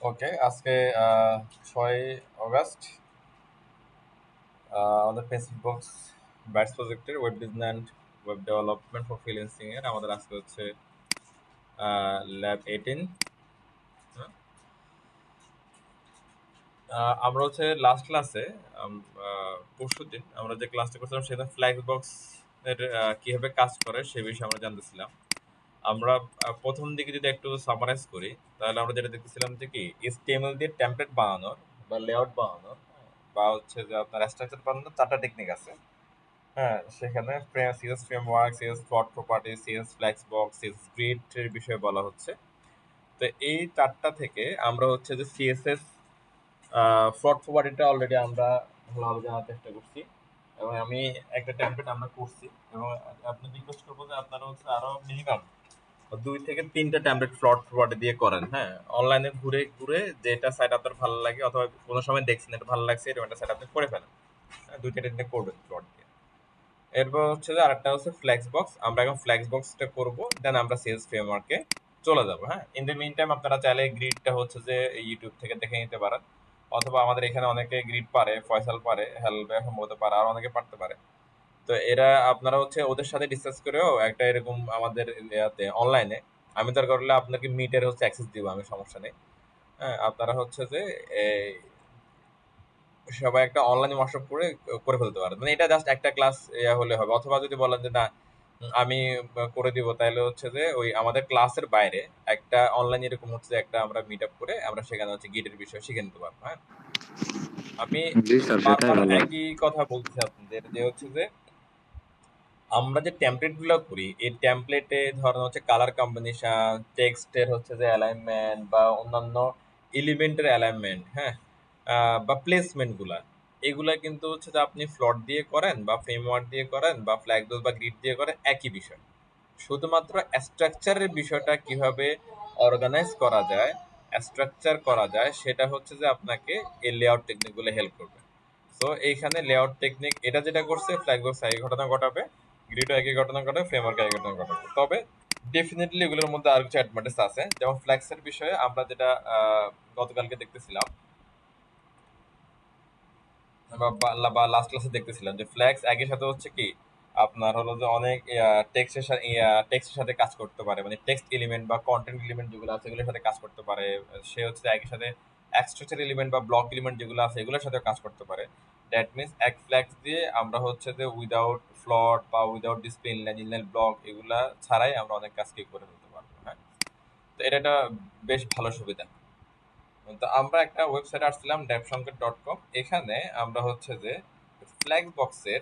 ওকে, আজকে 6 আগস্ট আমাদের pencil box bats প্রজেক্টের web design and web development for freelancing এর আমাদের আজকে হচ্ছে ল্যাব 18। আমরা হচ্ছে লাস্ট ক্লাসে পরশু দিন আমরা যে ক্লাসটা করছিলাম সেখানে ফ্ল্যাগ বক্স এর কিভাবে কাজ করে সে বিষয়ে আমরা জানতেছিলাম। আমরা প্রথম দিকে যদি একটু সামারাইজ করি তাহলে আমরা যেটা দেখতেছিলাম যে কি HTML দিয়ে টেমপ্লেট বানানোর বা লেআউট বানানোর বা হচ্ছে যে আপনার স্ট্রাকচার বানানোর 4টা টেকনিক আছে। হ্যাঁ, সেখানে CSS framework, CSS float property, CSS flex box, CSS grid এর বিষয়ে বলা হচ্ছে। তো এই 4টা থেকে আমরা হচ্ছে যে সিএসএস প্লট প্রপার্টিটা অলরেডি আমরা ভালোভাবে জানার চেষ্টা করছি এবং আমি একটা টেমপ্লেট আমরা করছি এবং আপনি রিকোয়েস্ট করবো যে আপনারা হচ্ছে আরো মিনিমাম 2 থেকে 3টা টেমপ্লেট প্লট প্রপার্টি দিয়ে করেন। হ্যাঁ, অনলাইনে ঘুরে ঘুরে যেটা সাইট আপনার ভালো লাগে অথবা কোনো সময় দেখছেন এটা ভালো লাগছে এরকম একটা সাইট আপনি করে ফেলেন। হ্যাঁ, 2 থেকে 3টা করবেন প্লট দিয়ে। এরপর হচ্ছে যে আরেকটা হচ্ছে ফ্লেক্স বক্স। আমরা এখন ফ্লেক্স বক্সটা করব, দেন আমরা সেলস ফ্রেমওয়ার্কে চলে যাব। হ্যাঁ, ইন দ্য মিন টাইম আপনারা চাইলে গ্রিডটা হচ্ছে যে ইউটিউব থেকে দেখে নিতে পারেন অথবা আমাদের এখানে অনেকে গ্রিড পারে, ফয়সাল পারে, হেলবে সম্ভবত পারে, আর অনেকে পারতে পারে। তো এরা আপনারা হচ্ছে ওদের সাথে ডিসকাস করেও একটা এরকম আমাদের ইয়াতে অনলাইনে আমি দরকার হলে আপনাকে মিটের হচ্ছে অ্যাক্সেস দিব, আমি সমস্যা নেই। হ্যাঁ, আপনারা হচ্ছে যে এই সবাই একটা অনলাইন ওয়ার্কশপ করে করে ফেলতে পারে, মানে এটা জাস্ট একটা ক্লাস হলে হবে। অথবা যদি বলেন যে না আমি করে দিব, তাহলে হচ্ছে যে ওই আমাদের ক্লাসের বাইরে একটা অনলাইন এরকম হচ্ছে যে একটা আমরা মিট আপ করে আমরা সেখানে হচ্ছে গিটের বিষয় শিখে নিতে পারবো। হ্যাঁ, আমি জি স্যার, সেটাই বারবার ভালো। একই কথা বলছি আপনাদের যে হচ্ছে যে আমরা যে টেমপ্লেট গুলো করি এই টেমপ্লেটে ধরেন হচ্ছে কালার কম্বিনেশন, টেক্সটের হচ্ছে যে অ্যালাইনমেন্ট বা অন্যান্য এলিমেন্টের অ্যালাইনমেন্ট, হ্যাঁ, বা প্লেসমেন্ট গুলা, এগুলা কিন্তু হচ্ছে যে আপনি ফ্লট দিয়ে করেন বা ফ্রেমওয়ার্ক দিয়ে করেন বা ফ্ল্যাগ দোজ বা গ্রিড দিয়ে করেন, একই বিষয়। শুধুমাত্র স্ট্রাকচারের বিষয়টা কিভাবে অর্গানাইজ করা যায়, স্ট্রাকচার করা যায়, সেটা হচ্ছে যে আপনাকে এই লেআউট টেকনিকগুলো হেল্প করবে। সো এইখানে লেআউট টেকনিক এটা যেটা করছে ফ্ল্যাগ বক্স একই ঘটনা ঘটাবে, গ্রিডও একই ঘটনা ঘটাবে, ফ্রেমওয়ার্ক একই ঘটনা ঘটাবে। তবে ডেফিনেটলি এগুলোর মধ্যে আর কিছু অ্যাডভান্টেজ আছে, যেমন ফ্ল্যাক্সের বিষয়ে আমরা যেটা গতকালকে দেখতেছিলাম বা লাস্ট ক্লাসে দেখতেছিলাম যে ফ্ল্যাক্স একই সাথে হচ্ছে কি আপনার হলো যে অনেক টেক্সটের সাথে কাজ করতে পারে, মানে টেক্সট এলিমেন্ট বা কন্টেন্ট এলিমেন্ট যেগুলো আছে এগুলোর সাথে কাজ করতে পারে। সে হচ্ছে যে একই সাথে স্ট্রাকচার এলিমেন্ট বা ব্লক এলিমেন্ট যেগুলো আছে এগুলোর সাথে কাজ করতে পারে। দ্যাট মিনস এক ফ্ল্যাক্স দিয়ে আমরা হচ্ছে যে উইদাউট ফ্লট বা without display inline inline block এগুলা ছাড়াই আমরা অনেক কাজ কি করে ফেলতে পারবো। হ্যাঁ, তো এটা একটা বেশ ভালো সুবিধা। তো আমরা একটা ওয়েবসাইট আসছিলাম devsonket.com, এখানে আমরা হচ্ছে যে ফ্ল্যাগ বক্সের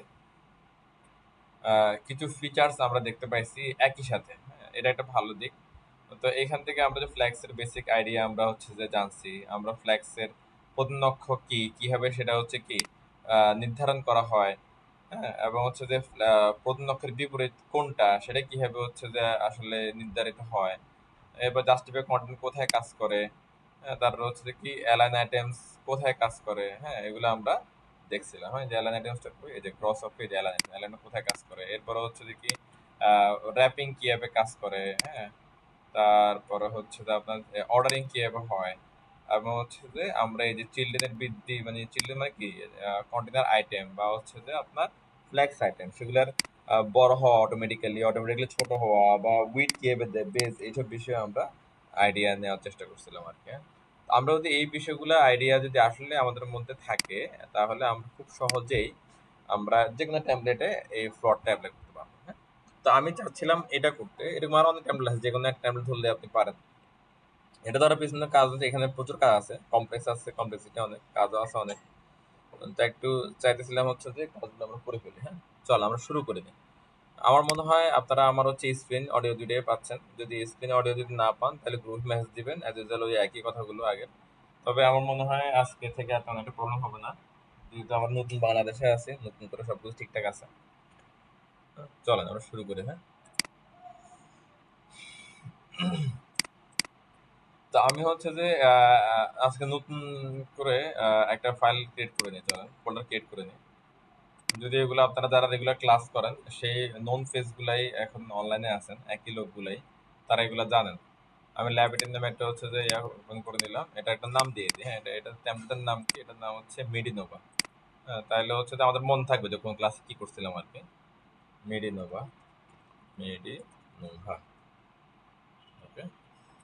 কিছু ফিচার্স আমরা দেখতে পাইছি একই সাথে। হ্যাঁ, এটা একটা ভালো দিক। তো এখান থেকে আমরা যে ফ্ল্যাক্সের বেসিক আইডিয়া আমরা হচ্ছে যে জানছি, আমরা ফ্ল্যাক্সের প্রতিনক্ষ কি কিভাবে সেটা হচ্ছে কি নির্ধারণ করা হয়। হ্যাঁ, এবং হচ্ছে যে প্রতিনক্ষের বিপরীত কোনটা সেটা কিভাবে হচ্ছে যে আসলে নির্ধারিত হয়। এবার জাস্টিফাই কন্টেন্ট কোথায় কাজ করে, হ্যাঁ, তারপর হচ্ছে যে কি অ্যালাইন আইটেমস কোথায় কাজ করে। হ্যাঁ, এগুলো আমরা দেখছিলাম। হ্যাঁ, যে অ্যালাইন আইটেমসটা কই, এই যে cross of page align align কোথায় কাজ করে, এরপর হচ্ছে যে কি র্যাপিং কিভাবে কাজ করে। হ্যাঁ, তারপরে হচ্ছে যে আপনার অর্ডারিং কিভাবে হয়, এবং হচ্ছে যে আমরা এই যে চিলড্রেনের বৃদ্ধি, মানে চিলড্রেন মানে কি কন্টেনার আইটেম বা হচ্ছে যে আপনার ফ্ল্যাক্স আইটেম, সেগুলোর বড় হওয়া, অটোমেটিক্যালি ছোট হওয়া বা উইথ কিভাবে দেয় বেস, এইসব বিষয়ে আমরা আইডিয়া নেওয়ার চেষ্টা করছিলাম আর কি। হ্যাঁ? আমরা যদি এই বিষয়গুলো আইডিয়া যদি আসলে আমাদের মধ্যে থাকে তাহলে আমরা খুব সহজেই আমরা যে কোনো ট্যাবলেটে এই ফ্লটটা অ্যাপ্লাই করতে পারবো। হ্যাঁ, তো আমি চাচ্ছিলাম এটা করতে, এরকম আরো অনেক ট্যাবলেট আছে, যে কোনো একটা ট্যাবলেট ধরলে আপনি পারেন। এটা ধরার পিছনে কাজ আছে, এখানে প্রচুর কাজ আছে, কমপ্লেক্স আছে, কমপ্লেক্সিটি অনেক, কাজও আছে অনেক। তো একটু চাইতেছিলাম হচ্ছে যে কাজগুলো আমরা করে ফেলি। হ্যাঁ, চল আমরা শুরু করে দিই। আমার মনে হয় আপনারা আমার হচ্ছে স্ক্রিন অডিও দুইটাই পাচ্ছেন। যদি স্ক্রিন অডিও যদি না পান তাহলে গ্রুপ মেসেজ দিবেন, অ্যাজ ইউজুয়াল ওই একই কথাগুলো আগের। তবে আমার মনে হয় আজকে থেকে আর তেমন একটা প্রবলেম হবে না, যেহেতু আমরা নতুন বাংলাদেশে আছি, নতুন করে সবকিছু ঠিকঠাক আছে। চলেন আমরা শুরু করি। হ্যাঁ, তো আমি হচ্ছে যে আজকে নতুন করে একটা ফাইল ক্রিয়েট করে নিই, চলেন ফোল্ডার ক্রিয়েট করে নিই। যদি এগুলো আপনারা যারা রেগুলার ক্লাস করেন সেই নোন ফেস গুলাই এখন অনলাইনে আছেন, একই লোকগুলাই, তারা এগুলো জানেন। আমি ল্যাবিটের নামে একটা হচ্ছে যে ওপেন করে নিলাম, এটা একটা নাম দিয়ে দিই। হ্যাঁ, এটা টেমপ্লেটের নাম কি? এটার নাম হচ্ছে মেডিনোভা। হ্যাঁ, তাহলে হচ্ছে যে আমাদের মন থাকবে যে কোন ক্লাসে কি করছিলাম আর কি। মেডিনোভা, মেডিনোভা। ওকে,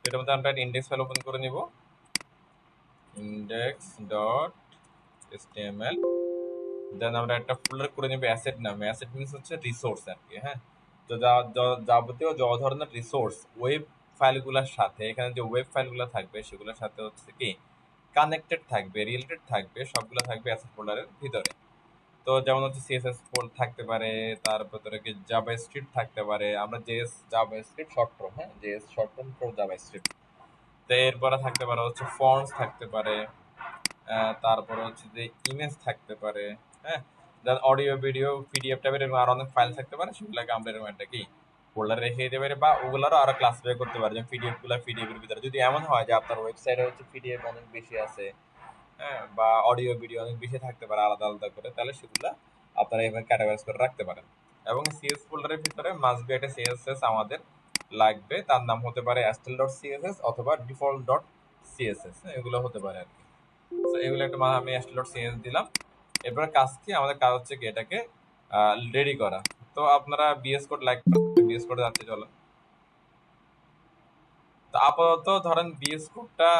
এটার মধ্যে আমরা একটা ইন্ডেক্স ফাইল ওপেন করে নিব, ইন্ডেক্স ডট এসটিএমএল। দেন আমরা একটা ফোল্ডার করে নিব অ্যাসেট নামে। অ্যাসেট মিনস হচ্ছে রিসোর্স আর কি। হ্যাঁ, তো যাবতীয় যত ধরনের রিসোর্স ওয়েব ফাইলগুলোর সাথে, এখানে যে ওয়েব ফাইলগুলো থাকবে সেগুলোর সাথে হচ্ছে কি কানেক্টেড থাকবে, রিলেটেড থাকবে, সবগুলো থাকবে অ্যাসেট ফোল্ডারের ভিতরে। তো যেমন হচ্ছে সিএসএস ফোল্ড থাকতে পারে, তার ভেতরে কি জাভাস্ক্রিপ্ট থাকতে পারে, আমরা জেএস জাভাস্ক্রিপ্ট শর্ট ফর্ম, হ্যাঁ JS short form for JavaScript. তো এরপরে থাকতে পারে হচ্ছে ফন্টস থাকতে পারে, তারপরে হচ্ছে যে ইমেজ থাকতে পারে, হ্যাঁ, দেন অডিও ভিডিও পিডিএফ টাইপের এরকম আরো অনেক ফাইল থাকতে পারে, সেগুলোকে আমরা এরকম একটা কি ফোল্ডারে রেখে দিতে পারি, বা ওগুলোরও আরো ক্লাসিফাই করতে পারি, যেমন পিডিএফ গুলো পিডিএফ এর ভিতরে। যদি এমন হয় যে আপনার ওয়েবসাইটে হচ্ছে পিডিএফ অনেক বেশি আছে, হ্যাঁ, বা অডিও ভিডিও অনেক বেশি থাকতে পারে আলাদা আলাদা করে, তাহলে সেগুলো আপনারা এভাবে ক্যাটাগরাইজ করে রাখতে পারেন। এবং সিএস ফোল্ডারের ভিতরে মাস্ট বি একটা সিএসএস আমাদের লাগবে, তার নাম হতে পারে অ্যাস্টেল ডট সিএসএস অথবা ডিফল্ট ডট সিএসএস, এগুলো হতে পারে আর কি। তো এগুলো একটা আমি অ্যাস্টেল ডট সিএসএস দিলাম। এরপরে কাজ কি? আমাদের কাজ হচ্ছে কি এটাকে রেডি করা। তো আপনারা বিএস কোড লাইক বিএস কোডে যাচ্ছে, চলো। তো আপাতত ধরেন বিএস কোডটা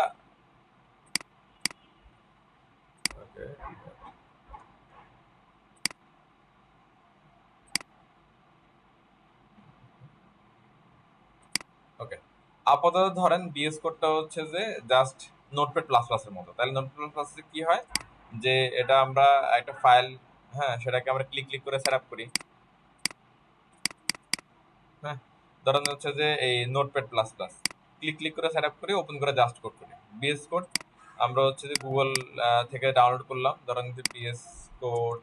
ওকে ওকে আপাতত ধরেন বিএস কোডটা হচ্ছে যে জাস্ট নোটপ্যাড প্লাস প্লাস এর মতো। তাহলে নোটপ্যাড প্লাস প্লাস কি হয় যে এটা আমরা একটা ফাইল, হ্যাঁ, সেটাকে আমরা ক্লিক ক্লিক করে সেট আপ করি। হ্যাঁ, ধরেন হচ্ছে যে এই notepad plus plus click click করে সেট আপ করি, ওপেন করে জাস্ট কোড করি। বিএস কোড আমরা হচ্ছে যে গুগল থেকে ডাউনলোড করলাম, ধরেন যে বিএস কোড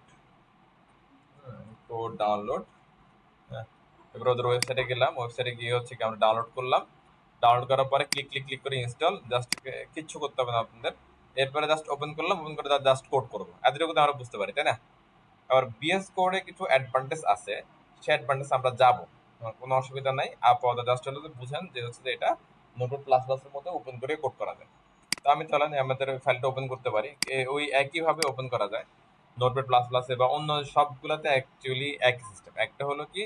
কোড ডাউনলোড। হ্যাঁ, এবার ওদের ওয়েবসাইটে গেলাম, ওয়েবসাইটে গিয়ে হচ্ছে কি আমরা ডাউনলোড করলাম। ডাউনলোড করার পরে ক্লিক ক্লিক ক্লিক করে ইনস্টল, জাস্ট কিচ্ছু করতে হবে না আপনাদের। এরপরে জাস্ট ওপেন করলাম, ওপেন করে জাস্ট কোড করবো, এতটুকু তো আমরা বুঝতে পারি, তাই না? আবার বিএস কোডে কিছু অ্যাডভান্টেজ আছে, সেই অ্যাডভান্টেজ আমরা যাবো, কোনো অসুবিধা নাই। আপাতত জাস্ট হলো যে বুঝেন যে হচ্ছে যে এটা নোটপ্যাড প্লাস প্লাস এর মধ্যে ওপেন করে কোড করা যায়। তো আমি চলেন আমাদের ফাইলটা ওপেন করতে পারি, ওই একইভাবে ওপেন করা যায় নোটপ্যাড প্লাস প্লাসে বা অন্য সবগুলোতে। অ্যাকচুয়ালি একই সিস্টেম, একটা হলো কি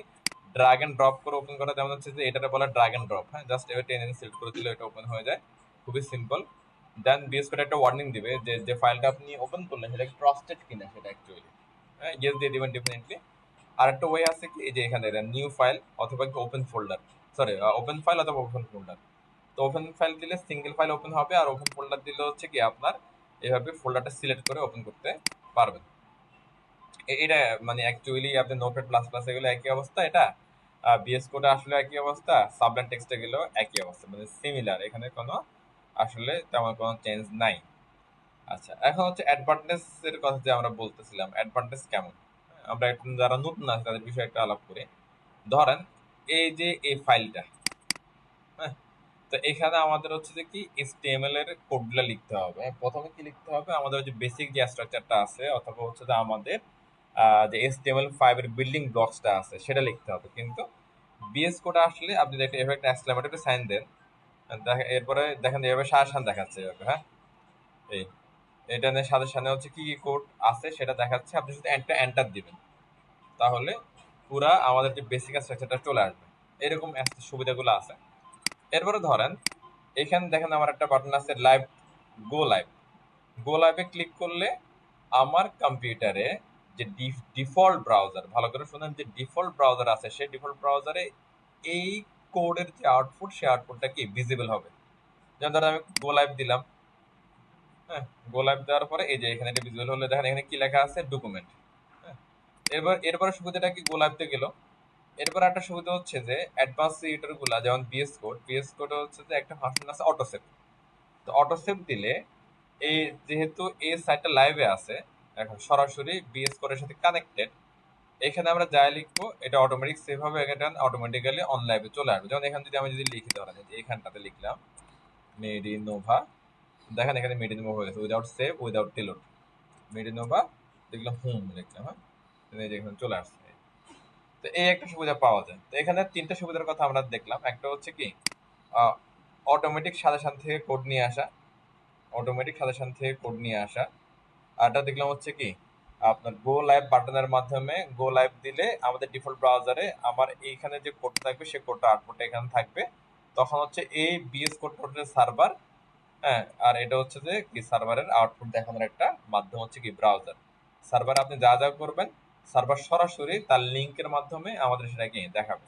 ড্রাগ এন্ড ড্রপ করে ওপেন করা, যেমন হচ্ছে যে এটাতে বলে ড্রাগ এন্ড ড্রপ। হ্যাঁ, জাস্ট এবার টেনে সিলেক্ট করে দিলে এটা ওপেন হয়ে যায়, খুবই সিম্পল। দেন বিএস কোড একটা ওয়ার্নিং দিবে যে যে ফাইলটা আপনি ওপেন করলেন সেটা কি ট্রাস্টেড কিনা, সেটা অ্যাকচুয়ালি হ্যাঁ ইয়েস দিয়ে দিবেন ডেফিনেটলি। আর একটা ওয়ে আছে কি, এই যে এখানে নিউ ফাইল অথবা open folder, sorry open file অথবা ওপেন ফোল্ডার। তো ওপেন ফাইল দিলে সিঙ্গেল ফাইল ওপেন হবে, আর ওপেন ফোল্ডার দিলে হচ্ছে কি আপনার এভাবে ফোল্ডারটা সিলেক্ট করে ওপেন করতে পারবেন। এটা মানে অ্যাকচুয়ালি আপনি নোটপ্যাড প্লাস প্লাস এগুলো একই অবস্থা, এটা বিএস কোডে আসলে একই অবস্থা, সাবলাইন টেক্সটে গেলো একই অবস্থা, মানে সিমিলার, এখানে কোনো আসলে তেমন কোনো চেঞ্জ নাই। আচ্ছা, এখন হচ্ছে অ্যাডভান্টেজ এর কথা যে আমরা বলতেছিলাম, অ্যাডভান্টেজ কেমন? আমরা একটু যারা নতুন আছে তাদের বিষয়ে একটা আলাপ করি। ধরেন এই যে এই ফাইলটা, হ্যাঁ, তো এখানে আমাদের হচ্ছে যে কি HTML এর কোডগুলো লিখতে হবে। প্রথমে কি লিখতে হবে? আমাদের যে বেসিক যে স্ট্রাকচারটা আছে অথবা হচ্ছে যে আমাদের যে HTML5 এর বিল্ডিং ব্লকসটা আছে সেটা লিখতে হবে। কিন্তু বিএস কোড আসলে আপনি দেখেন এভাবে একটা এক্সক্লেমেটরি সাইন দেন, এরপরে দেখেন এভাবে সাজেশন দেখাচ্ছে এভাবে, হ্যাঁ, এই এটা নিয়ে সাজেশনে হচ্ছে কি কি কোড আছে সেটা দেখাচ্ছে। আপনি শুধু একটা এন্টার দিবেন, তাহলে পুরা আমাদের যে বেসিক স্ট্রাকচারটা চলে আসবে। এরকম সুবিধাগুলো আছে। এরপরে ধরেন এখানে দেখেন আমার একটা বাটন আছে লাইভ, গো লাইভ। গো লাইভে ক্লিক করলে আমার কম্পিউটারে যে ডিফল্ট ব্রাউজার, ভালো করে শুনেন, যে ডিফল্ট ব্রাউজার আছে সেই ডিফল্ট ব্রাউজারে এই কোডের যে আউটপুট সেই আউটপুটটা কি ভিজিবল হবে। যেমন ধরেন আমি গো লাইভ দিলাম, হ্যাঁ, গো লাইভ দেওয়ার পরে এই যে এখানে এটা ভিজিবল হলে দেখেন এখানে কি লেখা আছে ডকুমেন্ট। হ্যাঁ, এরপরে সুবিধাটা কি গো লাইভতে গেল। এরপর একটা সুবিধা হচ্ছে যে অ্যাডভান্স এডিটর গুলা যেমন বিএস কোড হচ্ছে যে একটা ফাংশন আছে অটোসেভ। তো অটোসেভ দিলে এই যেহেতু এই সাইটটা লাইভে আছে, এখন সরাসরি বিএস কোডের সাথে কানেক্টেড, এখানে আমরা যাই লিখবো এটা অটোমেটিক সেভ হবে, এটা অটোমেটিক্যালি অন লাইভে চলে আসবে। যেমন এখানে যদি আমি যদি লিখি, ধরেন এখানটাতে লিখলাম মেডিনোভা, দেখেন এখানে মেডিনোভা হয়ে গেছে without save without reload. Medinova দেখলাম হোম লিখলাম, হ্যাঁ, এখানে চলে আসছে। তো এই একটা সুবিধা পাওয়া যায়। তো এখানে তিনটা সুবিধার কথা আমরা দেখলাম। একটা হচ্ছে কি অটোমেটিক সাজেশন থেকে কোড নিয়ে আসা, অটোমেটিক সাজেশন থেকে কোড নিয়ে আসা। আরটা দেখলাম হচ্ছে কি আপনার গো লাইভ বাটনের মাধ্যমে গো লাইভ দিলে আমাদের ডিফল্ট ব্রাউজারে আমার এইখানে যে কোড থাকবে সে কোডটা আউটপুটটা এখানে থাকবে। তখন হচ্ছে এই বিএস কোড সার্ভার, হ্যাঁ, আর এটা হচ্ছে যে কি সার্ভারের আউটপুট দেখানোর একটা মাধ্যম হচ্ছে কি ব্রাউজার। সার্ভারে আপনি যা যা করবেন সার্ভার সরাসরি তার লিংকের মাধ্যমে আমাদের সেটাকে দেখাবে।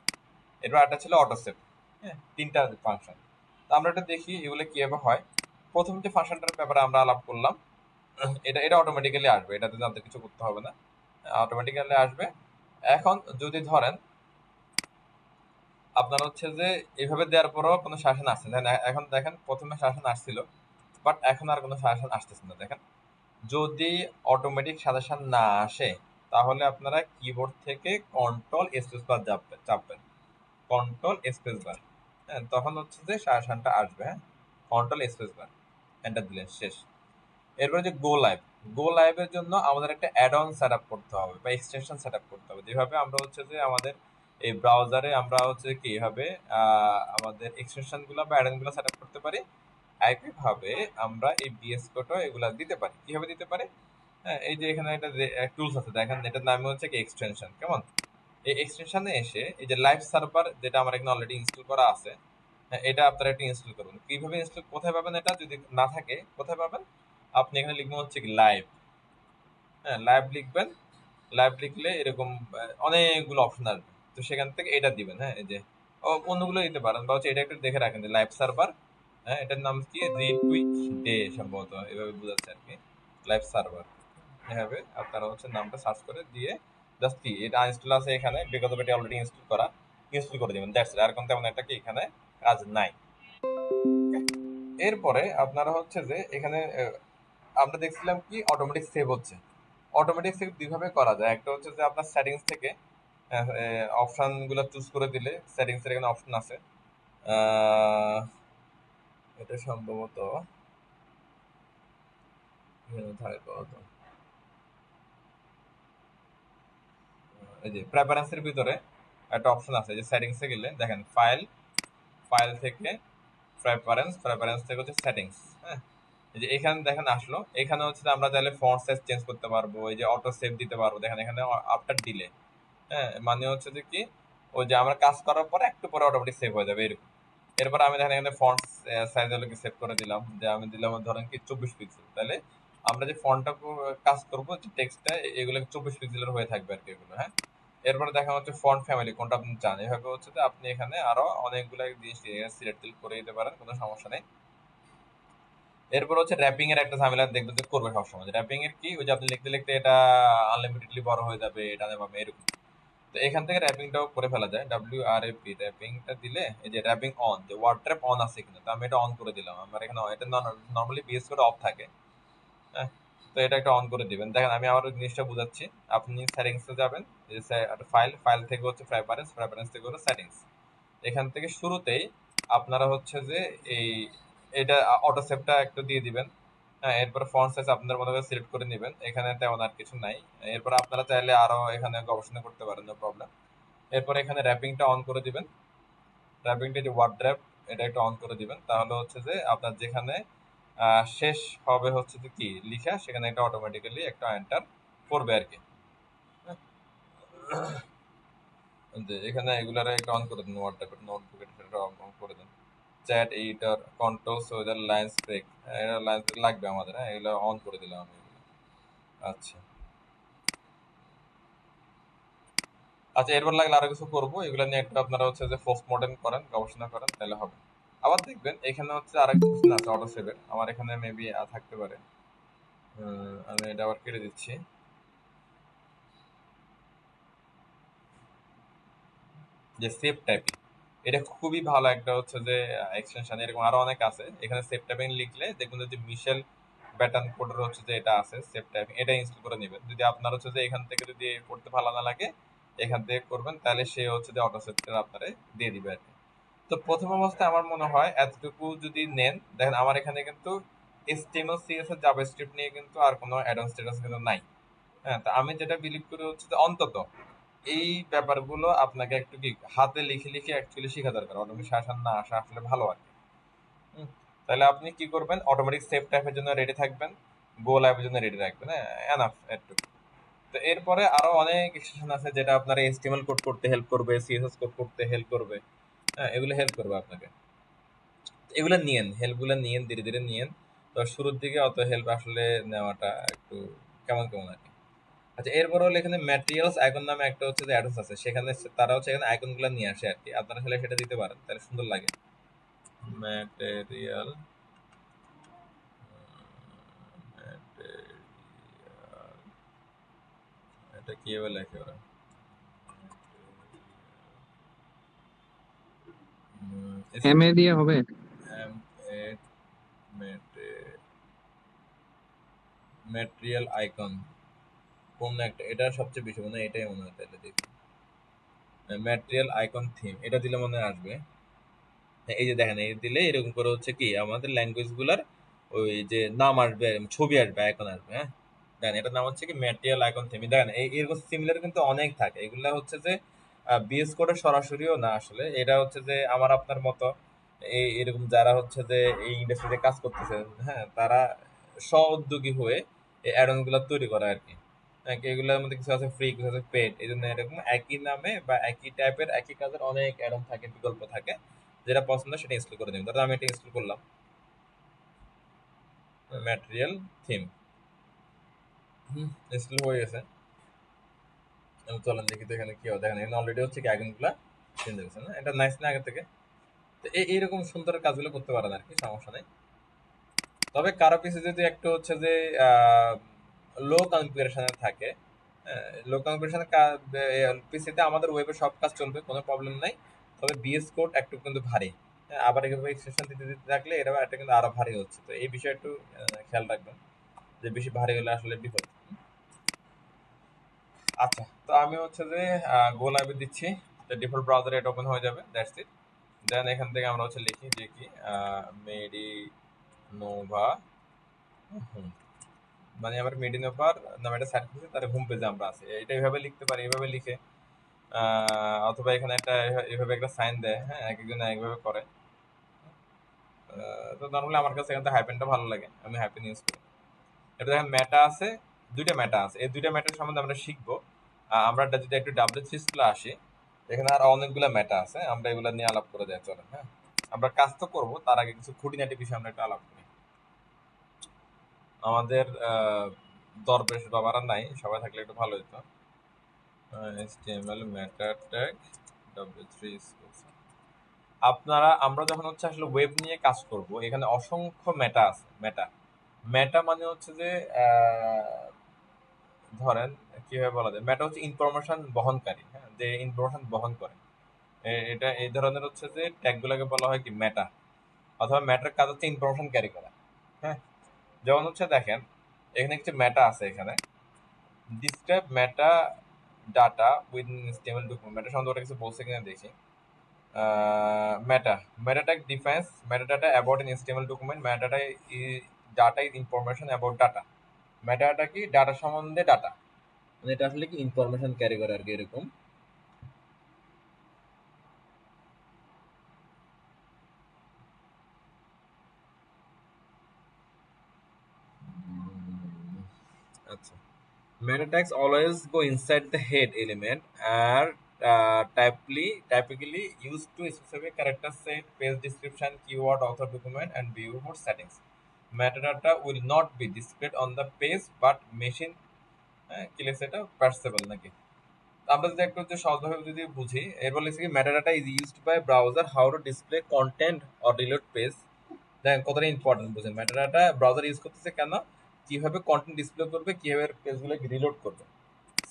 এরপর একটা ছিল অটোসেভ, হ্যাঁ, তিনটা ফাংশন। তো আমরা এটা দেখি এগুলো কিভাবে হয়। প্রথম যে ফাংশনটার ব্যাপারে আমরা আলাপ করলাম, এটা এটা অটোমেটিক্যালি আসবে, এটাতে আমাদের কিছু করতে হবে না, অটোমেটিক্যালি আসবে। এখন যদি ধরেন আপনার হচ্ছে যে এইভাবে দেওয়ার পরও কোনো শাসন আসছে, এখন দেখেন প্রথমে শাসন আসছিল, বাট এখন আর কোনো সাজেশন আসতেছে না। দেখেন যদি অটোমেটিক সাজেশন না আসে তাহলে আপনারা কিবোর্ড থেকে কন্ট্রোল স্পেস বার চাপবেন, কন্ট্রোল স্পেস বার, হ্যাঁ, তখন হচ্ছে যে সাজেশনটা আসবে। হ্যাঁ, কন্ট্রোল স্পেস বার এন্টার দিলেন, শেষ। এরপরে যে গো লাইভ, গো লাইভের জন্য আমাদের একটা অ্যাড অন সেট আপ করতে হবে বা এক্সটেনশন সেট আপ করতে হবে। যেভাবে আমরা হচ্ছে যে আমাদের এই ব্রাউজারে আমরা হচ্ছে কিভাবে আমাদের এক্সটেনশন গুলো বা অ্যাড অন গুলো সেট আপ করতে পারি, একইভাবে আমরা এই বিএস কোডও এগুলা দিতে পারি। কিভাবে দিতে পারি? হ্যাঁ, এই যে এখানে একটা টুলস আছে দেখেন, এটার নাম হচ্ছে কি এক্সটেনশন। কেমন? এই এক্সটেনশনে এসে এই যে লাইভ সার্ভার যেটা আমার এখানে অলরেডি ইনস্টল করা আছে, হ্যাঁ, এটা আপনারা একটু ইনস্টল করুন। কিভাবে ইনস্টল, কোথায় পাবেন এটা যদি না থাকে কোথায় পাবেন? আপনি এখানে লিখবেন হচ্ছে কি লাইভ, হ্যাঁ, লাইভ লিখবেন। লাইভ লিখলে এরকম অনেকগুলো অপশন আসবে, তো সেখান থেকে এটা দিবেন। হ্যাঁ, এই যে অন্যগুলো দিতে পারেন, বা হচ্ছে এটা একটু দেখে রাখেন যে লাইভ সার্ভার, হ্যাঁ, এটার নাম কি রিটুইক ডে সম্ভবত এভাবে বোঝাচ্ছে আর কি, লাইভ সার্ভার। এভাবে আপনারা হচ্ছে নামটা সার্চ করে দিয়ে জাস্ট কি এটা ইনস্টল আছে এখানে, বিকজ অফ এটা অলরেডি ইনস্টল করা, ইনস্টল করে দিবেন, দ্যাটস ইট। আর কোন তেমন একটা কি এখানে কাজ নাই। এরপরে আপনারা হচ্ছে যে এখানে আমরা দেখছিলাম কি অটোমেটিক সেভ হচ্ছে। অটোমেটিক সেভ দুইভাবে করা যায়, একটা হচ্ছে যে আপনার সেটিংস থেকে অপশন গুলো চুজ করে দিলে সেটিংস এর এখানে অপশন আছে, আহ, এটা সম্ভবত এই যে প্রেফারেন্সের ভিতরে একটা অপশন আছে, যে সেটিংস এ গেলে দেখেন ফাইল, ফাইল থেকে প্রেফারেন্স, প্রেফারেন্স থেকে হচ্ছে সেটিংস, হ্যাঁ, এই যে এখানে দেখেন আসলো, এখানে হচ্ছে আমরা চাইলে ফন্ট সাইজ চেঞ্জ করতে পারবো, এই যে অটো সেভ দিতে পারবো। দেখেন এখানে আফটার ডিলে, হ্যাঁ, মানে হচ্ছে যে কি ওই যে আমরা কাজ করার পরে একটু পরে অটোমেটিক সেভ হয়ে যাবে এরকম। এরপর আমি দেখেন এখানে ফন্ট সাইজ হলো কি সেভ করে দিলাম, যে আমি দিলাম ধরেন কি 24 পিক্সেল, তাহলে আমরা যে ফন্টটা কাজ করবো যে টেক্সটটা এগুলো 24 পিক্সেলের হয়ে থাকবে আর কি এগুলো। হ্যাঁ, এরপরে দেখা হচ্ছে ফন্ট ফ্যামিলি কোনটা আপনি চান, এভাবে হচ্ছে যে আপনি এখানে আরো অনেকগুলো জিনিস সিলেক্ট করে দিতে পারেন, কোনো সমস্যা নেই। এরপর হচ্ছে র্যাপিং এর একটা ঝামেলা দেখবেন যে করবে সবসময়। র্যাপিং এর কি ওই যে আপনি লিখতে লিখতে এটা আনলিমিটেডলি বড় হয়ে যাবে, এটা নেবে এরকম। তো এখান থেকে র্যাপিংটাও করে ফেলা যায়, WRAP র্যাপিংটা দিলে এই যে র্যাপিং অন, যে ওয়ার্ড ট্র্যাপ অন আছে কিনা, তো আমি এটা অন করে দিলাম। আমার এখানে এটা নর্মালি বিএস করে অফ থাকে, হ্যাঁ, তো এটা একটা অন করে দিবেন। দেখেন আমি আবার জিনিসটা বুঝাচ্ছি, আপনি সেটিংসে যাবেন, ফাইল, ফাইল থেকে হচ্ছে প্রেফারেন্স, প্রেফারেন্স থেকে হচ্ছে সেটিংস। এখান থেকে শুরুতেই আপনারা হচ্ছে যে এই এটা অটো সেভটা একটু দিয়ে দিবেন, হ্যাঁ, এরপর ফন্ট সাইজ আপনাদের মতো করে সিলেক্ট করে নেবেন, এখানে তেমন আর কিছু নাই। এরপর আপনারা চাইলে আরো এখানে গবেষণা করতে পারেন, নো প্রবলেম। এরপর এখানে র্যাপিংটা অন করে দিবেন, র্যাপিংটা যে ওয়ার্ড র্যাপ এটা একটু অন করে দিবেন, তাহলে হচ্ছে যে আপনার যেখানে শেষ হবে হচ্ছে যে কি লিখা, সেখানে এটা অটোমেটিক্যালি একটা এন্টার করবে আর কি। যে এখানে এগুলার একটা অন করে দিন, ওয়ার্ড র্যাপের নোটবুকের সেটা অন করে দিন। চ্যাট এডিটর কন্ট্রোল সো এদের লাইন্স ব্রেক, এটা লাইন্স ব্রেক লাগবে আমাদের, হ্যাঁ, এগুলো অন করে দিলাম আমি এগুলো। আচ্ছা আচ্ছা, এরপর লাগলে আরো কিছু করবো, এগুলো নিয়ে একটু আপনারা হচ্ছে যে পোস্ট মর্টেম করেন, গবেষণা করেন, তাহলে হবে। আবার দেখবেন এখানে হচ্ছে আরেকটা অপশন আছে অটো সেভের, আমার এখানে মেবি থাকতে পারে। আমি এটা আবার কেটে দিচ্ছি। যে সেভ টাইপিং, এটা খুবই ভালো একটা হচ্ছে যে এক্সটেনশন, এরকম আরো অনেক আছে। এখানে সেভ টাইপিং লিখলে দেখবেন যে মিশেল ব্যাটন কোডের হচ্ছে যে এটা আছে সেভ টাইপিং, এটা ইনস্টল করে নেবেন। যদি আপনার হচ্ছে যে এখান থেকে যদি করতে ভালো না লাগে এখান থেকে করবেন, তাহলে সে হচ্ছে যে অটো সেভটা আপনারে দিয়ে দিবে আর কি। তো প্রথম অবস্থায় আমার মনে হয় এতটুকু যদি নেন, দেখেন আমার এখানে কিন্তু HTML CSS জাভাস্ক্রিপ্ট নিয়ে কিন্তু আর কোনো অ্যাডভান্স স্ট্যাটাস কিন্তু নাই। হ্যাঁ, তো আমি যেটা বিলিভ করি হচ্ছে যে অন্তত এই ব্যাপারগুলো আপনাকে একটু কি হাতে লিখে লিখে অ্যাকচুয়ালি শেখা দরকার, অটোমেটিক শাসন না আসা আসলে ভালো আর কি। তাহলে আপনি কি করবেন, অটোমেটিক সেভ টাইপের জন্য রেডি থাকবেন, গো লাইভের জন্য রেডি রাখবেন। হ্যাঁ, এনাফ একটু। তো এরপরে আরো অনেক এক্সটেনশন আছে যেটা আপনার এইচটিএমএল কোড করতে হেল্প করবে, সিএসএস কোড করতে হেল্প করবে। হ্যাঁ, এগুলো হেল্প করবে আপনাকে। এগুলো নিয়েন, হেল্পগুলো নিয়েন, ধীরে ধীরে নিয়েন। তো শুরুর দিকে অত হেল্প আসলে নেওয়াটা একটু কেমন কেমন আর কি। আচ্ছা, এরপরে হলো এখানে ম্যাটেরিয়ালস আইকন নামে একটা হচ্ছে যে অ্যাডস আছে, সেখানে তারা হচ্ছে এখানে আইকনগুলো নিয়ে আসে আর কি। আপনারা আসলে সেটা দিতে পারেন, তাহলে সুন্দর লাগে। ম্যাটেরিয়াল, এটা কিভাবে লেখে ওরা? এম এ দিয়ে হবে? ম্যাটেরিয়াল আইকন কোন একটা, এটা সবচেয়ে বেশি মনে হয়, এটাই মনে হয়। তাহলে দেখি, ম্যাটেরিয়াল আইকন থিম, এটা দিলে মনে হয় আসবে। হ্যাঁ, এই যে দেখেন, এই দিলে এরকম করে হচ্ছে কি আমাদের ল্যাঙ্গুয়েজ গুলার ওই যে নাম আসবে, ছবি আসবে, আইকন আসবে। হ্যাঁ, দেখেন এটার নাম হচ্ছে কি ম্যাটেরিয়াল আইকন থিম। দেখেন এরকম সিমিলার কিন্তু অনেক থাকে। এগুলা হচ্ছে যে বিএস কোডের সরাসরিও না আসলে, এটা হচ্ছে যে আমার আপনার মতো এই এরকম যারা হচ্ছে যে এই ইন্ডাস্ট্রিতে কাজ করতেছে, হ্যাঁ, তারা স্ব উদ্যোগী হয়ে এই অ্যাডন গুলা তৈরি করে আর কি। হ্যাঁ, এগুলোর মধ্যে কিছু আছে ফ্রি, কিছু আছে পেড। এই জন্য এরকম একই নামে বা একই টাইপের একই কাজের অনেক অ্যাডন থাকে, বিকল্প থাকে। যেটা পছন্দ সেটা ইনস্টল করে দিন। ধরো আমি এটা ইনস্টল করলাম, ম্যাটেরিয়াল থিম, ইনস্টল হয়ে গেছে। চলেন দেখি তো এখানে কি হয়। দেখেন এখানে অলরেডি হচ্ছে কি আইকনগুলো চেঞ্জ হয়েছে না, এটা নাইস না আগে থেকে? তো এইরকম সুন্দর কাজগুলো করতে পারেন আর কি, সমস্যা নেই। তবে কারো পিছে যদি একটু হচ্ছে যে লো কনফিগারেশনে থাকে, লো কনফিগারেশনে পিসিতে আমাদের ওয়েবে সব কাজ চলবে, কোনো প্রবলেম নাই। তবে বিএস কোড একটু কিন্তু ভারী। হ্যাঁ, আবার এভাবে এক্সটেনশন দিতে দিতে থাকলে এটা কিন্তু আরো ভারী হচ্ছে। তো এই বিষয়ে একটু খেয়াল রাখবেন, যে বেশি ভারী হলে আসলে বিপদ। আচ্ছা, তো আমি হচ্ছে যে গো লাইভে দিচ্ছি, তো ডিফল্ট ব্রাউজারে এটা ওপেন হয়ে যাবে, দ্যাটস ইট। দেন এখান থেকে আমরা হচ্ছে লিখি যে কি মেডি নোভা, মানে আমার মেডিনোভার নামে একটা সাইট খুলছে, তার হোম পেজে আমরা আছি। এটা এইভাবে লিখতে পারি, এইভাবে লিখে অথবা এখানে একটা এইভাবে একটা সাইন দেয়। হ্যাঁ, এক একজন একভাবে করে। তো নর্মালি আমার কাছে এখান থেকে হাইপেনটা ভালো লাগে, আমি হাইপেন ইউজ করি। এটা দেখেন ম্যাটা আছে, দুইটা ম্যাটা আছে। এই দুইটা ম্যাটার সম্বন্ধে আমরা শিখবো। আমরা যদি একটু ডাব্লিউ3 আসি, এখানে আর অনেকগুলো ম্যাটা আছে, আমরা এগুলো নিয়ে আলাপ করে যাই। চলেন, হ্যাঁ, আমরা কাজ তো করবো, তার আগে কিছু খুঁটিনাটি বিষয় আমরা একটু আলাপ করি। আমাদের দরবেশ বাবারা নাই, সবাই থাকলে একটু ভালো হতো। HTML মেটা ট্যাগ w3 আমরা যখন হচ্ছে আসলে ওয়েব নিয়ে কাজ করব, এখানে অসংখ্য মেটা আছে। মেটা মেটা মানে হচ্ছে যে ধরেন কিভাবে বলা যায়, মেটা হচ্ছে ইনফরমেশন বহনকারী। হ্যাঁ, যে ইনফরমেশন বহন করে, এটা এই ধরনের হচ্ছে যে ট্যাগ গুলোকে বলা হয় কি মেটা, অথবা ম্যাটার কাজ হচ্ছে ইনফরমেশন ক্যারি করা। হ্যাঁ, যেমন হচ্ছে দেখেন এখানে কিছু মেটা আছে। এখানে describe meta data within HTML document, meta সম্বন্ধে কিছু বলছে কিনা দেখি। meta tag defines metadata about an HTML document. Metadata is data is information about data. metadata কি ডাটা সম্বন্ধে ডাটা, মানে এটা আসলে কি ইনফরমেশন ক্যারি করে আর কি, এরকম। আচ্ছা, meta tags always go inside the head element, are typically used to specify character set, page description, keyword, author, document, and viewport settings. Metadata will not be displayed on the page, but machine কি লেখছে এটা, পার্সেবল নাকি? আমরা যদি একটু হচ্ছে সহজভাবে যদি বুঝি, এরপর লিখছে কি metadata is used by browser how to display content or reload page. দেখেন কতটা ইম্পর্টেন্ট, বুঝেন মেটাডাটা ব্রাউজার ইউজ করতেছে কেন, কিভাবে কন্টেন্ট ডিসপ্লে করবে, কিভাবে পেজগুলোকে রিলোড করবে।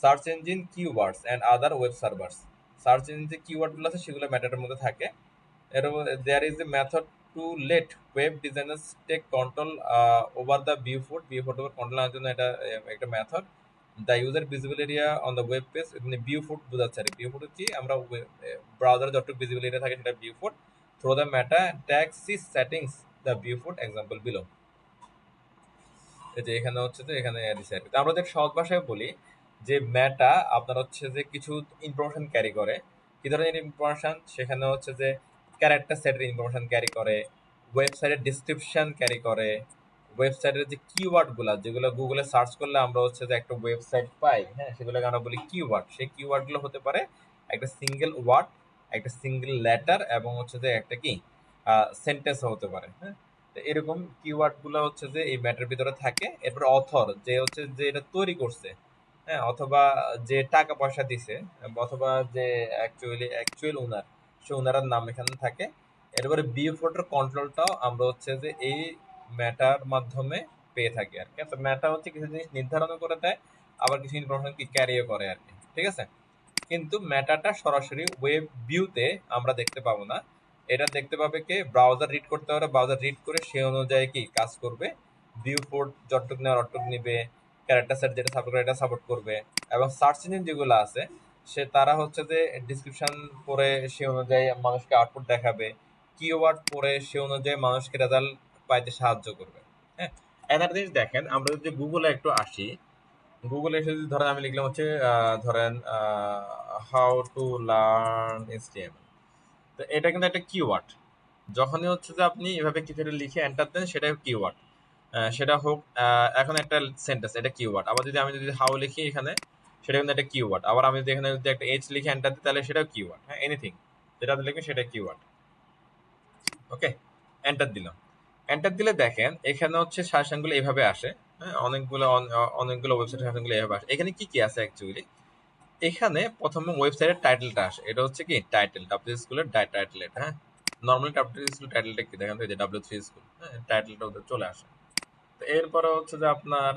Search engine keywords and other web servers, search engine যে কিওয়ার্ডগুলো আছে সেগুলো মেটাডাটার মধ্যে থাকে। এর there is a method to let web designers take control over the viewport, ভিউপোর্টের উপর কন্ট্রোল আনার জন্য এটা একটা method. The user visible area on the web page, মানে ভিউপোর্ট বোঝাচ্ছে আর ভিউপোর্ট কি, আমরা ব্রাউজারে যতটুকু ভিজিবল এরিয়া থাকে সেটা viewport. Through the meta tag see settings the viewport example below. এই যে এখানে হচ্ছে যে এখানে দিছে। আমরা যদি সহজ ভাষায় বলি যে মেটা আপনার হচ্ছে যে কিছু ইনফরমেশন ক্যারি করে। কি ধরনের ইনফরমেশন? সেখানে হচ্ছে যে ক্যারেক্টার সেটের ইনফরমেশন ক্যারি করে, ওয়েবসাইটের ডিসক্রিপশন ক্যারি করে, ওয়েবসাইটের যে কিওয়ার্ডগুলো যেগুলো গুগলে সার্চ করলে আমরা হচ্ছে যে একটা ওয়েবসাইট পাই, হ্যাঁ, সেগুলোকে আমরা বলি কিওয়ার্ড। সেই কিওয়ার্ডগুলো হতে পারে একটা সিঙ্গেল ওয়ার্ড, একটা সিঙ্গেল লেটার, এবং হচ্ছে যে একটা কি সেন্টেন্স হতে পারে, হ্যাঁ। তো এরকম কিওয়ার্ডগুলো হচ্ছে যে এই ম্যাটার ভিতরে থাকে। এরপর অথর যে হচ্ছে যে এটা তৈরি করছে, হ্যাঁ, অথবা যে টাকা পয়সা দিছে, অথবা যে অ্যাকচুয়াল ওনার, সে ওনারের নাম এখানে থাকে। এরপরে বিফোর্টার কন্ট্রোলটাও আমরা হচ্ছে যে এই ম্যাটার মাধ্যমে পেয়ে থাকি আর কি। তো ম্যাটা হচ্ছে কিছু জিনিস নির্ধারণ করে দেয়, আবার কিছু ইনফরমেশন কি ক্যারিও করে আর কি, ঠিক আছে। কিন্তু ম্যাটাটা সরাসরি ওয়েব ভিউতে আমরা দেখতে পাবো না। এটা দেখতে পাবে কে? ব্রাউজার রিড করতে পারে, ব্রাউজার রিড করে সে অনুযায়ী কি কাজ করবে, ভিউ পোর্ট যতটুক নেওয়ার অতটুক নিবে, ক্যারেক্টার সেট যেটা সাপোর্ট করে এটা সাপোর্ট করবে, এবং সার্চ ইঞ্জিন যেগুলো আছে সে তারা হচ্ছে যে ডিসক্রিপশন পড়ে সে অনুযায়ী মানুষকে আউটপুট দেখাবে, কিওয়ার্ড পড়ে সে অনুযায়ী মানুষকে রেজাল্ট পাইতে সাহায্য করবে, হ্যাঁ। এনার জিনিস দেখেন, আমরা যদি গুগলে একটু আসি, গুগলে এসে যদি ধরেন আমি লিখলাম হচ্ছে ধরেন হাউ টু লার্ন এইচটিএমএল, তো এটা কিন্তু একটা কিওয়ার্ড। যখনই হচ্ছে যে আপনি এভাবে কিছু একটা লিখে এন্টার দেন সেটা কিওয়ার্ড, সেটা হোক এখন একটা সেন্টেন্স, এটা কিওয়ার্ড। আবার যদি আমি যদি হাউ লিখি এখানে, সেটা কিন্তু একটা কিওয়ার্ড। আবার আমি যদি এখানে যদি একটা এইচ লিখে এন্টার দিই তাহলে সেটাও কিওয়ার্ড, হ্যাঁ, এনিথিং যেটা লিখবে সেটা কিওয়ার্ড। ওকে, এন্টার দিলাম। এন্টার দিলে দেখেন এখানে হচ্ছে সাজেশনগুলো এভাবে আসে, হ্যাঁ, অনেকগুলো ওয়েবসাইট সাজেশনগুলো এভাবে আসে। এখানে কি কি আছে অ্যাকচুয়ালি? এখানে প্রথমে ওয়েবসাইটের টাইটেলটা আসে, এটা হচ্ছে কি টাইটেল, ডাব্লিউ স্কুলের টাইটেল এটা, হ্যাঁ। নর্মালি ডাব্লিউ স্কুল টাইটেলটা কি দেখেন, তো এই যে ডাব্লিউ3 স্কুল, হ্যাঁ, টাইটেলটা ওদের চলে আসে। তো এরপরে হচ্ছে যে আপনার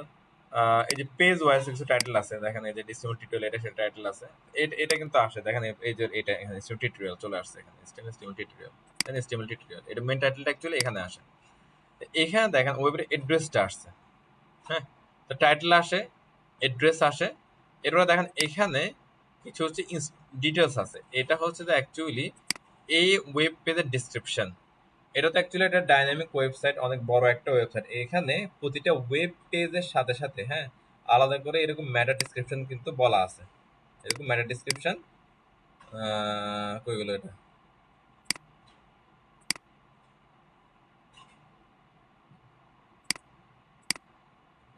এই যে পেজ ওয়াইজ কিছু টাইটেল আছে, দেখেন এই যে ডিসিমল টিউটোরিয়াল, এটা সেটা টাইটেল আছে। এটা কিন্তু আসে, দেখেন এই যে এটা এখানে টিউটোরিয়াল চলে আসছে, এখানে HTML টিউটোরিয়াল, HTML টিউটোরিয়াল, এটা মেইন টাইটেলটা অ্যাকচুয়ালি এখানে আসে। তো এখানে দেখেন ওয়েবের অ্যাড্রেসটা আসছে, হ্যাঁ। তো টাইটেল আসে, অ্যাড্রেস আসে, এরপরে দেখেন এখানে কিছু হচ্ছে ডিটেলস আছে। এটা হচ্ছে যে অ্যাকচুয়ালি এই ওয়েব পেজের ডিসক্রিপশন। এটা তো অ্যাকচুয়ালি একটা ডাইনামিক ওয়েবসাইট, অনেক বড় একটা ওয়েবসাইট। এখানে প্রতিটা ওয়েব পেজের সাথে সাথে, হ্যাঁ, আলাদা করে এরকম ম্যাটার ডিসক্রিপশন কিন্তু বলা আছে। এরকম ম্যাটার ডিসক্রিপশন কই গেল এটা,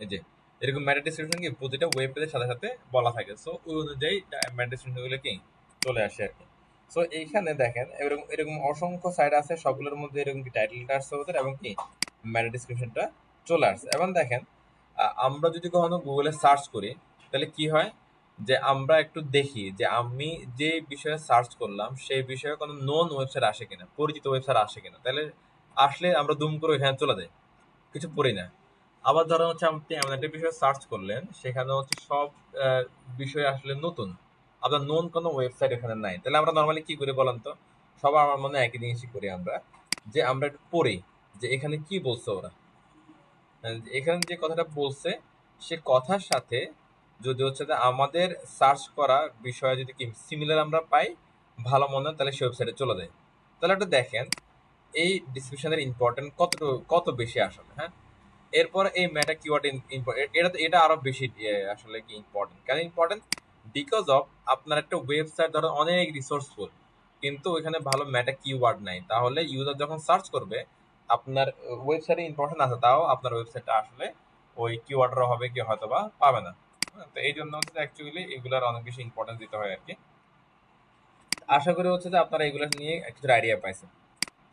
এই যে এরকম ম্যাটার ডিসক্রিপশন কি প্রতিটা ওয়েব পেজের সাথে সাথে বলা থাকে। সো ওই অনুযায়ী ম্যাটার ডিসক্রিপশন গুলো কি চলে আসে আর কি। সো এইখানে দেখেন এরকম এরকম অসংখ্য সাইট আছে, সবগুলোর মধ্যে এরকম কি টাইটেলটা আসছে ওদের, এবং কি ম্যাটার ডিসক্রিপশনটা চলে আসছে। এবং দেখেন আমরা যদি কখনো গুগলে সার্চ করি তাহলে কি হয়, যে আমরা একটু দেখি যে আমি যে বিষয়ে সার্চ করলাম সেই বিষয়ে কোনো নন ওয়েবসাইট আসে কিনা, পরিচিত ওয়েবসাইট আসে কিনা। তাহলে আসলে আমরা দুম করে এখানে চলে যাই, কিছু পড়ি না। আবার ধরেন হচ্ছে আপনি এমন একটা বিষয় সার্চ করলেন, সেখানে হচ্ছে সব বিষয় আসলে নতুন, আপনার নন কোনো ওয়েবসাইট এখানে নাই, তাহলে আমরা নর্মালি কি করি বলেন তো? সবার আমার মনে হয় একই জিনিসই করি আমরা, যে আমরা একটু পড়ি যে এখানে কি বলছে ওরা, এখানে যে কথাটা বলছে সে কথার সাথে যদি হচ্ছে যে আমাদের সার্চ করা বিষয়ে যদি কি সিমিলার আমরা পাই, ভালো মনে হয়, তাহলে সেই ওয়েবসাইটে চলে যায়। তাহলে একটু দেখেন এই ডিসক্রিপশনের ইম্পর্টেন্ট কত বেশি আসলে, হ্যাঁ। এরপর এই মেটা কিওয়ার্ড এটা আরো বেশি আসলে কি ইম্পর্টেন্ট, কেন ইম্পর্টেন্ট? বিকজ অফ আপনার একটা ওয়েবসাইট ধরো অনেক রিসোর্সফুল, কিন্তু ওইখানে ভালো মেটা কিওয়ার্ড নাই, তাহলে ইউজার যখন সার্চ করবে আপনার ওয়েবসাইটে ইনফরমেশন আছে, তাও আপনার ওয়েবসাইটটা আসলে ওই কিওয়ার্ডের অভাবে কি হয়তো বা পাবে না। হ্যাঁ, তো এই জন্য হচ্ছে অ্যাকচুয়ালি এগুলার অনেক বেশি ইম্পর্টেন্স দিতে হয় আর কি। আশা করি হচ্ছে যে আপনারা এগুলো নিয়ে কিছু আইডিয়া পাইছেন।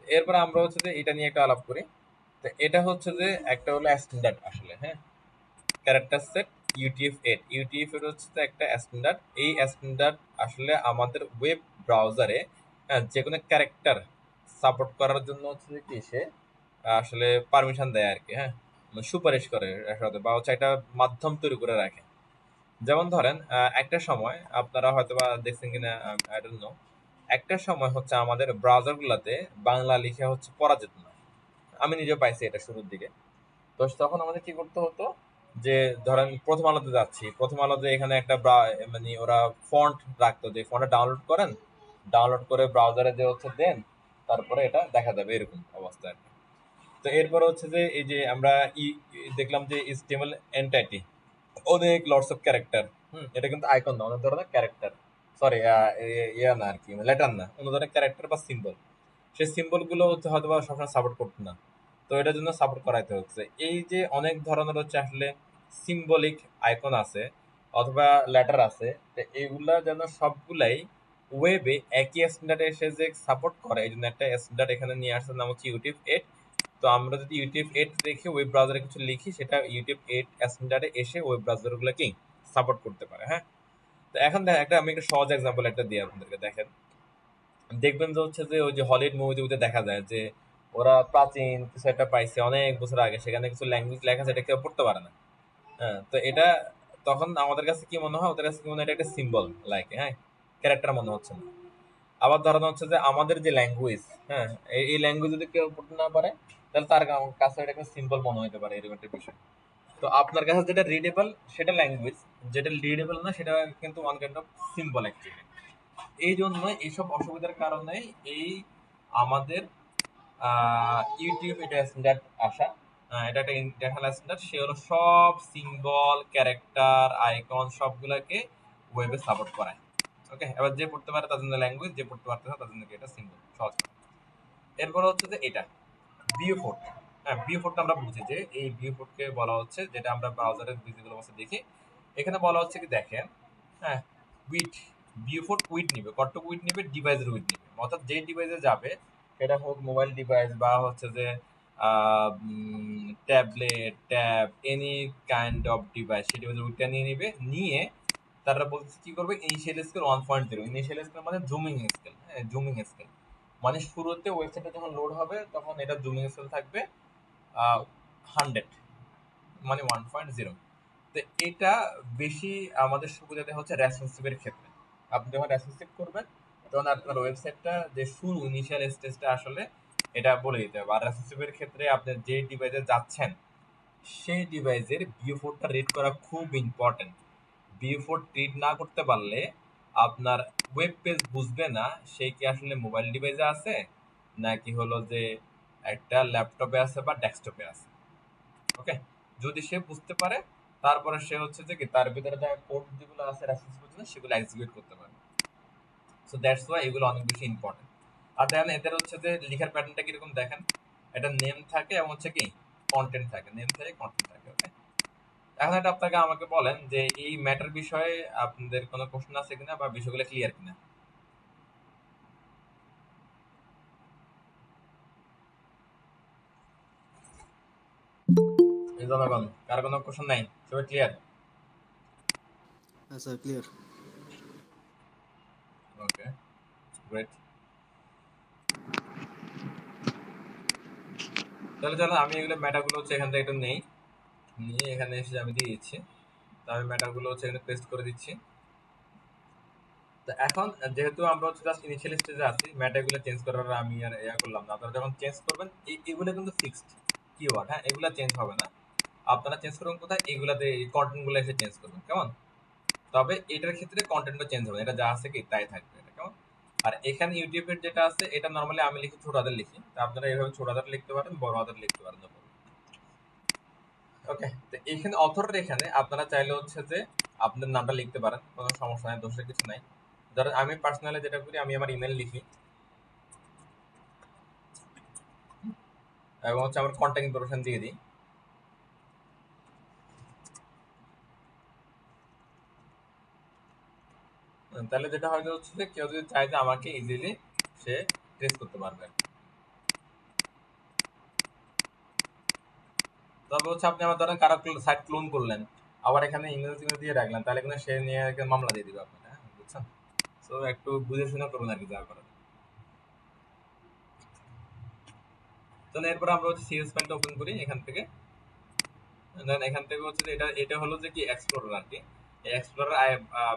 এরপর আমরা হচ্ছে যে এটা নিয়ে একটা আলাপ করি। তো এটা হচ্ছে যে একটা হলো স্ট্যান্ডার্ড আসলে, হ্যাঁ, ক্যারেক্টার সেট ইউটিএফ-8 হচ্ছে তো একটা স্ট্যান্ডার্ড। এই স্ট্যান্ডার্ড আসলে আমাদের ওয়েব ব্রাউজারে যে কোনো ক্যারেক্টার সাপোর্ট করার জন্য হচ্ছে যে কি সে আসলে পারমিশন দেয় আর কি, হ্যাঁ, মানে সুপারিশ করে একসাথে, বা হচ্ছে একটা মাধ্যম তৈরি করে রাখে। যেমন ধরেন একটা সময় আপনারা হয়তো বা দেখছেন কিনা, আই ডোন্ট নো, একটা সময় হচ্ছে আমাদের ব্রাউজার গুলাতে বাংলা লিখে হচ্ছে পড়া যেত না। আমি নিজেও পাইছি এটা শুরুর দিকে। তো তখন আমাদের কি করতে হতো, যে ধরেন প্রথম আলোতে যাচ্ছি, প্রথম আলোতে এখানে একটা মানে ওরা ফন্ট রাখতো, যে ফন্টটা ডাউনলোড করেন, ডাউনলোড করে ব্রাউজারে যে হচ্ছে দেন, তারপরে এটা দেখা যাবে, এরকম অবস্থা আর কি। তো এরপর হচ্ছে যে এই যে আমরা দেখলাম যে HTML এন্টাইটি, অনেক লটস অফ ক্যারেক্টার, এটা কিন্তু আইকন না, অনেক ধরনের ক্যারেক্টার, সরি ইয়া না আর কি, লেটার না, অন্য ধরনের ক্যারেক্টার বা সিম্বল। সে সিম্বলগুলো হয়তো বা সবসময় সাপোর্ট করতো না, তো এটার জন্য সাপোর্ট করাইতে হচ্ছে। এই যে অনেক ধরনের হচ্ছে আসলে সিম্বলিক আইকন আছে অথবা লেটার আছে, তো এইগুলা যেন সবগুলাই ওয়েবে একই স্ট্যান্ডার্ডে এসে যে সাপোর্ট করে, এই জন্য একটা স্ট্যান্ডার্ড এখানে নিয়ে আসছে, নাম হচ্ছে UTF-8। তো আমরা যদি UTF-8 রেখে ওয়েব ব্রাউজারে কিছু লিখি, সেটা UTF-8 স্ট্যান্ডার্ডে এসে ওয়েব ব্রাউজারগুলো কি সাপোর্ট করতে পারে। হ্যাঁ, তো এখন আমি একটা সহজ এক্সাম্পল একটা দিই আপনাদেরকে। দেখেন, দেখবেন যে হচ্ছে যে ওই যে হলিউড মুভিতে দেখা যায় যে ওরা প্রাচীন কিছু একটা পাইছে অনেক বছর আগে, সেখানে কিছু ল্যাঙ্গুয়েজ লেখা আছে, এটা কেউ পড়তে পারে না। হ্যাঁ, তো এটা তখন আমাদের কাছে কি মনে হয়, ওদের কাছে কি মনে হয় এটা একটা সিম্বল লাগে, হ্যাঁ, ক্যারেক্টার মনে হচ্ছে না। আবার ধরানো হচ্ছে যে আমাদের যে ল্যাঙ্গুয়েজ, হ্যাঁ, এই ল্যাঙ্গুয়েজ যদি কেউ পড়তে না পারে, তাহলে তার কাছে এটা একটা সিম্বল মনে হতে পারে, এরকম একটা বিষয়। তো আপনার কাছে যেটা রিডেবল সেটা ল্যাঙ্গুয়েজ, যেটা রিডেবল না সেটা কিন্তু one kind of symbol actually. এই জন্য এইসব অসুবিধার কারণে এই আমাদের ইউটিউব এটা স্ট্যান্ডার্ড আসা, এটা একটা ইন্টারন্যাশনাল স্ট্যান্ডার্ড। সে হলো সব সিম্বল, ক্যারেক্টার, আইকন সবগুলোকে ওয়েবে সাপোর্ট করায়। ওকে, এবার যে পড়তে পারে তার জন্য ল্যাঙ্গুয়েজ, যে পড়তে পারতে না তার জন্য এটা সিম্বল, সহজ। এরপর হচ্ছে যে এটা ভিউ4। হ্যাঁ, ভিউ4টা আমরা বুঝি যে এই ভিউ4কে বলা হচ্ছে, যেটা আমরা ব্রাউজারের ভিজিবল অবস্থা দেখি, এখানে বলা হচ্ছে কি দেখেন, হ্যাঁ, উইথ ভিউ4 উইথ নিবে, কতটুকু উইথ নিবে, ডিভাইসের উইথ নিবে, অর্থাৎ যে ডিভাইসে যাবে সেটা হোক মোবাইল ডিভাইস বা হচ্ছে যে tablet, tab, any kind of device, সেই ডিভাইসের উইথটা নিয়ে নিবে, নিয়ে তারা বলছে কি করবে, ইনিশিয়াল স্কেল 1.0। ইনিশিয়াল স্কেল মানে জুমিং স্কেল, হ্যাঁ, জুমিং স্কেল মানে শুরুতে ওয়েবসাইটে যখন লোড হবে তখন এটা জুমিং স্কেল থাকবে 100, মানে 1.0। তো এটা বেশি আমাদের সুবিধাতে হচ্ছে রেসপন্সিভের ক্ষেত্রে। আপনি যখন রেসপন্সিভ করবেন তখন আপনার ওয়েবসাইটটা যে শুরু ইনিশিয়াল স্টেজটা আসলে এটা বলে দিতে হবে। আর রেসপন্সিভের ক্ষেত্রে আপনি যে ডিভাইসে যাচ্ছেন সেই ডিভাইসের ভিউ4টা রিড করা খুব ইম্পর্টেন্ট। ভিউ4 রিড না করতে পারলে আপনার ওয়েব পেজ বুঝবে না সে কি আসলে মোবাইল ডিভাইসে আছে নাকি হলো যে একটা ল্যাপটপে আছে বা ডেস্কটপে আছে। ওকে, যদি সে বুঝতে পারে তারপরে সে হচ্ছে যে কি তার ভিতরে যা কোড যেগুলো আছে রেসপন্সিভ জন্য সেগুলো এক্সিকিউট করতে পারে। সো দ্যাটস ওয়াই এগুলো অনেক বেশি ইম্পর্টেন্ট। আর দেখেন এদের হচ্ছে যে লেখার প্যাটার্নটা কিরকম দেখেন, এটা নেম থাকে এবং হচ্ছে কি কন্টেন্ট থাকে, নেম থাকে কন্টেন্ট থাকে। ওকে, এখন এটা আপনাকে আমাকে বলেন যে এই ম্যাটার বিষয়ে আপনাদের কোনো কোশ্চেন আছে কিনা বা বিষয়গুলো ক্লিয়ার কিনা। এই জনগণ কার কোনো কোশ্চেন নাই, সবাই ক্লিয়ার? হ্যাঁ স্যার, ক্লিয়ার। ওকে, গ্রেট। তাহলে চলো আমি এগুলো ম্যাটারগুলো হচ্ছে এখান থেকে একটু নেই, নিয়ে এখানে এসে আমি দিয়ে দিচ্ছি। তো আমি ম্যাটারগুলো হচ্ছে এখানে পেস্ট করে দিচ্ছি। তো এখন যেহেতু আমরা হচ্ছে জাস্ট ইনিশিয়াল স্টেজে আছি, ম্যাটারগুলো চেঞ্জ করার আমি আর ইয়া করলাম না। আপনারা যখন চেঞ্জ করবেন এগুলো কিন্তু ফিক্সড কিওয়ার্ড, হ্যাঁ, এগুলো চেঞ্জ হবে না। আপনারা চেঞ্জ করবেন কোথায়, এগুলাতে কন্টেন্টগুলো এসে চেঞ্জ করবেন, কেমন? তবে এটার ক্ষেত্রে কন্টেন্টও চেঞ্জ হবে, এটা যা আছে কি তাই থাকবে, এটা কেমন? আর এখানে ইউটিউবের যেটা আছে এটা নর্মালি আমি লিখি ছোট হাতের লিখি, তো আপনারা এইভাবে ছোট হাতের লিখতে পারেন, বড় হাতের লিখতে পারেন। ওকে, তো এখানে অথরের এখানে আপনারা চাইলে হচ্ছে যে আপনার নামটা লিখতে পারেন, কোনো সমস্যা নাই, দোষের কিছু নাই। ধরেন আমি পার্সোনালি যেটা করি, আমি আমার ইমেল লিখি এবং হচ্ছে আমার কন্ট্যাক্ট ইনফরমেশন দিয়ে দিই। তাহলে যেটা হয়তো হচ্ছে যে কেউ যদি চায় যে আমাকে ইজিলি সে ট্রেস করতে পারবে। তবে হচ্ছে আপনি আমার ধরেন কারো সাইট ক্লোন করলেন, আবার এখানে ইমেল টিমেল দিয়ে রাখলেন, তাহলে কিন্তু সে নিয়ে মামলা দিয়ে দিবে আপনাকে, হ্যাঁ, বুঝছেন? সো একটু বুঝে শুনে করুন আর কি যা করার। তাহলে এরপর আমরা হচ্ছে সিএস ফাইলটা ওপেন করি এখান থেকে। দেন এখান থেকে হচ্ছে যে এটা এটা হলো যে কি এক্সপ্লোরার আর কি। এই এক্সপ্লোরার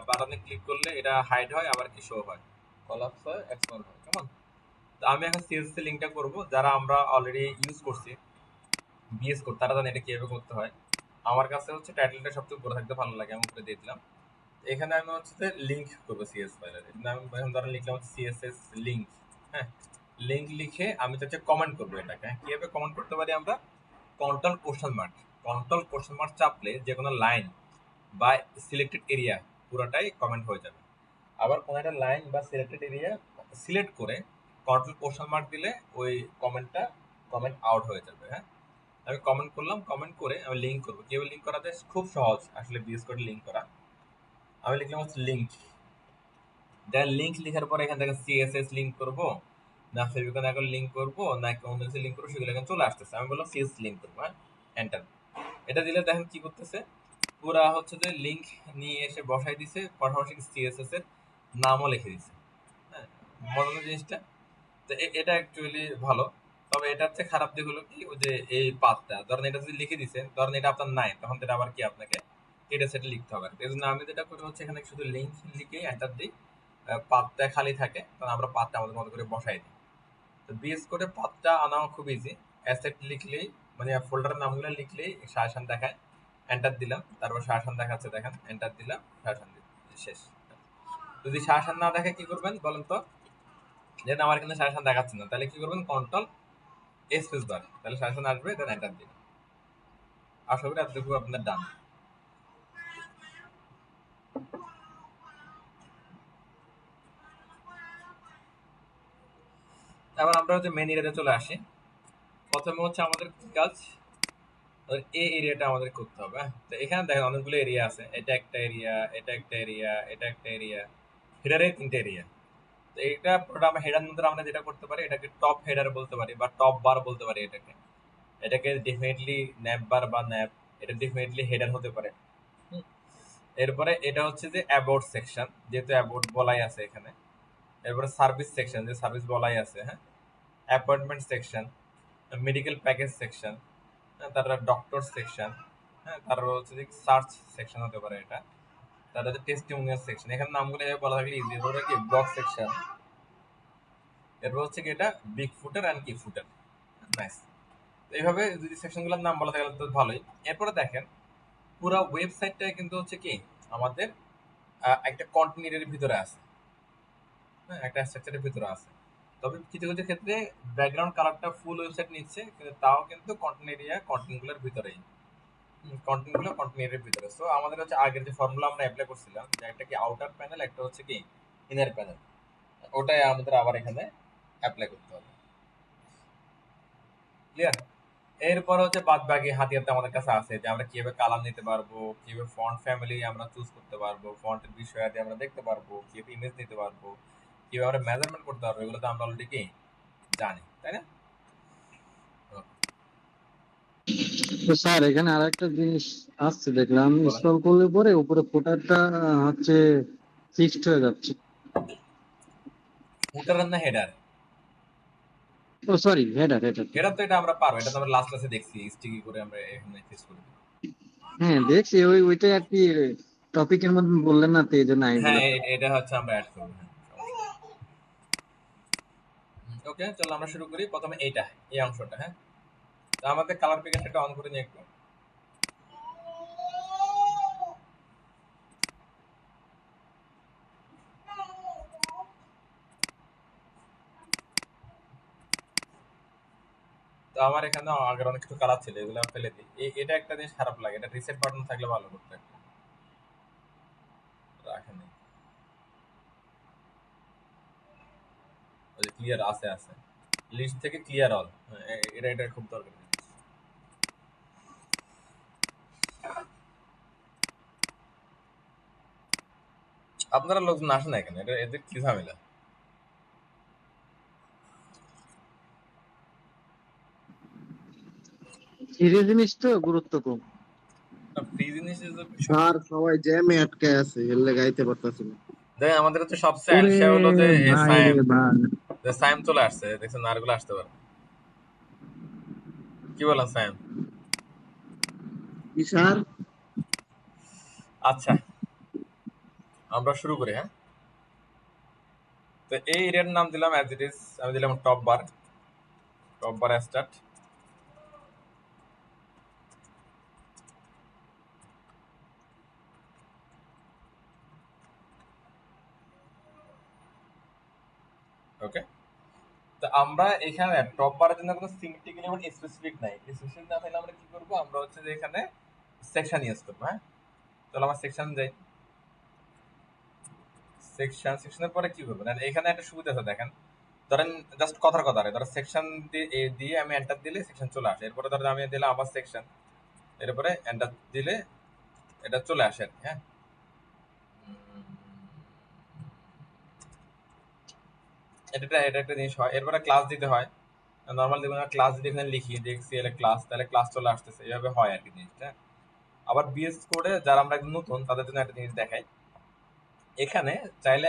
বাটনে ক্লিক করলে এটা হাইড হয়, আবার কি শো হয়, কলাপস হয়, এক্সপ্লোর হয়, কেমন? তো আমি এখন সিএসএস লিংকটা করব, যারা আমরা অলরেডি ইউজ করছি বিএস কোড তারা জানে এটা কিভাবে করতে হয়। আমার কাছে হচ্ছে টাইটেলটা সবচেয়ে উপরে থাকতে ভালো লাগে, এমন করে দিয়ে দিলাম। এখানে আমি হচ্ছে যে লিংক করবো সিএস ফাইলের, আমি এখন ধরেন লিখলাম হচ্ছে সিএসএস লিংক। হ্যাঁ, লিংক লিখে আমি হচ্ছে কমেন্ট করবো এটাকে। হ্যাঁ, কিভাবে কমেন্ট করতে পারি আমরা, কন্ট্রোল কোশ্চেন মার্ক চাপলে যে কোনো লাইন বা সিলেক্টেড এরিয়া পুরোটাই কমেন্ট হয়ে যাবে। আবার কোনো একটা লাইন বা সিলেক্টেড এরিয়া সিলেক্ট করে কন্ট্রোল কোশ্চেন মার্ক দিলে ওই কমেন্ট আউট হয়ে যাবে। হ্যাঁ, আমি কমেন্ট করলাম, কমেন্ট করে আমি লিঙ্ক করবো। কিভাবে লিঙ্ক করা যায়? খুব সহজ আসলে বিএস কোড লিঙ্ক করা। আমি লিখলাম হচ্ছে লিঙ্ক, দেন লিঙ্ক লেখার পরে এখান থেকে সিএসএস লিঙ্ক করবো না ফেভিকন এখন লিঙ্ক করবো না অন্য কিছু লিঙ্ক করবো, সেগুলো এখানে চলে আসতেছে। আমি বললাম সিএস লিঙ্ক করবো। হ্যাঁ, এন্টার। এটা দিলে দেখেন কি করতেছে, পুরা হচ্ছে যে লিঙ্ক নিয়ে এসে বসাই দিছে, পাশাপাশি সিএসএস এর নামও লিখে দিছে। হ্যাঁ, মজার জিনিসটা। তো এটা অ্যাকচুয়ালি ভালো। তবে এটা হচ্ছে খারাপ দিক হলো কি, ওই যে এই পাথটা ধরেন এটা যদি লিখে দিছে, ধরেন এটা আপনার নাই, তখন তো এটা আবার কি আপনাকে এটা সেটা লিখতে হবে। এই জন্য আমি যেটা করি হচ্ছে এখানে শুধু লিঙ্ক লিখে এন্টার দিই, পাথটা খালি থাকে, তখন আমরা পাথটা আমাদের মতো করে বসাই দিই। তো বিএস কোডে পাথটা আনা খুব ইজি। অ্যাসেট লিখলেই মানে ফোল্ডারের নামগুলো লিখলেই সাজেশন দেখায়, এন্টার দিলাম, তারপর সাজেশন দেখাচ্ছে, দেখেন এন্টার দিলাম, সাজেশন শেষ। যদি সাজেশন না দেখে কি করবেন বলেন তো? যেন আমার এখানে সাজেশন দেখাচ্ছে না, তাহলে কি করবেন? কন্ট্রোল স্পেস বার, তাহলে সাজেশন আসবে, দেন এন্টার দিন। আশা করি এতটুকু আপনার ডান। এবার আমরা হচ্ছে মেন এরিয়াতে চলে আসি। প্রথমে হচ্ছে আমাদের কি কাজ, এই এরিয়াটা আমাদের করতে হবে। তো এখানে দেখেন অনেকগুলো এরিয়া আছে, এটা একটা এরিয়া, এটা একটা এরিয়া, এটা একটা এরিয়া, হেডারে তিনটে এরিয়া। তো এটা পুরোটা আমরা হেডার মধ্যে আমরা যেটা করতে পারি, এটাকে টপ হেডার বলতে পারি বা টপ বার বলতে পারি। এটাকে ডেফিনেটলি ন্যাপ বার বা ন্যাপ, এটা ডেফিনেটলি হেডার হতে পারে। এরপরে এটা হচ্ছে যে অ্যাবাউট সেকশন, যেহেতু অ্যাবাউট বলাই আছে এখানে। এরপরে সার্ভিস সেকশন, যে সার্ভিস বলাই আছে। হ্যাঁ, appointment section, medical package section, তারপরে ডক্টর সেকশন। হ্যাঁ, তারপর হচ্ছে যে সার্চ সেকশন হতে পারে এটা। তারপর হচ্ছে টেস্টিমোনিয়াল সেকশন, এখানে নামগুলো এভাবে বলা থাকলে ইজি। এরপরে কি ব্লগ সেকশন, এরপর হচ্ছে কি এটা বিগ ফুটার অ্যান্ড কি ফুটার। নাইস। এইভাবে যদি সেকশনগুলোর নাম বলা থাকে তো ভালোই। এরপরে দেখেন পুরো ওয়েবসাইটটা কিন্তু হচ্ছে কি আমাদের একটা কন্টেনারের ভিতরে আছে। হ্যাঁ, একটা স্ট্রাকচারের ভিতরে আছে। তবে কিছু কিছু ক্ষেত্রে ব্যাকগ্রাউন্ড কালারটা ফুল ওয়েবসাইট নিচ্ছে, কিন্তু তাও কিন্তু কন্টেন্ট এরিয়া কন্টেন্টগুলোর ভিতরেই, কন্টেন্টগুলো কন্টেন্টের ভিতরে। সো আমাদের হচ্ছে আগের যে ফর্মুলা আমরা অ্যাপ্লাই করছিলাম, যে একটা কি আউটার প্যানেল, একটা হচ্ছে কি ইনার প্যানেল, ওটাই আমাদের আবার এখানে অ্যাপ্লাই করতে হবে। ক্লিয়ার? এরপর হচ্ছে বাদ বাকি হাতিয়ারটা আমাদের কাছে আছে, যে আমরা কিভাবে কালার নিতে পারবো, কিভাবে ফন্ট ফ্যামিলি আমরা চুজ করতে পারবো, ফন্টের বিষয়াদি আমরা দেখতে পারবো, কিভাবে ইমেজ নিতে পারবো, কিভাবে আমরা মেজারমেন্ট করতে পারবো, এগুলো তো আমরা অলরেডি কি জানি, তাই না? তো স্যার এখানে আরেকটা জিনিস আসছে, দেখলাম বলেন। স্ক্রল করলে পরে উপরে ফোটারটা হচ্ছে ফিক্সড হয়ে যাচ্ছে। ফুটার না হেডার? ও সরি, হেডার হেডার। হেডার তো এটা আমরা পারবো, এটা তো আমরা লাস্ট ক্লাসে দেখছি, স্টিকি করে আমরা এখানে ফিক্স করে দিই। হ্যাঁ দেখছি, ওইটাই আর কি টপিকের মধ্যে বললেন না, তো এই জন্য আমি হ্যাঁ, বলে। এটা হচ্ছে আমরা অ্যাড করবো। হ্যাঁ, ওকে, চলো আমরা শুরু করি। প্রথমে এইটা, এই অংশটা। হ্যাঁ, তো আমাদের কালার প্যাকেটটা অন করে নিই একটু। তো আমার এখানে আগের অনেক কিছু কালার ছিল, এগুলো আমি ফেলে দিই। এটা একটা জিনিস খারাপ লাগে, এটা রিসেট বাটন থাকলে ভালো করতে একটা, রাখেনি। ওই যে ক্লিয়ার আছে লিস্ট থেকে ক্লিয়ার অল, এটা খুব দরকার। আপনারা লোকজন আসে না এখানে, এটা এদের কি ঝামেলা? সিরিয়াস জিনিস তো গুরুত্ব কম। ফ্রি জিনিস is a বিষয়। স্যার সবাই জ্যামে আটকে আছে, এলে গাইতে পারতাছি না। দেখেন আমাদের হচ্ছে সবচেয়ে ওরে আলসা হলো যে ভাই রে সায়েম। ভাই, সায়েম চলে আসছে, দেখছেন আরগুলো আসতে পারে। কি বলেন সায়েম? কি স্যার? আচ্ছা, আমরা শুরু করি। হ্যাঁ, তো এই এরিয়ার নাম দিলাম অ্যাজ ইট ইজ, আমি দিলাম টপ বার স্টার্ট। ওকে, তো আমরা এখানে টপ বারের জন্য কোনো সিমেট্রিক এলিমেন্ট স্পেসিফিক নাই। স্পেসিফিক না থাকলে আমরা কি করবো, আমরা হচ্ছে যে এখানে সেকশন ইউজ করবো। হ্যাঁ, চলো আমার সেকশন যাই। সেকশনের পরে কি করবো না, এখানে একটা সুবিধা আছে দেখেন, ধরেন জাস্ট কথার কথা ধরেন সেকশন দিয়ে আমি এন্টার দিলে সেকশন চলে আসে, এরপরে ধরেন আমি দিলাম আমার সেকশন, এরপরে এন্টার দিলে এটা চলে আসে আর কি। হ্যাঁ, এটা একটা জিনিস হয়। এরপরে ক্লাস দিতে হয়, নর্মাল দেখবেন ক্লাস যদি এখানে লিখি সিএল ক্লাস, তাহলে ক্লাস চলে আসতেছে, এইভাবে হয় আর কি জিনিসটা। আবার বিএস কোডে যারা আমরা একদম নতুন তাদের জন্য একটা জিনিস দেখাই, এখানে চাইলে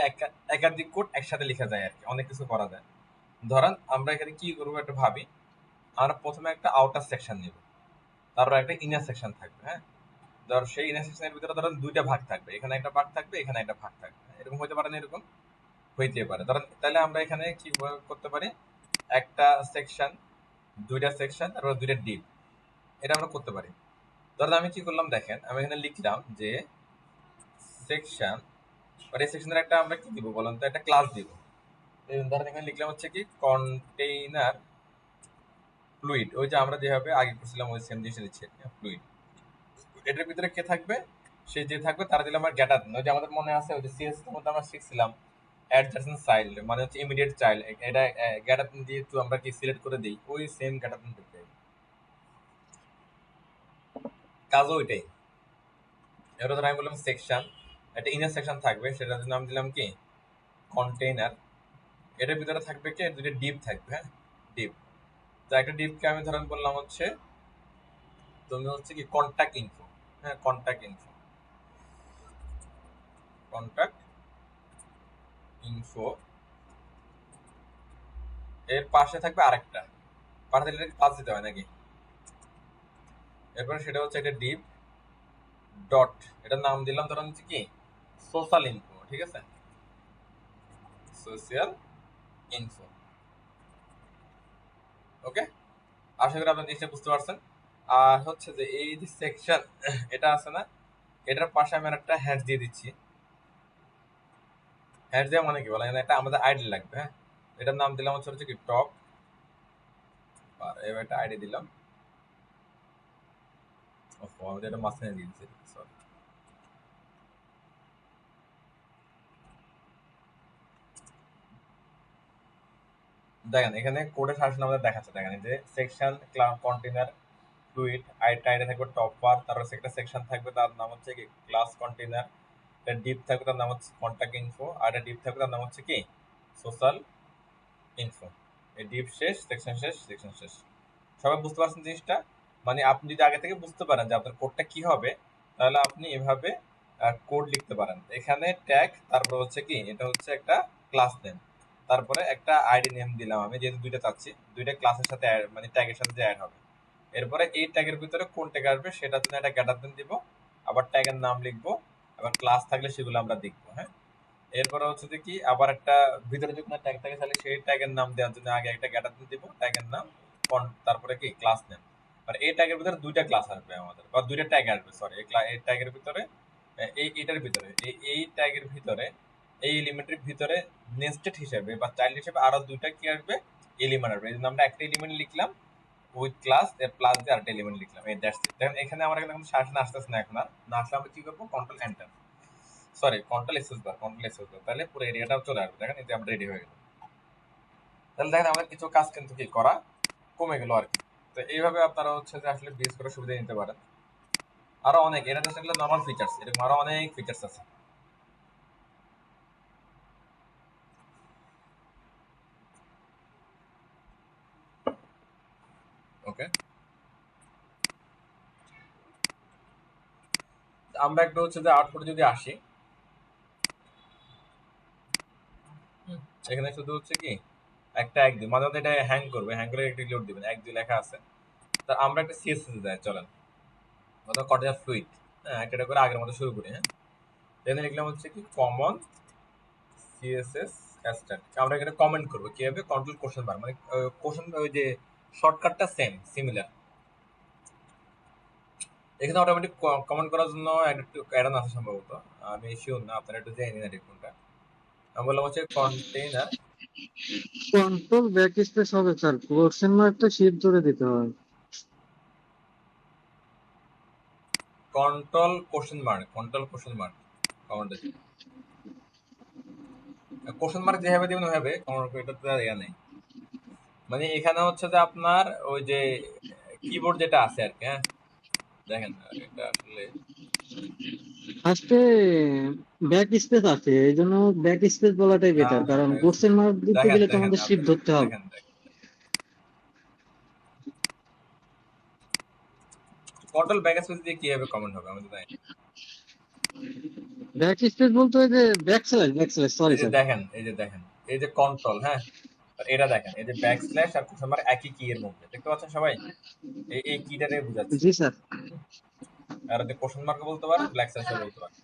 একাধিক কোড একসাথে লেখা যায় আর কি, অনেক কিছু করা যায়। ধরেন আমরা এখানে কি করবো একটা ভাবি, আমরা প্রথমে একটা আউটার সেকশন নিব, তারপর একটা ইনার সেকশন থাকবে। হ্যাঁ, ধর সেই ইনার সেকশনের ভিতরে ধরেন দুইটা ভাগ থাকবে, এখানে একটা ভাগ থাকবে, এখানে একটা ভাগ থাকবে, এরকম হইতে পারে না? এরকম হইতে পারে। ধরেন তাহলে আমরা এখানে কি করতে পারি, একটা সেকশন, দুইটা সেকশন, তারপর দুইটা ডিপ, এটা আমরা করতে পারি। ধরেন আমি কি করলাম দেখেন, আমি এখানে লিখলাম যে সেকশন, আর এই সেকশনের একটা আমরা কি দিব বলেন তো, একটা ক্লাস দিব। ধরেন এখানে লিখলাম হচ্ছে কি কন্টেইনার ফ্লুইড, ওই যে আমরা যেভাবে আগে করছিলাম ওই সেম জিনিসটা দিচ্ছি, ফ্লুইড। এটার ভিতরে কে থাকবে, সে যে থাকবে তারা দিলাম আমার গ্যাটার, ওই যে আমাদের মনে আছে ওই যে সিএস এর মধ্যে আমরা শিখছিলাম অ্যাডজাসেন্ট চাইল্ড মানে হচ্ছে ইমিডিয়েট চাইল্ড, এটা গ্যাটার দিয়ে একটু আমরা কি সিলেক্ট করে দিই, ওই সেম গ্যাটার করতে কাজও ওইটাই। এবার ধর আমি বললাম সেকশন, একটা ইনার সেকশন থাকবে, সেটার নাম দিলাম কি কন্টেইনার, এটার ভিতরে থাকবে কি দুটো ডিপ থাকবে। হ্যাঁ, ডিপ, তো একটা ডিপকে আমি ধরেন বললাম হচ্ছে তুমি হচ্ছে কি কন্টাক্ট ইনফো। হ্যাঁ, কন্টাক্ট ইনফো, কন্টাক্ট ইনফো, এর পাশে থাকবে আরেকটা, পাশে দিলে পাস দিতে হয় নাকি, এরপরে সেটা হচ্ছে একটা ডিপ ডট, এটার নাম দিলাম ধরেন হচ্ছে কি সোশ্যাল ইনফো। ঠিক আছে, সোশ্যাল ইনফো। ওকে, আশা করি আপনার জিনিসটা বুঝতে পারছেন। আর হচ্ছে যে এই যে সেকশন এটা আছে না, এটার পাশে আমি একটা হ্যাশ দিয়ে দিচ্ছি। হ্যাশ দেওয়া মানে কি বলে, এটা আমাদের আইডি লাগবে। হ্যাঁ, এটার নাম দিলাম হচ্ছে কি টপ, আর এবার একটা আইডি দিলাম। আমি এটা মাঝখানে দিয়ে দিচ্ছি, সরি। দেখেন এখানে কোডের শাসন আমাদের দেখাচ্ছে, দেখেন এই যে সেকশন কন্টেইনার ফ্লুইড, আইডি থাকবে টপ বার, তারপর একটা সেকশন থাকবে তার নাম হচ্ছে কি ক্লাস কন্টেইনার, একটা ডিপ থাকবে তার নাম হচ্ছে কন্টাক্ট ইনফো, আর একটা ডিপ থাকবে তার নাম হচ্ছে কি সোশ্যাল ইনফো। এই ডিপ শেষ, সেকশন শেষ, সেকশন শেষ। সবাই বুঝতে পারছেন জিনিসটা? মানে আপনি যদি আগে থেকে বুঝতে পারেন যে আপনার কোডটা কি হবে, তাহলে আপনি এভাবে কোড লিখতে পারেন। এখানে ট্যাগ, তারপর হচ্ছে কি এটা হচ্ছে একটা ক্লাস নেম, তারপরে একটা আইডি নেম দিলাম আমি, যেহেতু দুইটা চাচ্ছি, দুইটা ক্লাসের সাথে মানে ট্যাগের সাথে যে অ্যাড হবে। এরপরে এই ট্যাগের ভিতরে কোন ট্যাগ আসবে সেটার জন্য একটা গ্যাটার দেন দিব, আবার ট্যাগের নাম লিখবো, আবার ক্লাস থাকলে সেগুলো আমরা দেখবো। হ্যাঁ, এরপরে হচ্ছে যে কি আবার একটা ভিতরে যদি কোনো ট্যাগ থাকে তাহলে সেই ট্যাগের নাম দেওয়ার জন্য আগে একটা গ্যাটার দিব, ট্যাগের নাম তারপরে কি ক্লাস নেম। আর এই ট্যাগের ভিতরে দুইটা ক্লাস আসবে আমাদের, বা দুইটা ট্যাগ আসবে, সরি। এই ট্যাগের ভিতরে এইটার ভিতরে এই ট্যাগের ভিতরে এই এলিমেন্টের ভিতরে নেস্টেড হিসেবে বা চাইল্ড হিসেবে আরো দুইটা কি আসবে এলিমেন্ট আসবে। এই জন্য আমরা একটা এলিমেন্ট লিখলাম উইথ ক্লাস, এর প্লাস দিয়ে আরেকটা এলিমেন্ট লিখলাম, এই দ্যাটস ইট। দেখেন এখানে আমার এখন শাসন আসতেছে না, এখন আর না আসলে আমরা কি করবো, control enter, sorry control access bar, control access bar, তাহলে পুরো এরিয়াটাও চলে আসবে। দেখেন এতে আমরা রেডি হয়ে গেল। তাহলে দেখেন আমাদের কিছু কাজ কিন্তু কি করা কমে গেল আর কি। তো এইভাবে আপনারা হচ্ছে যে আসলে বিজ করে সুবিধা নিতে পারেন। আরো অনেক, এটা তো সেগুলো নর্মাল ফিচার্স, এরকম আরো অনেক ফিচার্স আছে। ওকে, আমরা একটু হচ্ছে যে আউটপুট যদি আসি, এখানে শুধু হচ্ছে কি একটা এক দিন মাঝে মাঝে এটা হ্যাং করবে, হ্যাং করে একটি লোড দিবেন, এক দুই লেখা আছে। তা আমরা একটা সিএসএস দেয়, চলেন অথবা কটা ফ্লুইড, হ্যাঁ একটা করে আগের মতো শুরু করি। হ্যাঁ, এখানে লিখলাম হচ্ছে কি কমন সিএসএস স্ট্যাট, আমরা এখানে কমেন্ট করবো কিভাবে, কন্ট্রোল কোশ্চেন বার, মানে কোশ্চেন ওই যে শর্টকাটটা সেম সিমিলার। এখানে অটোমেটিক কমেন্ট করার জন্য একটু অ্যাডন আছে সম্ভবত, আমি শিওর না, আপনারা একটু জেনে নিন কোনটা। আমি বললাম হচ্ছে কন্টেইনার, কন্ট্রোল ব্যাক স্পেস হবে স্যার, কোশ্চেন মার্কটা শিফট ধরে দিতে হয়। Control question mark, control question mark comment আছে। কোশ্চেন মার্ক যেভাবে দিবেন ওইভাবে, কোনো এটাতে আর ইয়া নেই। মানে এখানে হচ্ছে যে আপনার ওই যে কিবোর্ড যেটা আছে আর কি, হ্যাঁ দেখেন এটা আসলে ফার্স্টে ব্যাক স্পেস আছে, এই জন্য ব্যাক স্পেস বলাটাই বেটার, কারণ কোশ্চেন মার্ক দিতে দেখেন গেলে তো দেখেন আমাদের আপনি শিফট ধরতে হবে। দেখেন দেখেন কন্ট্রোল ব্যাক স্পেস দিয়ে কিভাবে কমেন্ট হবে আমি তো জানি না। ব্যাক স্পেস বলতে হয় যে ব্যাক স্ল্যাশ, সরি এই যে স্যার। দেখেন এই যে দেখেন এই যে কন্ট্রোল, হ্যাঁ আর এটা দেখেন এই যে ব্যাক স্ল্যাশ আর কোশ্চেন মার্ক একই কি এর মধ্যে, দেখতে পাচ্ছেন সবাই? এই কিটারে বোঝাচ্ছি। জি স্যার। আর যদি কোশ্চেন মার্ক বলতে পারেন, ব্ল্যাক স্ল্যাশ বলতে পারেন,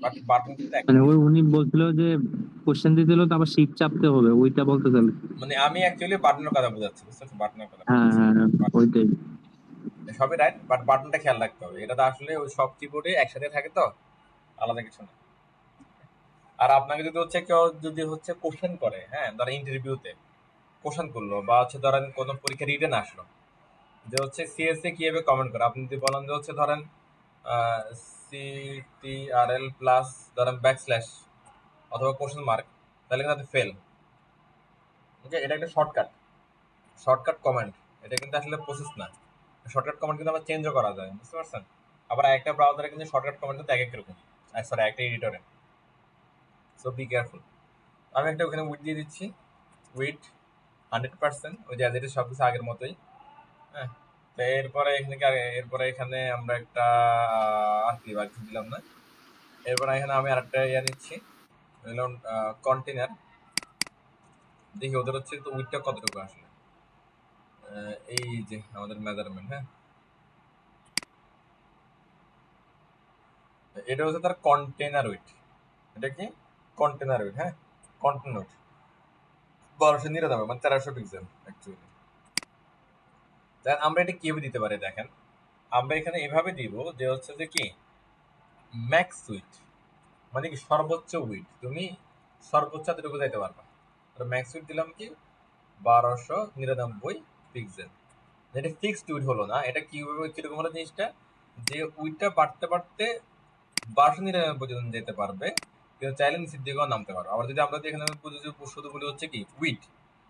বাট বাটন কিন্তু একই। মানে ওই উনি বলছিল যে কোশ্চেন দিতে হলে তো আবার শিফট চাপতে হবে, ওইটা বলতে চাইলে। মানে আমি অ্যাকচুয়ালি বাটনের কথা বোঝাচ্ছি, বুঝতে পারছেন? বাটনের কথা হ্যাঁ বোঝাচ্ছি। হ্যাঁ হ্যাঁ, ওইটাই। সবই রাইট, বাট বাটনটা খেয়াল রাখতে হবে, এটা তো আসলে ওই সব কিবোর্ডে একসাথে থাকে তো, আলাদা কিছু না। আর আপনাকে যদি হচ্ছে কেউ যদি হচ্ছে কোশ্চেন করে, হ্যাঁ ধরেন ইন্টারভিউতে কোশ্চেন করলো, বা হচ্ছে ধরেন কোনো পরীক্ষা রিটেন আসলো, যে হচ্ছে সিএসএ কিভাবে কমেন্ট করে, আপনি যদি বলেন যে হচ্ছে ধরেন সিটিআরএল প্লাস ধরেন ব্যাকস্ল্যাশ অথবা কোশ্চেন মার্ক, তাহলে কিন্তু ফেল। ওকে, এটা একটা শর্টকাট কমেন্ট, এটা কিন্তু আসলে প্রসেস না। শর্টকাট কমেন্ট কিন্তু আবার চেঞ্জও করা যায়, বুঝতে পারছেন? আবার একটা ব্রাউজারে কিন্তু শর্টকাট কমেন্ট কিন্তু এক এক রকম, সরি একটা এডিটরে। So be careful. আমি একটা ওখানে উইথ দিয়ে দিচ্ছি, উইথ 100%, ওই যে অ্যাজ ইট ইজ সব কিছু আগের মতোই। হ্যাঁ, তো এরপরে এখানে এরপরে এখানে আমরা একটা আর কি বাকি দিলাম না। এরপরে এখানে আমি আরেকটা ইয়া নিচ্ছি, কন্টেনার। দেখি ওদের হচ্ছে তো উইথটা কতটুকু আসলে। এই যে আমাদের মেজারমেন্ট, হ্যাঁ এটা হচ্ছে তার কন্টেনার উইথ। এটা কি কন্টেনার উইথ? হ্যাঁ কন্টেনার উইথ 1299, মানে 1300 পিক্সেল অ্যাকচুয়ালি। দেন আমরা এটা কিভাবে দিতে পারি দেখেন, আমরা এখানে এভাবে দিব যে হচ্ছে যে কি ম্যাক্স উইথ, মানে কি সর্বোচ্চ উইথ, তুমি সর্বোচ্চ এতটুকু যাইতে পারবা। ম্যাক্স উইথ দিলাম কি 1299 পিক্সেল। এটা ফিক্সড উইথ হলো না, এটা কিভাবে কিরকম হলো জিনিসটা, যে উইথটা বাড়তে বাড়তে 1299 পর্যন্ত যেতে পারবে, কিন্তু চাইলে নিচের দিকেও নামতে পারবে। আবার যদি আমরা এখানে শুধু বলি হচ্ছে কি উইথ,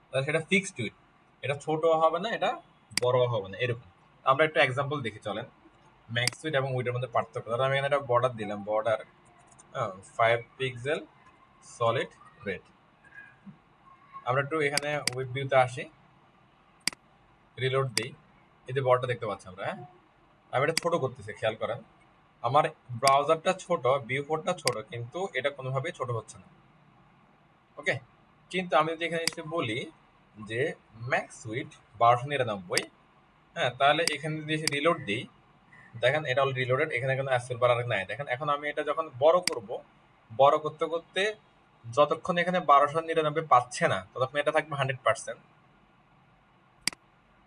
তাহলে সেটা ফিক্সড উইথ, এটা ছোট হবে না, এটা বড় হবে না, এরকম। আমরা একটা এক্সাম্পল দেখি চলেন, ম্যাক্স উইথ এবং উইথের মধ্যে পার্থক্য। ধরো আমি এখানে একটা বর্ডার দিলাম, বর্ডার 5 পিক্সেল সলিড রেড। আমরা একটু এখানে ওয়েব ভিউতে আসি, রিলোড দিই, এই যে বর্ডারটা দেখতে পাচ্ছি আমরা, হ্যাঁ আমি এটা ছোট করতেছি, খেয়াল করেন আমার ব্রাউজারটা ছোট, ভিউ পোর্টটা ছোট, কিন্তু এটা কোনোভাবেই ছোট হচ্ছে না। ওকে, কিন্তু আমি যদি এখানে এসে বলি যে ম্যাক্স উইথ 1299, হ্যাঁ তাহলে এখানে যদি এসে রিলোড দিই, দেখেন এটা অল রিলোডেড, এখানে কোনো অ্যাসেল বার নাই। দেখেন এখন আমি এটা যখন বড় করব, বড় করতে করতে যতক্ষণ এখানে 1299 পাচ্ছে না, ততক্ষণ এটা থাকবে 100%।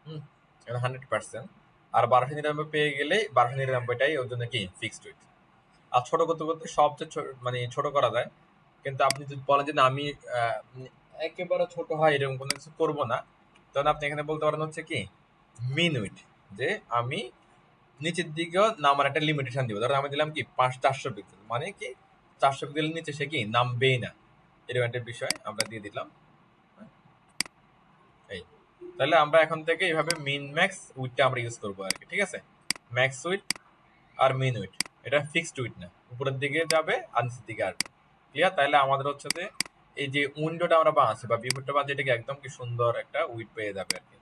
হুম, এটা 100%। আর 1299 পেয়ে গেলে 1299টাই ওর জন্য কি ফিক্সড উইথ। আর ছোট করতে করতে সবচেয়ে মানে ছোট করা যায়। কিন্তু আপনি যদি বলেন যে না আমি একেবারে ছোট হয় এরকম কোনো কিছু করবো না, তখন আপনি এখানে বলতে পারেন হচ্ছে কি মিন উইথ, যে আমি নিচের দিকেও নামার একটা লিমিটেশন দিব। ধরো আমি দিলাম কি 400 পিক্সেল, মানে কি 400 পিক্সেলের নিচে সে কি নামবেই না, এরকম একটা বিষয় আমরা দিয়ে দিলাম। এই তাহলে আমরা এখন থেকে এইভাবে মিন ম্যাক্স উইথটা আমরা ইউজ করবো আর কি, ঠিক আছে? ম্যাক্স উইথ আর মিন উইথ, এটা ফিক্সড উইথ না, উপরের দিকে যাবে আর নিচের দিকে আসবে। ক্লিয়ার? তাহলে আমাদের হচ্ছে যে এই যে উইন্ডোটা আমরা বানাচ্ছি বা ভিউটা বানাচ্ছি, এটাকে একদম কি সুন্দর একটা উইথ পেয়ে যাবে আর কি।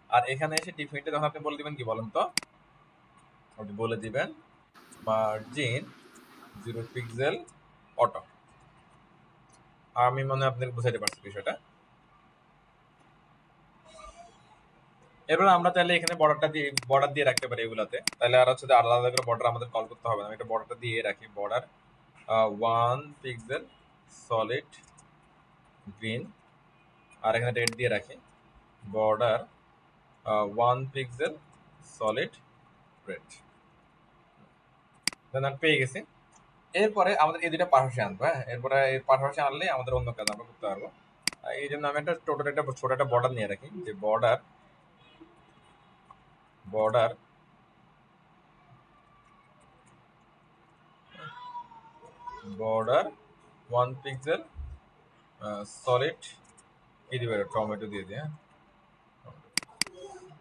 আর এখানে এসে ডিফিনিটে তখন আপনি বলে দিবেন কি বলেন তো, আপনি বলে দিবেন মার্জিন 0 পিক্সেল অটো। আমি মনে হয় আপনাকে বুঝাইতে পারছি বিষয়টা। এরপর আমরা চাইলে এখানে বর্ডার দিয়ে রাখতে পারি এগুলাতে, তাহলে আর হচ্ছে যে আলাদা আলাদা করে বর্ডার আমাদের কল করতে হবে না। আমি একটা বর্ডারটা দিয়ে রাখি, বর্ডার 1 পিক্সেল সলিড গ্রিন, আর এখানে রেড দিয়ে রাখি বর্ডার 1 পিক্সেল সলিড রেড। দেন আমি পেয়ে গেছি। এরপরে আমাদের এই দুইটা পাশাপাশি আনবো, হ্যাঁ এরপরে এই পাশাপাশি আনলে আমাদের অন্য কাজ আমরা করতে পারবো। এই জন্য আমি একটা টোটাল একটা ছোট একটা বর্ডার নিয়ে রাখি, যে বর্ডার বর্ডার 1 পিক্সেল সলিড কি দিবে, টমেটো দিয়ে দিই। হ্যাঁ,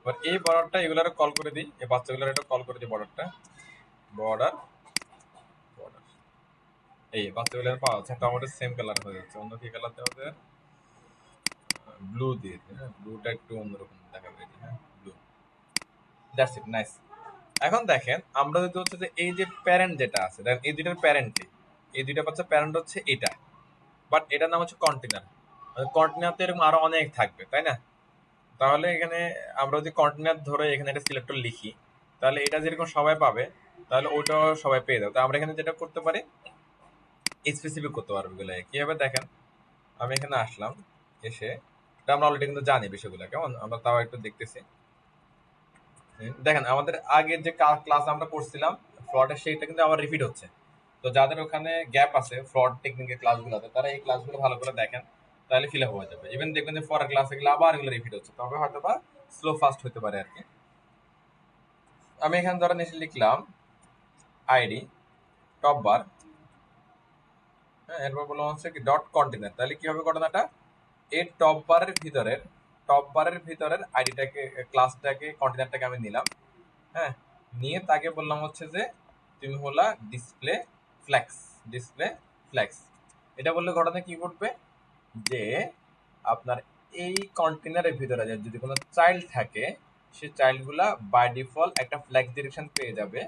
এবার এই বর্ডারটা এগুলার কল করে দিই, এই বাচ্চাগুলোর একটা কল করে দিই বর্ডারটা, বর্ডার বর্ডার এই বাচ্চাগুলোর পাওয়া যাচ্ছে টমেটো সেম কালার হয়ে যাচ্ছে। অন্য কি কালার দেওয়া যায়, ব্লু দিয়ে দিই। হ্যাঁ, ব্লুটা একটু অন্যরকম দেখাবে। হ্যাঁ, ব্লু, দ্যাটস ইট, নাইস। এখন দেখেন আমরা যদি হচ্ছে যে এই যে প্যারেন্ট যেটা আছে, দেখেন এই দুইটার প্যারেন্টে, এই দুইটা বাচ্চা প্যারেন্ট হচ্ছে এটা, বাট এটার নাম হচ্ছে কন্টেনার। কন্টেনার তো এরকম আরো অনেক থাকবে, তাই না? তাহলে এখানে আমরা যদি কন্টেনার ধরে এখানে একটা সিলেক্টর লিখি, তাহলে এটা যেরকম সবাই পাবে, তাহলে ওইটাও সবাই পেয়ে যাবে। তো আমরা এখানে যেটা করতে পারি, স্পেসিফিক করতে পারবো এগুলো কিভাবে। দেখেন আমি এখানে আসলাম, এসে এটা আমরা অলরেডি কিন্তু জানি বিষয়গুলো কেমন, আমরা তাও একটু দেখতেছি। দেখেন আমাদের আগে যে ক্লাস আমরা করছিলাম ফ্লডের, সেইটা কিন্তু আবার রিপিট হচ্ছে। তো যাদের ওখানে গ্যাপ আছে ফ্লড টেকনিকের ক্লাসগুলোতে, তারা এই ক্লাসগুলো ভালো করে দেখেন, তাহলে ফিল আপ হয়ে যাবে। ইভেন দেখবেন যে পরের ক্লাসে গেলে আবার এগুলো রিপিট হচ্ছে, তবে হয়তো বা স্লো ফাস্ট হতে পারে আর কি। আমি এখানে ধরেন এসে লিখলাম আইডি টপ বার, হ্যাঁ, এরপর বললাম হচ্ছে কি ডট কন্টেনার। তাহলে কি হবে ঘটনাটা, এই টপ বারের ভিতরের আইডিটাকে, ক্লাসটাকে, কন্টেনারটাকে আমি নিলাম। হ্যাঁ, নিয়ে তাকে বললাম হচ্ছে যে তুমি হলা ডিসপ্লে ফ্ল্যাক্স। এটা বললে ঘটনা কি ঘটবে, যে আপনার এই কন্টেনারের ভিতরে যদি কোনো চাইল্ড থাকে, সে চাইল্ডগুলা বাই ডিফল্ট একটা ফ্ল্যাক্স ডিরেকশন পেয়ে যাবে,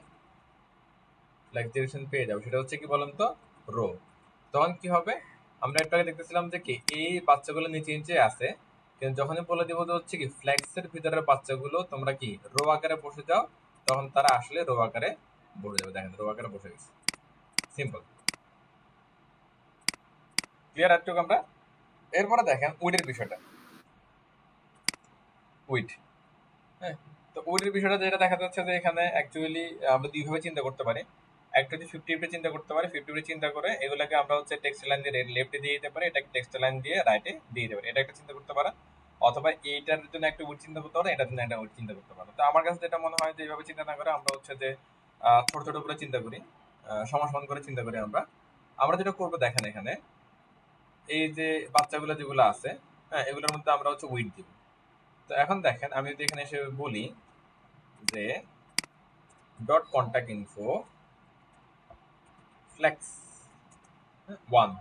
সেটা হচ্ছে কি বলেন তো, রো। তখন কি হবে, আমরা একটু আগে দেখতেছিলাম যে কি এই বাচ্চাগুলো নিচে আছে, কিন্তু যখনই বলে দিব যে হচ্ছে কি ফ্ল্যাক্সের ভিতরের বাচ্চাগুলো তোমরা কি রো আকারে বসে যাও, তখন তারা আসলে রো আকারে বসে যাবে। দেখেন রো আকারে বসে গেছে, সিম্পল, ক্লিয়ার একটু আমরা। এরপরে দেখেন উইডের বিষয়টা, উইড, হ্যাঁ, তো উইডের বিষয়টা যেটা দেখা যাচ্ছে যে এখানে অ্যাকচুয়ালি আমরা দুইভাবে চিন্তা করতে পারি। একটা হচ্ছে 50 চিন্তা করতে পারি, 50 চিন্তা করে এগুলোকে আমরা হচ্ছে টেক্সট লাইন দিয়ে লেফটে দিয়ে দিতে পারি, এটাকে টেক্সট লাইন দিয়ে রাইটে দিয়ে দিতে পারি, এটা একটা চিন্তা করতে পারা। অথবা এইটার জন্য একটা উইড চিন্তা করতে পারো, এটার জন্য একটা উইড চিন্তা করতে পারো। তো আমার কাছে যেটা মনে হয় যে এইভাবে চিন্তা না করে আমরা হচ্ছে যে ছোট ছোট করে চিন্তা করি, সমান করে চিন্তা করি। আমরা যেটা করবো দেখেন এখানে এই যে বাচ্চাগুলো যেগুলো আছে, হ্যাঁ, এগুলোর মধ্যে আমরা হচ্ছে উইড দিব। তো এখন দেখেন আমি যদি এখানে এসে বলি যে ডট কন্টাক্ট ইনফো ফ্লেক্স 1,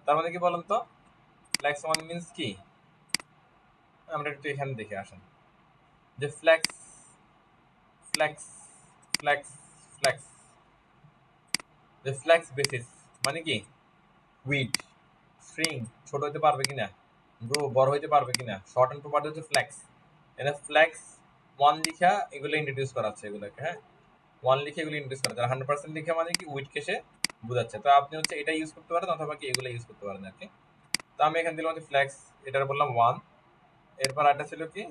তার মানে কি বলেন তো, ফ্লেক্স 1 মিন্স কি, আমরা একটু এখানে দেখে আসেন যে ফ্লেক্স ফ্লেক্স ফ্লেক্স ফ্লেক্স, যে ফ্লেক্স বেসিস মানে কি, উইড স্ট্রিং ছোট হতে পারবে কিনা, গ্রো বড় হইতে পারবে কিনা, শর্ট এন্ড প্রপার্টি হচ্ছে ফ্লেক্স। এখানে ফ্লেক্স 1 লিখা এগুলো ইন্ট্রোডিউস করা আছে এগুলোকে, হ্যাঁ, 1 লিখে এগুলো ইন্ট্রোডিউস করা আছে। 100% লিখে মানে কি উইড কেসে বোঝাচ্ছে। তো আপনি হচ্ছে এটা ইউজ করতে পারেন অথবা কি এগুলো ইউজ করতে পারেন আর কি। তো আমি এখানে দিলাম হচ্ছে ফ্লেক্স, এটার বললাম 1। এরপর একটা ছিল কি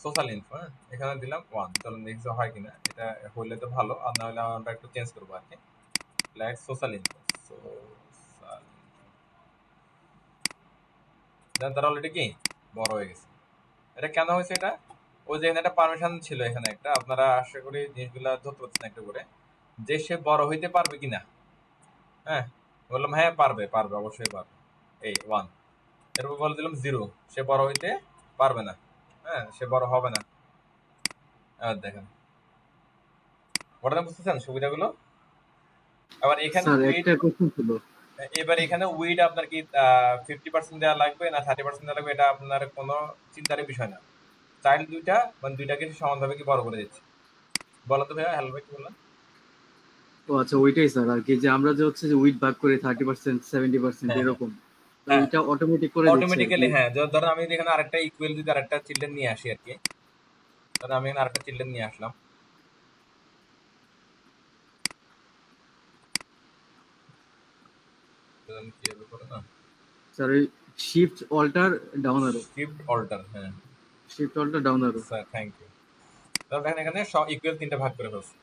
সোশ্যাল ইনফো, হ্যাঁ, এখানে দিলাম 1। চলুন দেখি হয় কিনা, এটা হইলে তো ভালো, আর না হলে আমরা একটু চেঞ্জ করবো আর কি। ফ্লেক্স সোশ্যাল ইনফো, তারা অলরেডি কি বড় হয়ে গেছে। এটা কেন হয়েছে, এটা ওই যে এখানে একটা পারমিশন ছিল, এখানে একটা, আপনারা আশা করি জিনিসগুলা ধরতে পারছেন একটু করে, যে সে বড় হইতে পারবে কিনা। হ্যাঁ, বললাম হ্যাঁ পারবে, অবশ্যই পারবে, এই 1। এরপর বলে দিলাম 0, সে বড় হইতে পারবে না, হ্যাঁ, সে বড় হবে না। দেখেন ঘটনা বুঝতেছেন সুবিধাগুলো। আবার এখানে স্যার উইড, একটা কোশ্চেন ছিল। এবার এখানে উইড আপনার কি 50% দেওয়া লাগবে না 30% দেওয়া লাগবে, এটা আপনার কোনো চিন্তার বিষয় না। চাইল্ড দুইটা মানে দুইটাকে সমানভাবে কি বড় করে দিচ্ছে। বলো তো ভাইয়া, হ্যালো ভাই, কি বললেন? ও আচ্ছা, ওইটাই স্যার আর কি, যে আমরা যে হচ্ছে যে উইড ভাগ করে 30% 70% হ্যাঁ, এরকম, তো হ্যাঁ, ওইটা অটোমেটিক করে দিচ্ছে আর অটোমেটিক্যালি। কি। হ্যাঁ, ধরেন আমি যদি এখানে আরেকটা ইকুয়াল যদি আরেকটা চিলড্রেন নিয়ে আসি আর কি, ধরেন আমি এখানে আরেকটা চিলড্রেন নিয়ে আসলাম, কিভাবে করে না, স্যার ওই shift alt down arrow, shift alt, হ্যাঁ shift alt down arrow. Sir, thank you. তাহলে দেখেন এখানে ইকুয়াল 3টা ভাগ করে ফেলছি।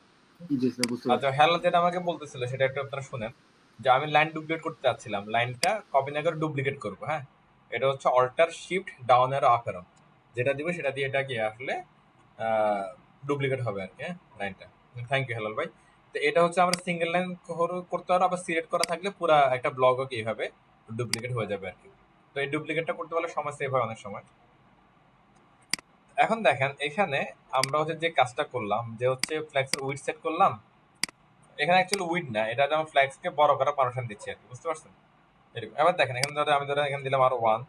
জি স্যার, বুঝতে আচ্ছা, পারছি। হ্যালো যেটা আমাকে বলতেছিল সেটা একটু আপনারা শুনেন, যে আমি লাইন ডুপ্লিকেট করতে চাচ্ছিলাম, লাইনটা কপি না করে ডুপ্লিকেট করবো। হ্যাঁ, এটা হচ্ছে অল্টার শিফট ডাউন আর আপ অ্যারো, যেটা দিব সেটা দিয়ে এটা কি আসলে ডুপ্লিকেট হবে আর কি, হ্যাঁ লাইনটা। থ্যাংক ইউ হেলাল ভাই। তো তো এটা হচ্ছে আমরা সিঙ্গেল লাইন করতে পারবো, আবার সিলেক্ট করা থাকলে পুরা একটা ব্লগও কি এইভাবে ডুপ্লিকেট হয়ে যাবে আর কি। তো এই ডুপ্লিকেটটা করতে পারলে সময় সেভ হয় অনেক সময়। এখন দেখেন এখানে আমরা হচ্ছে যে কাজটা করলাম যে হচ্ছে ফ্ল্যাক্সের উইড সেট করলাম, এখানে অ্যাকচুয়ালি উইড না, এটা যেমন ফ্ল্যাক্সকে বড় করার পারমিশন দিচ্ছে আর কি, বুঝতে পারছেন? এরকম। এবার দেখেন এখানে ধরো আমি এখানে দিলাম আরো 1,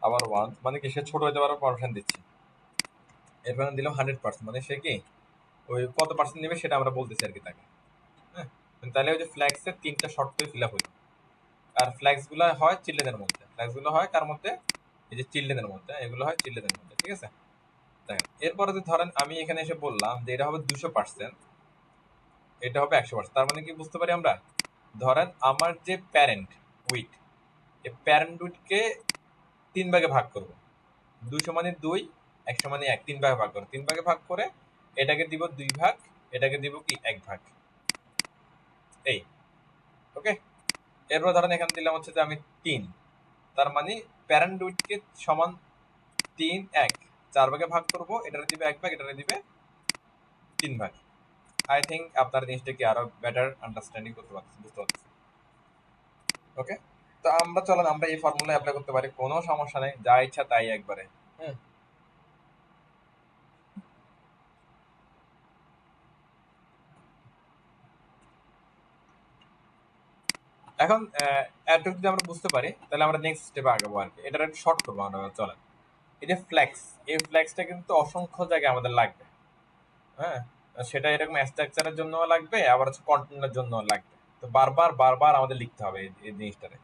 আবার 1, মানে কি সে ছোট হতে পারো পারমিশন দিচ্ছি। এরপর দিলাম 100%, মানে সে কি ওই কত পার্সেন্ট নেবে সেটা আমরা বলতেছি আর কি তাকে। হ্যাঁ, তাহলে ওই যে ফ্ল্যাক্সের 3টা শর্তই ফিল আপ হইল। আর ফ্ল্যাক্স গুলো হয় চিলড্রেনের মধ্যে, ফ্ল্যাক্স গুলো হয় কার মধ্যে, এই যে চিলড্রেনের মধ্যে, এগুলো হয় চিলড্রেনের মধ্যে, ঠিক আছে? দেখেন এরপরে যে ধরেন আমি এখানে এসে বললাম যে এটা হবে 200%, এটা হবে 100%, তার মানে কি বুঝতে পারি আমরা, ধরেন আমার যে প্যারেন্ট উইট, এই প্যারেন্ট উইটকে 3 ভাগে ভাগ করব, 200 মানে 2, 100 মানে 1, 3 ভাগে ভাগ করব, 3 ভাগে ভাগ করে এটাকে দিব 2 ভাগ, এটাকে দিব কি 1 ভাগ, এই ওকে। এরপর ধরেন এখানে দিলাম হচ্ছে যে আমি 3, তার মানে প্যারেন্ট উইটকে সমান 3, 1, 4 ভাগে ভাগ করব, এটারে দিবে 1 ভাগ, এটারে দিবে 3 ভাগ। আই থিঙ্ক আপনার জিনিসটা কি আরো বেটার আন্ডারস্ট্যান্ডিং করতে পারছেন, বুঝতে পারছেন? ওকে, তো আমরা চলেন আমরা এই ফর্মুলা অ্যাপ্লাই করতে পারি, কোনো সমস্যা নেই, যা ইচ্ছা তাই একবারে। হ্যাঁ, এখন এতটুকু যদি আমরা বুঝতে পারি তাহলে আমরা নেক্সট স্টেপে আগাবো আর কি। এটার একটা শর্ট করবো আমরা, চলেন। এই যে ফ্ল্যাক্স, এই ফ্ল্যাক্সটা কিন্তু অসংখ্য জায়গায় আমাদের লাগবে। হ্যাঁ, সেটা এরকম স্ট্রাকচারের জন্য লাগবে, আবার হচ্ছে কন্টেন্টের জন্য লাগবে। তো বারবার বারবার আমাদের লিখতে হবে এই জিনিসটারে।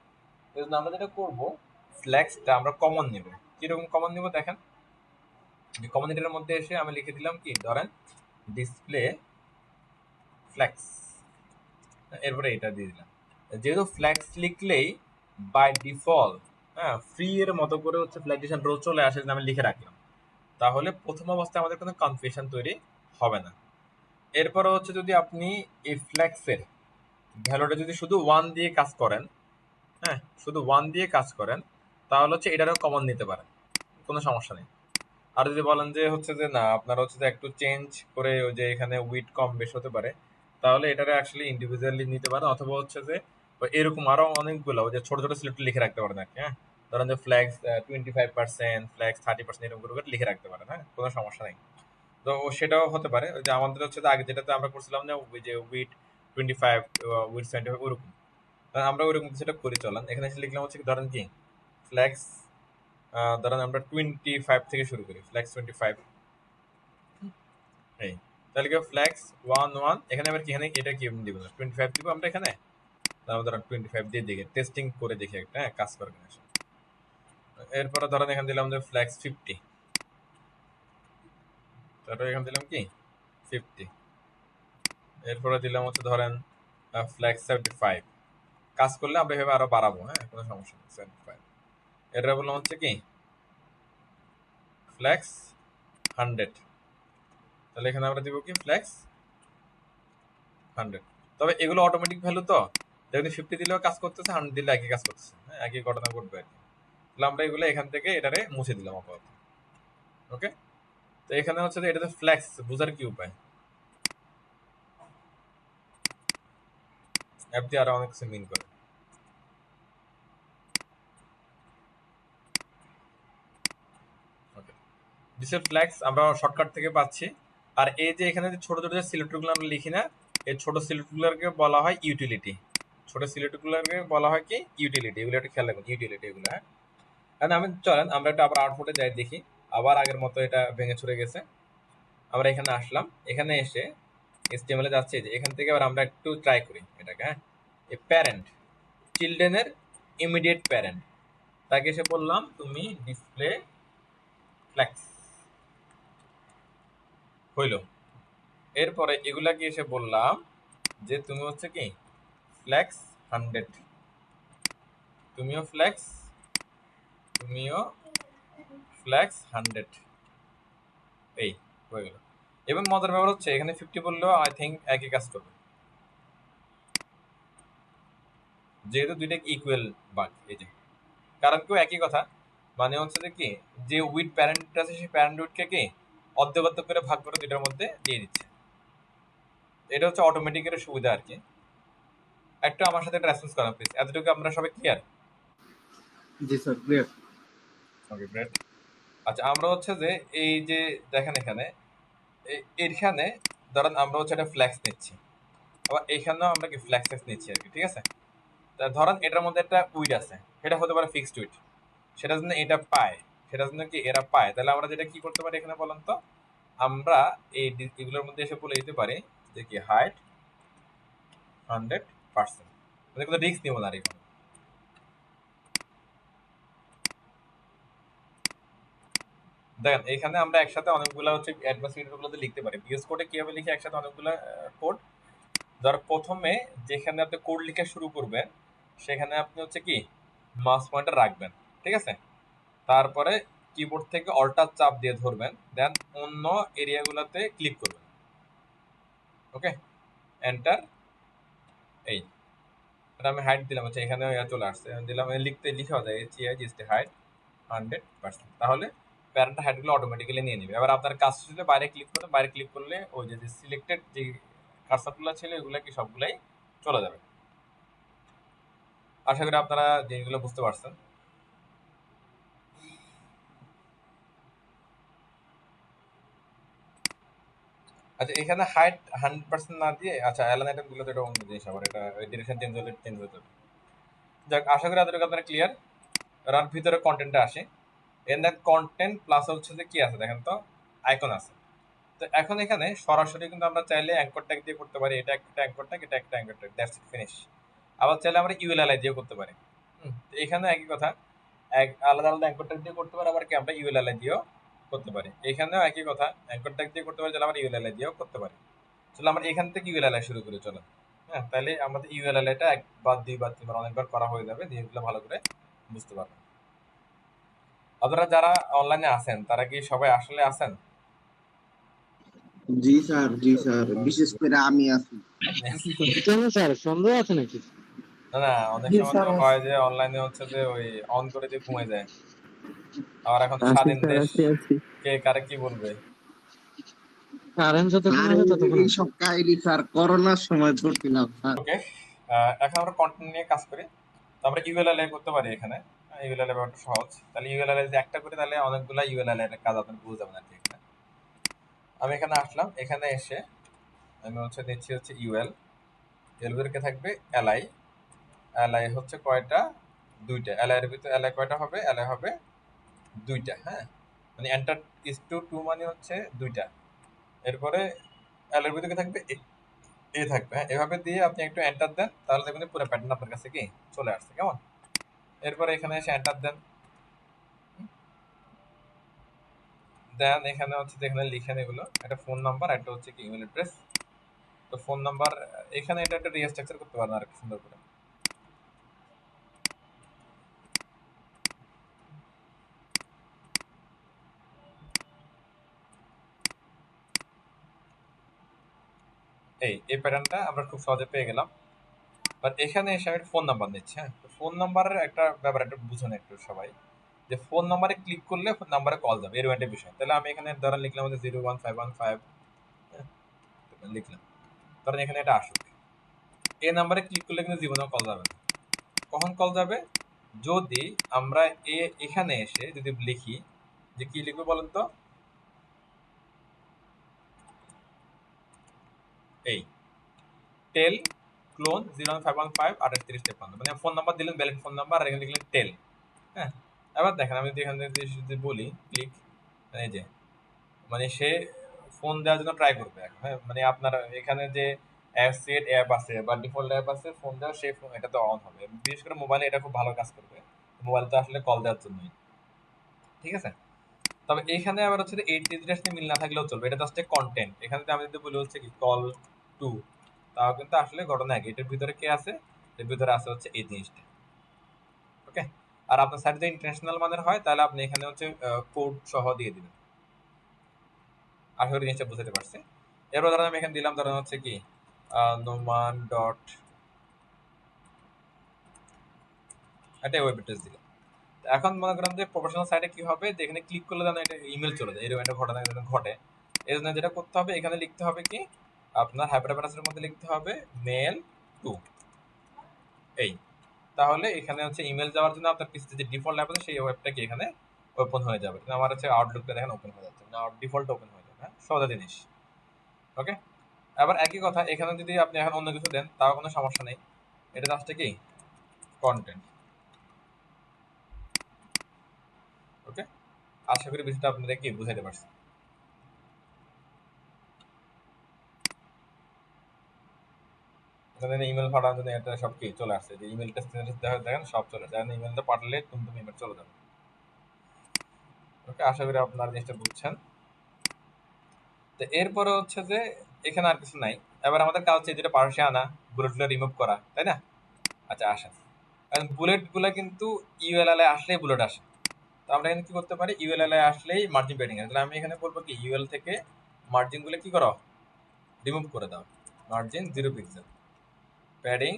তো আমরা যেটা করবো, ফ্ল্যাক্সটা আমরা কমন নিব। কিরকম কমন নিব দেখেন, কমন এটার মধ্যে এসে আমি লিখে দিলাম কি, ধরেন ডিসপ্লে ফ্ল্যাক্স, এরপরে এটা দিয়ে দিলাম। যেহেতু ফ্ল্যাক্স লিখলেই বাই ডিফল্ট হ্যাঁ ফ্রি এর মতো করে হচ্ছে ফ্ল্যাগেশন রো চলে আসে, আমি লিখে রাখলাম, তাহলে প্রথম অবস্থায় আমাদের কোনো কনফিউশন তৈরি হবে না। এরপরে হচ্ছে যদি আপনি এই ফ্ল্যাক্সের ভ্যালুটা যদি শুধু 1 দিয়ে কাজ করেন, হ্যাঁ শুধু 1 দিয়ে কাজ করেন, তাহলে হচ্ছে এটারও কমন নিতে পারেন, কোনো সমস্যা নেই। আর যদি বলেন যে হচ্ছে যে না আপনার হচ্ছে যে একটু চেঞ্জ করে ওই যে এখানে উইড কম বেশ হতে পারে, তাহলে এটারে অ্যাকচুয়ালি ইন্ডিভিজুয়ালি নিতে পারেন, অথবা হচ্ছে যে এরকম আরো অনেকগুলো ওই যে ছোট ছোট সিলেক্ট লিখে রাখতে পারেন আর কি। হ্যাঁ, ধরেন যে ফ্ল্যাক্স 25%, ফ্ল্যাক্স 30% এরকম করে লিখে রাখতে পারেন, হ্যাঁ কোনো সমস্যা নেই। তো সেটাও হতে পারে, ওই যে আমাদের হচ্ছে আগে যেটাতে আমরা করছিলাম না ওই যে উইড 25, উইড 75 ওরকম, আমরা ওইরকম কিছুটা করে চলাম। এখানে এসে লিখলাম হচ্ছে ধরেন কি ফ্ল্যাক্স, ধরেন আমরা 25 থেকে শুরু করি, ফ্ল্যাক্স 25, এই তাহলে কি ফ্ল্যাক্স 1, এখানে আবার কি এখানে এটা কি দিব না 25 দিব আমরা এখানে, তারপর ধরেন 25 দিয়ে দেখি, টেস্টিং করে দেখি একটা, হ্যাঁ কাজ করবে না। এরপরে ধরেন এখানে দিলাম যে ফ্ল্যাক্স 50, তারপরে এখানে দিলাম কি 50, এরপরে দিলাম হচ্ছে ধরেন ফ্ল্যাক্স 75, কাজ করলে আমরা এভাবে আরো বাড়াবো, হ্যাঁ কোনো সমস্যা নেই 75। এটা বললাম হচ্ছে কি ফ্ল্যাক্স 100, তাহলে এখানে আমরা দিব কি ফ্ল্যাক্স 100। তবে এগুলো অটোমেটিক ভ্যালু, তো দেখুন 50 দিলেও কাজ করতেছে, 100 দিলে একই কাজ করতেছে, হ্যাঁ একই ঘটনা ঘটবে আর কি। তাহলে আমরা এগুলো এখান থেকে এটারে মুছে দিলাম আপাতত। ওকে, তো এখানে হচ্ছে যে এটাতে ফ্ল্যাক্স বোঝার কি উপায়, অ্যাপ দিয়ে আরো অনেক কিছু মিন করে। ওকে, ডিসেল ফ্ল্যাক্স আমরা শর্টকাট থেকে পাচ্ছি। আর এই যে এখানে যে ছোট ছোট যে সিলেক্টরগুলো আমরা লিখি না, এই ছোট সিলেক্টরগুলোকে বলা হয় ইউটিলিটি, ছোট সিলেক্টরগুলোকে বলা হয় কি ইউটিলিটি, এগুলো একটু খেয়াল রাখুন ইউটিলিটি এগুলো। হ্যাঁ, এখন আমি চলেন আমরা একটা আবার আউটপুটে যাই দেখি, আবার আগের মতো এটা ভেঙে ছুড়ে গেছে। আমরা এখানে আসলাম, এখানে এসে HTML এ যাচ্ছে, যে এখান থেকে আবার আমরা একটু ট্রাই করি এটাকে। হ্যাঁ, এই প্যারেন্ট চিলড্রেনের ইমিডিয়েট প্যারেন্ট, তাকে এসে বললাম তুমি ডিসপ্লে ফ্ল্যাক্স, হইল। এরপরে এগুলাকে এসে বললাম যে তুমি হচ্ছে কি ফ্ল্যাক্স 100, তুমিও ফ্ল্যাক্স 100, এই হয়ে গেল। এবং মজার ব্যাপার হচ্ছে এখানে 50 বললেও আই থিঙ্ক একই কাজ করবে, যেহেতু দুইটা ইকুয়াল বাগ, এই যে কারণ কেউ একই কথা, মানে হচ্ছে যে কি যে উইথ প্যারেন্ট আছে সেই প্যারেন্ট উইথকে কি অর্ধেক অর্ধেক করে ভাগ করে দুইটার মধ্যে দিয়ে দিচ্ছে। এটা হচ্ছে অটোমেটিকের সুবিধা আর কি। একটু আমার সাথে একটা রেসপন্স করেন প্লিজ, এতটুকু আমরা সবাই ক্লিয়ার? জি স্যার ক্লিয়ার। Okay great. আচ্ছা আমরা হচ্ছে যে এই যে দেখেন এখানে এইখানে ধরেন আমরা হচ্ছে একটা ফ্ল্যাক্স নিচ্ছি, আবার এইখানেও আমরা কি ফ্ল্যাক্স নিচ্ছি আর কি, ঠিক আছে? তা ধরেন এটার মধ্যে একটা উইড আছে, সেটা হতে পারে ফিক্সড উইড, সেটা জন্য এটা পায়, সেটা জন্য কি এরা পায়, তাহলে আমরা যেটা কি করতে পারি এখানে বলেন তো, আমরা এগুলোর মধ্যে এসে বলে দিতে পারি যে কি হাইট 100%, মানে কোনো রিস্ক নিব না আর এখানে। দেখেন এখানে আমরা একসাথে অনেকগুলো হচ্ছে অ্যাডভান্স ফিল্টারগুলোতে লিখতে পারি। বিএস কোডে কিভাবে লিখে একসাথে অনেকগুলো কোড, ধর প্রথমে যেখানে আপনি কোড লিখে শুরু করবেন সেখানে আপনি হচ্ছে কি মাউস পয়েন্টার রাখবেন, ঠিক আছে? তারপরে কিবোর্ড থেকে অল্টার চাপ দিয়ে ধরবেন, দেন অন্য এরিয়াগুলোতে ক্লিক করবেন, ওকে, এন্টার। এই এটা আমি হাইট দিলাম, হচ্ছে এখানে চলে আসছে, আমি দিলাম লিখতে লিখেও যায় হাইট 100%, তাহলে প্যারেন্ট হাইটগুলো অটোমেটিক্যালি নিয়ে নেবে। এবার আপনার কাজ ছিল বাইরে ক্লিক করতে, বাইরে ক্লিক করলে ওই যে সিলেক্টেড যে কার্সারগুলো ছিল এগুলো কি সবগুলাই চলে যাবে। আশা করি আপনারা জিনিসগুলো বুঝতে পারছেন। আচ্ছা এখানে হাইট 100% না দিয়ে, আচ্ছা অ্যালাইন আইটেম গুলো তো এটা অন্য জিনিস, আবার এটা ডিরেকশন চেঞ্জ হতে হবে। যাক আশা করি আপনাদের আপনারা ক্লিয়ার। রান ভিতরে কন্টেন্টটা আসে, এর দেন কন্টেন্ট প্লাস হচ্ছে যে কি আছে দেখেন তো, আইকন আছে। তো এখন এখানে সরাসরি কিন্তু আমরা চাইলে অ্যাঙ্কর ট্যাগ দিয়ে করতে পারি, এটা একটা অ্যাঙ্কর ট্যাগ, এটা একটা anchor tag, that's it finish. আবার চাইলে আমরা ইউএলএল দিয়ে করতে পারি। তো এখানে একই কথা, এক আলাদা আলাদা অ্যাঙ্কর ট্যাগ দিয়ে করতে পারি, আবার কি আমরা ইউএলএল দিয়েও করতে পারি। এখানেও একই কথা, অ্যাঙ্কর ট্যাগ দিয়ে করতে পারি, তাহলে আমরা ইউএলএল দিয়েও করতে পারি। চলো আমরা এখান থেকে ইউএলএল শুরু করি, চলো। হ্যাঁ, তাহলে আমাদের ইউএলএল টা একবার দুইবার তিনবার অনেকবার করা হয়ে যাবে, জিনিসগুলো ভালো করে বুঝতে পারবেন। আপনারা যারা অনলাইনে আছেন তারা কি সবাই আসলে আছেন? জি স্যার, জি স্যার, বিশেষ করে আমি আছি। কেন স্যার সন্দেহ আছে নাকি? না না, অনেক সময় তো হয় যে অনলাইনে হচ্ছে যে ওই অন করে দিয়ে ঘুমিয়ে যায়। আবার এখন তো আছি স্বাধীন স্যার, দেশ, আছি। কে কারে কি বলবে। কারেন্ট যতক্ষণ আর আছে ততক্ষণ আছে। এইসব কাহিনী স্যার করোনার সময় করছিলাম স্যার। ওকে, এখন আমরা কন্টেন্ট নিয়ে কাজ করি। তো আমরা ইউএলএল করতে পারি এখানে, ইউএলএল ব্যাপারটা সহজ। তাহলে ইউএলএল যদি একটা করি তাহলে অনেকগুলো ইউএলএল এর কাজ আপনি বুঝে যাবেন আর কি। এখানে আমি এখানে আসলাম, এখানে এসে আমি হচ্ছে দিচ্ছি হচ্ছে ইউএল, এলবিরকে থাকবে এলআই, এলআই হচ্ছে কয়টা, দুইটা। এলআই এর ভিতরে এলআই কয়টা হবে, এলআই হবে দুইটা, হ্যাঁ, মানে এন্টার ইজ টু টু মানে হচ্ছে দুইটা। এরপরে এলআই এর ভিতরে থাকবে এ থাকবে, হ্যাঁ, এভাবে দিয়ে আপনি একটু এন্টার দেন, তাহলে দেখবেন পুরো প্যাটার্ন আপনার কাছে কি চলে আসছে, কেমন? এরপরে এখানে এসে এন্টার দেন, দেন এখানে হচ্ছে এখানে লিখেন এগুলো, একটা ফোন নাম্বার, একটা হচ্ছে কি ইমেল অ্যাড্রেস। তো ফোন নাম্বার এখানে এটা একটা রিস্ট্রাকচার করতে পারেন আর সুন্দর করে। এই প্যাটার্নটা আমরা খুব সহজে পেয়ে গেলাম। বাট এখানে এসে আমি ফোন নাম্বার নিচ্ছি, হ্যাঁ। ফোন নাম্বারের একটা ব্যাপার একটু বুঝুন একটু সবাই, যে ফোন নাম্বারে ক্লিক করলে ফোন নাম্বারে কল যাবে, এরকম একটা বিষয়। তাহলে আমি এখানে ধরা লিখলাম 01515, লিখলাম, ধরেন এখানে এটা আসুক, এই নাম্বারে ক্লিক করলে কিন্তু জীবনেও কল যাবে না। কখন কল যাবে, যদি আমরা এখানে এসে যদি লিখি, যে কি লিখবো বলেন তো, এই টেল ক্লোন 01515 মানে ফোন নাম্বার দিলেন, ভ্যালিড ফোন নাম্বার, আর এখানে লিখলেন টেল, হ্যাঁ। এবার দেখেন আমি যদি এখান থেকে যদি বলি ক্লিক, এই যে মানে সে ফোন দেওয়ার জন্য ট্রাই করবে এখন, হ্যাঁ, মানে আপনার এখানে যে অ্যাপ আছে বা ডিফল্ট অ্যাপ আছে ফোন দেওয়ার, সেই ফোন এটা তো অন হবে। বিশেষ করে মোবাইলে এটা খুব ভালো কাজ করবে, মোবাইল তো আসলে কল দেওয়ার জন্যই, ঠিক আছে? তবে এখানে আবার হচ্ছে এই ডিটেইলস মিল না থাকলেও চলবে, এটা জাস্ট কন্টেন্ট। এখানে আমি যদি বলি হচ্ছে কি কল টু, তাও কিন্তু আসলে ঘটনা এক, এটার ভিতরে কে আছে, এর ভিতরে আছে হচ্ছে এই জিনিসটা, ওকে। আর আপনার সাইড যদি ইন্টারন্যাশনাল মানের হয় তাহলে আপনি এখানে হচ্ছে কোড সহ দিয়ে দিবেন। আশা করি জিনিসটা বুঝতে পারছি। এরপর ধরেন আমি এখানে দিলাম, ধরেন হচ্ছে কি নোমান ডট, একটা ওয়েব অ্যাড্রেস দিলাম। এখন মনে করেন যে প্রফেশনাল সাইটে কি হবে, যে এখানে ক্লিক করলে যেন এটা ইমেল চলে যায়, এরকম একটা ঘটনা যেন ঘটে। এই জন্য যেটা করতে হবে, এখানে লিখতে হবে কি আপনার হাইপারপ্যারাসের মধ্যে লিখতে হবে মেল টু, এই তাহলে এখানে হচ্ছে ইমেল যাওয়ার জন্য আপনার পিসিতে যে ডিফল্ট অ্যাপ আছে সেই ওয়েবটা কি এখানে ওপেন হয়ে যাবে। কিন্তু আমার হচ্ছে আউটলুকটা দেখেন ওপেন হয়ে যাচ্ছে না, ডিফল্ট ওপেন হয়ে যাবে। হ্যাঁ, সোজা জিনিস। ওকে, আবার একই কথা এখানে যদি আপনি এখন অন্য কিছু দেন তাও কোনো সমস্যা নেই, এটা জাস্ট কি কন্টেন্ট। ওকে, আশা করি বিষয়টা আপনাদের কি বুঝাইতে পারছি। এখানে ইমেল পাঠানোর জন্য এটা সব কি চলে আসছে, যে ইমেলটা দেখেন সব চলে আসছে, ইমেলটা পাঠালে তুমি ইমেল চলে যাবে। ওকে, আশা করি আপনারা জিনিসটা বুঝছেন। তো এরপরে হচ্ছে যে এখানে আর কিছু নাই। এবার আমাদের কাজ হচ্ছে যেটা পাশে আনা, বুলেটগুলো রিমুভ করা, তাই না? আচ্ছা আসেন, বুলেট গুলা কিন্তু ইউএলএল এ আসলেই বুলেট আসে। তো আমরা এখানে কি করতে পারি, ইউএলএল এ আসলেই মার্জিন প্যাডিং আছে, তাহলে আমি এখানে বলবো কি ইউএল থেকে মার্জিন গুলো কি করো, রিমুভ করে দাও। Margin 0 pixel, padding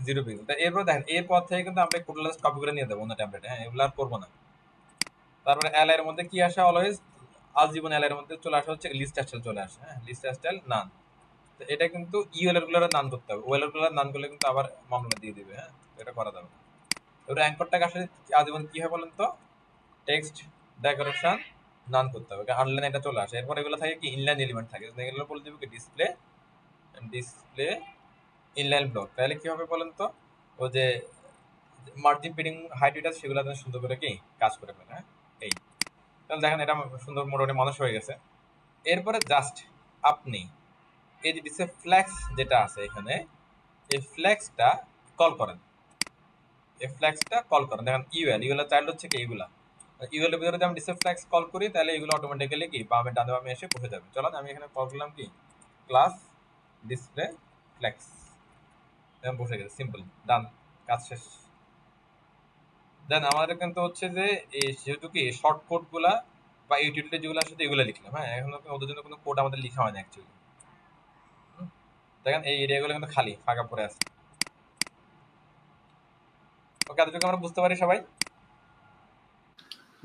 0 pixel. এরপর দেখেন এরপর থেকে কিন্তু আমরা কোডলেস কপি করে নিয়ে দেবো অন্য টেমপ্লেটে। হ্যাঁ, এগুলো আর করবো না। তারপরে এল এর মধ্যে কি আসে অলওয়েজ, আজীবন এল এর মধ্যে চলে আসা হচ্ছে লিস্ট স্টাইল চলে আসে। হ্যাঁ, লিস্ট স্টাইল নান। তো এটা কিন্তু ইউএল এর গুলোর নান করতে হবে, ওয়েল এর গুলোর নান করলে কিন্তু আবার মামলা দিয়ে দিবে। হ্যাঁ, এটা করা যাবে না। এবার অ্যাঙ্করটাকে আসলে আজীবন কি হয় বলেন তো, টেক্সট ডেকোরেশন নান করতে হবে, আনলাইন এটা চলে আসে। এরপর এগুলো থাকে কি ইনলাইন এলিমেন্ট থাকে, এগুলো বলে দিবে কি ডিসপ্লে ডিসপ্লে ইনলাইন ব্লক। তাহলে কি হবে বলেন তো, ও যে মার্জিন পেডিং হাইট এটা সেগুলো সুন্দর করে কি কাজ করে ফেলে। হ্যাঁ, এই তাহলে দেখেন এটা সুন্দর মোটামুটি মানুষ হয়ে গেছে। এরপরে জাস্ট আপনি এই যে ডিসপ্লে ফ্ল্যাক্স যেটা আছে এখানে, এই ফ্ল্যাক্সটা কল করেন, এই ফ্ল্যাক্সটা কল করেন। দেখেন ইউএল চাইল্ড হচ্ছে কি এগুলা, ইউএল এর ভিতরে যদি আমি ডিসপ্লে ফ্ল্যাক্স কল করি তাহলে এগুলো অটোমেটিক্যালি কি বামে ডানে বামে এসে বসে যাবে। চলেন আমি এখানে কল করলাম কি ক্লাস ডিসপ্লে ফ্ল্যাক্স, বসে গেছে, সিম্পল ডান, কাজ শেষ। দেন আমাদের কিন্তু হচ্ছে যে এই যেহেতু কি শর্ট কোড গুলা বা ইউটিলিটি যেগুলো আসলে এগুলো লিখলাম। হ্যাঁ, এখন ওদের জন্য কোনো কোড আমাদের লেখা হয় না অ্যাকচুয়ালি। দেখেন এই এরিয়াগুলো কিন্তু খালি ফাঁকা পড়ে আছে। ওকে, এতটুকু আমরা বুঝতে পারি সবাই?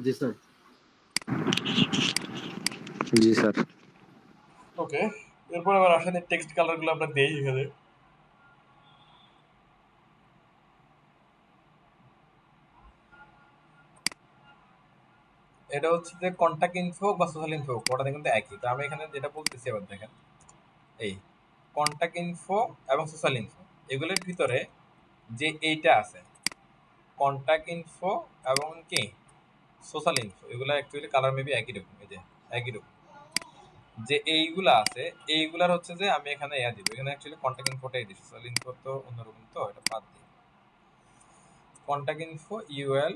জি স্যার। জি স্যার। ওকে, এরপর আবার আসেন টেক্সট কালার গুলো আমরা দেই এখানে। এটা হচ্ছে যে কন্টাক্ট ইনফো বা সোশ্যাল ইনফো ওটা কিন্তু একই। তো আমি এখানে যেটা বলতেছি এবার দেখেন, এই কন্টাক্ট ইনফো এবং সোশ্যাল ইনফো এগুলোর ভিতরে যে এইটা আছে কন্টাক্ট ইনফো এবং কি সোশ্যাল ইনফো, এগুলো অ্যাকচুয়ালি কালার মেবি একই রকম, এই যে একই রকম। যে এইগুলা আছে এইগুলার হচ্ছে যে আমি এখানে ইয়া দিব, এখানে অ্যাকচুয়ালি কন্টাক্ট ইনফোটাই দিই, সোশ্যাল ইনফো তো অন্যরকম, তো এটা বাদ দিই। কন্টাক্ট ইনফো ইউএল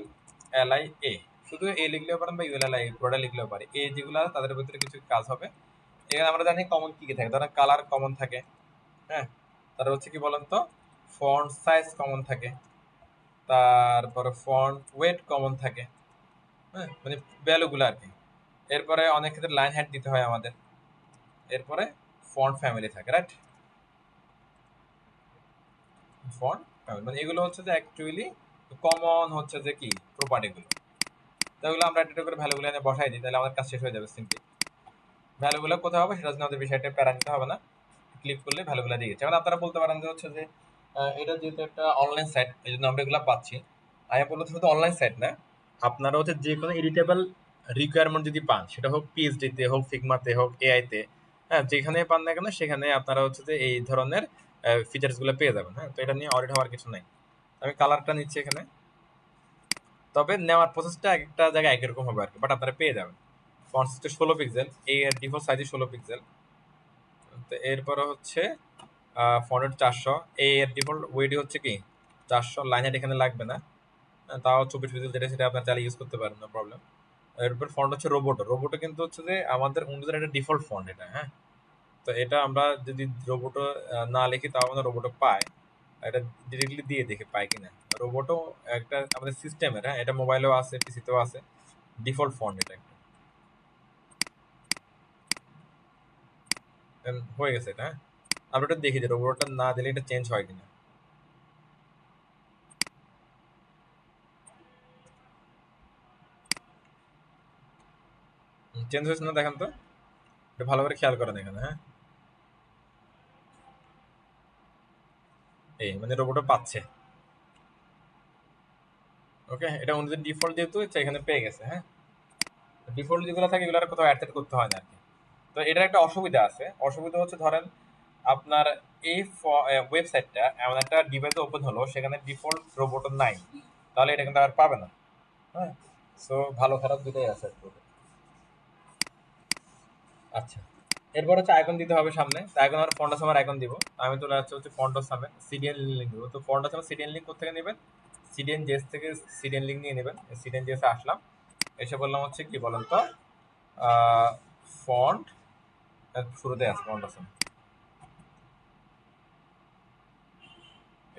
এলআই এ, শুধু এ লিখলেও পারেন বা ইউএল এলআই পুরোটা লিখলেও পারে। এ যেগুলো আছে তাদের ভিতরে কিছু কাজ হবে। এখানে আমরা জানি কমন কি কি থাকে, ধরেন কালার কমন থাকে। হ্যাঁ, তারপর হচ্ছে কি বলেন তো ফন্ট সাইজ কমন থাকে, তারপরে ফন্ট ওয়েট কমন থাকে। হ্যাঁ, মানে ভ্যালুগুলো আর কি। এরপরে অনেক ক্ষেত্রে লাইন হাইট দিতে হয় আমাদের। এরপরে ফন্ট ফ্যামিলি থাকে, রাইট? ফন্ট ফ্যামিলি মানে এগুলো হচ্ছে যে অ্যাকচুয়ালি কমন হচ্ছে যে কি প্রপার্টিগুলো। তো এগুলো আমরা একটা করে ভ্যালুগুলো এনে বসাই দিই, তাহলে আমাদের কাজ শেষ হয়ে যাবে সিম্পলি। ভ্যালুগুলো কোথায় হবে সেটা জন্য আমাদের বিষয়টা প্যারা নিতে হবে না, ক্লিক করলে ভ্যালুগুলো দিয়ে দিচ্ছে। মানে আপনারা বলতে পারেন যে হচ্ছে যে এটা যেহেতু একটা অনলাইন সাইট এই জন্য আমরা এগুলো পাচ্ছি। আমি বলতে শুধু অনলাইন সাইট না, আপনারা হচ্ছে যে কোনো এডিটেবল রিকোয়ারমেন্ট যদি পান, সেটা হোক পিএইচডিতে হোক ফিগমাতে হোক এআইতে, হ্যাঁ যেখানে পান না কেন সেখানে আপনারা হচ্ছে যে এই ধরনের ফিচার্স গুলো পেয়ে যাবেন। হ্যাঁ, তো এটা নিয়ে অডিট হওয়ার কিছু নাই। আমি কালারটা নিচ্ছি এখানে, তবে নেওয়ার প্রসেসটা একটা জায়গায় একই রকম হবে আর কি, বাট আপনারা পেয়ে যাবেন। ফন্ট সাইজ 16 পিক্সেল, এই ডিফল্ট সাইজ 16 পিক্সেল। তো এরপরে হচ্ছে ফন্ট 400, এর ডিফল্ট ওয়েটই হচ্ছে কি 400, লাইন হাইট এখানে লাগবে না। তাও 24 পিক্সেল যেটা সেটা আপনার চাইলে ইউজ করতে পারেন, নো প্রবলেম। এরপর ফন্ট হচ্ছে রোবোটো, রোবোটো কিন্তু হচ্ছে যে আমাদের উইন্ডোজের একটা ডিফল্ট ফন্ট এটা। হ্যাঁ, তো এটা আমরা যদি রোবোটো না লিখি তাও আমরা রোবোটো পাই, এটা ডিরেক্টলি দিয়ে দেখে পাই কিনা। রোবোটো একটা আমাদের সিস্টেমের, হ্যাঁ এটা মোবাইলেও আছে পিসিতেও আছে, ডিফল্ট ফন্ট এটা একটা। হয়ে গেছে এটা। হ্যাঁ, আমরা এটা দেখি যে রোবোটটা না দিলে এটা চেঞ্জ হয় কিনা। চেঞ্জ হয়েছে না দেখেন তো। এটা ভালো করে খেয়াল করেন এখানে, হ্যাঁ। এই মানে রোবটও পাচ্ছে, ওকে। এটা ওদের ডিফল্ট যেহেতু এখানে পেয়ে গেছে, হ্যাঁ। ডিফল্ট যেগুলো থাকে এগুলো আর কোথাও অ্যাড করতে হয় না আর কি। তো এটার একটা অসুবিধা আছে, অসুবিধা হচ্ছে ধরেন আপনার এই ওয়েবসাইটটা এমন একটা ডিভাইসে ওপেন হলো, সেখানে ডিফল্ট রোবট নাই, তাহলে এটা কিন্তু আর পাবে না, হ্যাঁ। সো ভালো খারাপ দুটোই আছে আর কি। আচ্ছা, এরপর হচ্ছে আইকন দিতে হবে সামনে। আইকন আর ফন্টাসামের আইকন দিব। আমি চলে যাচ্ছে হচ্ছে ফন্টাসামে সিডিএন লিঙ্ক দিব। তো ফন্টাসামে সিডিএন লিঙ্ক কোথা থেকে নেবেন? সিডিএন জেস থেকে সিডিএন লিঙ্ক নিয়ে নেবেন। সিডিএন জেসে আসলাম, এসে বললাম হচ্ছে কি বলেন তো, ফন্ট শুরুতে আছে ফন্টাসাম।